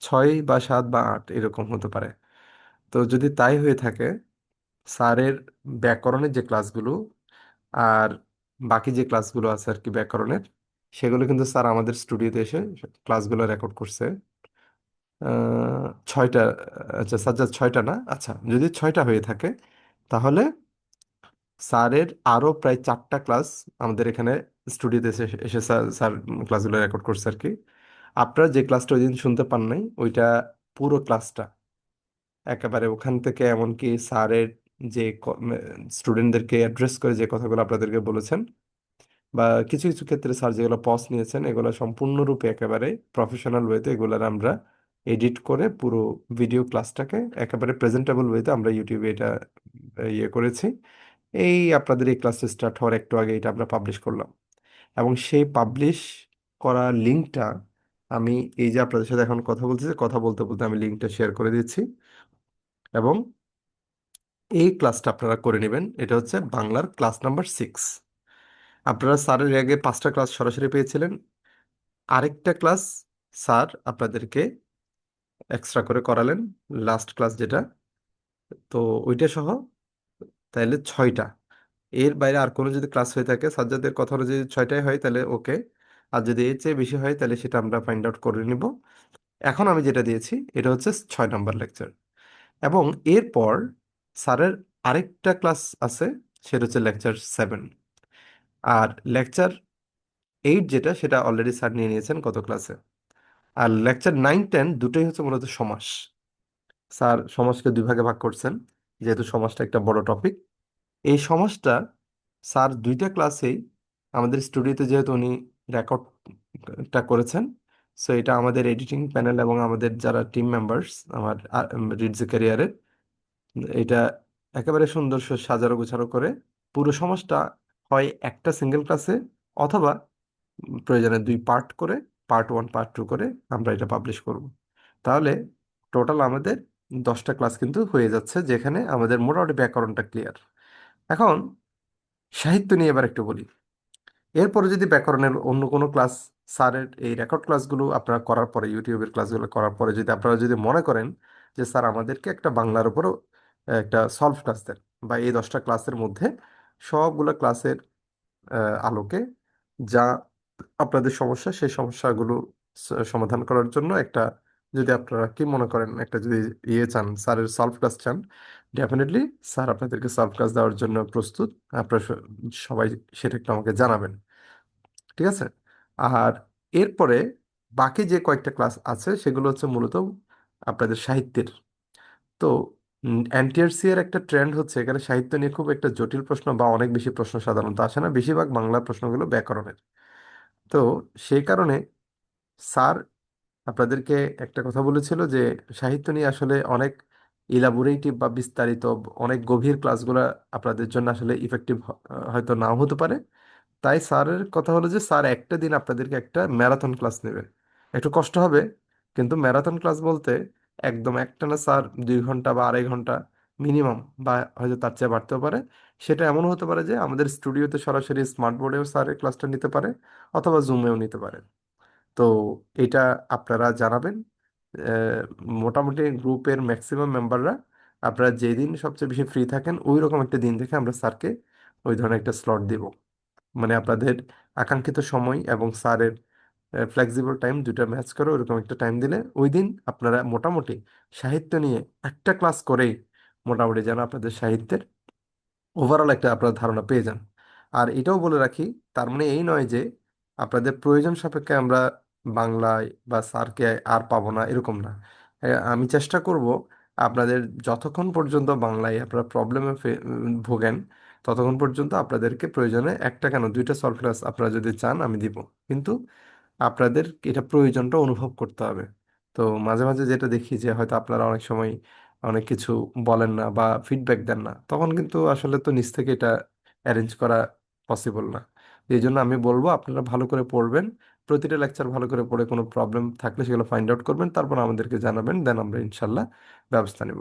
6 বা 7 বা 8 এরকম হতে পারে। তো যদি তাই হয়ে থাকে, স্যারের ব্যাকরণের যে ক্লাসগুলো আর বাকি যে ক্লাসগুলো আছে আর কি ব্যাকরণের, সেগুলো কিন্তু স্যার আমাদের স্টুডিওতে এসে ক্লাসগুলো রেকর্ড করছে। 6টা। আচ্ছা সাজ্জাদ, 6টা না? আচ্ছা, যদি 6টা হয়ে থাকে, তাহলে স্যারের আরো প্রায় 4টা ক্লাস আমাদের এখানে স্টুডিওতে এসে এসে স্যার স্যার ক্লাসগুলো রেকর্ড করছে আর কি। আপনারা যে ক্লাসটা ওই দিন শুনতে পান নাই, ওইটা পুরো ক্লাসটা একেবারে ওখান থেকে, এমনকি স্যারের যে স্টুডেন্টদেরকে অ্যাড্রেস করে যে কথাগুলো আপনাদেরকে বলেছেন, বা কিছু কিছু ক্ষেত্রে স্যার যেগুলো পজ নিয়েছেন, এগুলো সম্পূর্ণরূপে একেবারে প্রফেশনাল ওয়েতে এগুলার আমরা এডিট করে পুরো ভিডিও ক্লাসটাকে একেবারে প্রেজেন্টেবল ওয়েতে আমরা ইউটিউবে এটা ইয়ে করেছি। এই আপনাদের এই ক্লাসটা স্টার্ট হওয়ার একটু আগে এটা আমরা পাবলিশ করলাম। এবং সেই পাবলিশ করা লিঙ্কটা আমি, এই যে আপনাদের সাথে এখন কথা বলতেছি, কথা বলতে বলতে আমি লিঙ্কটা শেয়ার করে দিচ্ছি। এবং এই ক্লাসটা আপনারা করে নেবেন, এটা হচ্ছে বাংলার ক্লাস নাম্বার 6। আপনারা স্যারের আগে 5টা ক্লাস সরাসরি পেয়েছিলেন, আরেকটা ক্লাস স্যার আপনাদেরকে এক্সট্রা করে করালেন, লাস্ট ক্লাস যেটা। তো ওইটা সহ তাহলে 6টা। এর বাইরে আর কোনো যদি ক্লাস হয়ে থাকে, সাজ্জাদের কথা অনুযায়ী 6টাই হয়, তাহলে ওকে। আর যদি এর চেয়ে বেশি হয়, তাহলে সেটা আমরা ফাইন্ড আউট করে নিব। এখন আমি যেটা দিয়েছি, এটা হচ্ছে 6 নম্বর লেকচার। এবং এরপর স্যারের আরেকটা ক্লাস আছে, সেটা হচ্ছে লেকচার 7। আর লেকচার 8 যেটা, সেটা অলরেডি স্যার নিয়ে নিয়েছেন গত ক্লাসে। আর লেকচার 9, 10 দুটোই হচ্ছে মূলত সমাস। স্যার সমাজকে দুই ভাগে ভাগ করছেন, যেহেতু সমাজটা একটা বড় টপিক। এই সমাজটা স্যার 2টা ক্লাসেই আমাদের স্টুডিওতে, যেহেতু উনি রেকর্ডটা করেছেন, সো এটা আমাদের এডিটিং প্যানেল এবং আমাদের যারা টিম মেম্বার্স আমার রিডজ ক্যারিয়ারের, এটা একেবারে সুন্দর সাজানো গোছানো করে পুরো সমাজটা হয় একটা সিঙ্গেল ক্লাসে, অথবা প্রয়োজনে দুই পার্ট করে, পার্ট ওয়ান পার্ট টু করে আমরা এটা পাবলিশ করব। তাহলে টোটাল আমাদের 10টা ক্লাস কিন্তু হয়ে যাচ্ছে, যেখানে আমাদের মোটামুটি ব্যাকরণটা ক্লিয়ার। এখন সাহিত্য নিয়ে এবার একটু বলি। এরপরে যদি ব্যাকরণের অন্য কোনো ক্লাস, স্যারের এই রেকর্ড ক্লাসগুলো আপনারা করার পরে, ইউটিউবের ক্লাসগুলো করার পরে যদি আপনারা যদি মনে করেন যে স্যার আমাদেরকে একটা বাংলার উপরও একটা সলভ ক্লাস দেন, বা এই 10টা ক্লাসের মধ্যে সবগুলো ক্লাসের আলোকে যা আপনাদের সমস্যা, সেই সমস্যাগুলো সমাধান করার জন্য একটা, যদি আপনারা কি মনে করেন একটা যদি ইয়ে চান, স্যারের সলভ ক্লাস চান, ডেফিনেটলি স্যার আপনাদেরকে সলভ ক্লাস দেওয়ার জন্য প্রস্তুত। আপনারা সবাই সেটা একটু আমাকে জানাবেন, ঠিক আছে? আর এরপরে বাকি যে কয়েকটা ক্লাস আছে সেগুলো হচ্ছে মূলত আপনাদের সাহিত্যের। তো এনটিআরসি এর একটা ট্রেন্ড হচ্ছে এখানে সাহিত্য নিয়ে খুব একটা জটিল প্রশ্ন বা অনেক বেশি প্রশ্ন সাধারণত আসে না, বেশিরভাগ বাংলা প্রশ্নগুলো ব্যাকরণের। তো সেই কারণে স্যার আপনাদেরকে একটা কথা বলেছিল যে সাহিত্য নিয়ে আসলে অনেক ইলাবোরেটিভ বা বিস্তারিত অনেক গভীর ক্লাসগুলো আপনাদের জন্য আসলে ইফেক্টিভ হয়তো নাও হতে পারে। তাই স্যারের কথা হলো যে স্যার একটা দিন আপনাদেরকে একটা ম্যারাথন ক্লাস নেবে। একটু কষ্ট হবে, কিন্তু ম্যারাথন ক্লাস বলতে একদম একটানা স্যার 2 ঘন্টা বা আড়াই ঘন্টা মিনিমাম, বা হয়তো তার চেয়ে বাড়তেও পারে। সেটা এমন হতে পারে যে আমাদের স্টুডিওতে সরাসরি স্মার্ট বোর্ডেও স্যারের ক্লাসটা নিতে পারে, অথবা জুমেও নিতে পারে। তো এটা আপনারা জানাবেন। আহ, মোটামুটি গ্রুপের ম্যাক্সিমাম মেম্বাররা আপনারা যেদিন সবচেয়ে বেশি ফ্রি থাকেন ওই রকম একটা দিন দেখে আমরা স্যারকে ওই ধরনের একটা স্লট দিব। মানে আপনাদের আকাঙ্ক্ষিত সময় এবং স্যারের ফ্লেক্সিবল টাইম দুটা ম্যাচ করে ওরকম একটা টাইম দিলে ওই দিন আপনারা মোটামুটি সাহিত্য নিয়ে একটা ক্লাস করেই মোটামুটি যেন আপনাদের সাহিত্যের ওভারঅল একটা আপনার ধারণা পেয়ে যান। আর এটাও বলে রাখি, তার মানে এই নয় যে আপনাদের প্রয়োজন সাপেক্ষে আমরা বাংলায় বা স্যারকে আর পাবো না, এরকম না। আমি চেষ্টা করব আপনাদের যতক্ষণ পর্যন্ত বাংলায় আপনারা প্রবলেমে ভোগেন, ততক্ষণ পর্যন্ত আপনাদেরকে প্রয়োজনে একটা কেন দুইটা সলভ ক্লাস আপনারা যদি চান আমি দিব। কিন্তু আপনাদের এটা প্রয়োজনটা অনুভব করতে হবে। তো মাঝে মাঝে যেটা দেখি যে হয়তো আপনারা অনেক সময় অনেক কিছু বলেন না বা ফিডব্যাক দেন না, তখন কিন্তু আসলে তো নিজ থেকে এটা অ্যারেঞ্জ করা পসিবল না। এই জন্য আমি বলবো আপনারা ভালো করে পড়বেন, প্রতিটা লেকচার ভালো করে পড়ে কোনো প্রবলেম থাকলে সেগুলো ফাইন্ড আউট করবেন, তারপর আমাদেরকে জানাবেন, দেন আমরা ইনশাল্লাহ ব্যবস্থা নেব।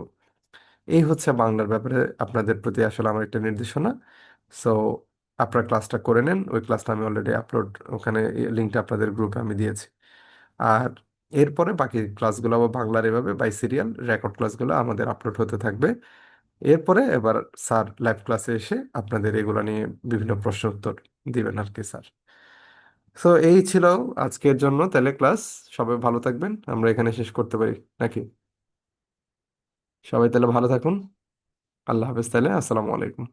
এই হচ্ছে বাংলার ব্যাপারে আপনাদের প্রতি আসলে আমার একটা নির্দেশনা। সো আপনারা ক্লাসটা করে নেন, ওই ক্লাসটা আমি অলরেডি আপলোড, ওখানে লিঙ্কটা আপনাদের গ্রুপে আমি দিয়েছি। আর এরপরে বাকি ক্লাসগুলো আবার বাংলার এভাবে বাই সিরিয়াল রেকর্ড ক্লাসগুলো আমাদের আপলোড হতে থাকবে। এরপরে এবার স্যার লাইভ ক্লাসে এসে আপনাদের এগুলো নিয়ে বিভিন্ন প্রশ্ন উত্তর দিবেন আর কি স্যার। সো এই ছিল আজকের জন্য তাহলে ক্লাস। সবাই ভালো থাকবেন, আমরা এখানে শেষ করতে পারি নাকি? সবাই তাহলে ভালো থাকুন। আল্লাহ হাফেজ, তাহলে আসসালামু আলাইকুম।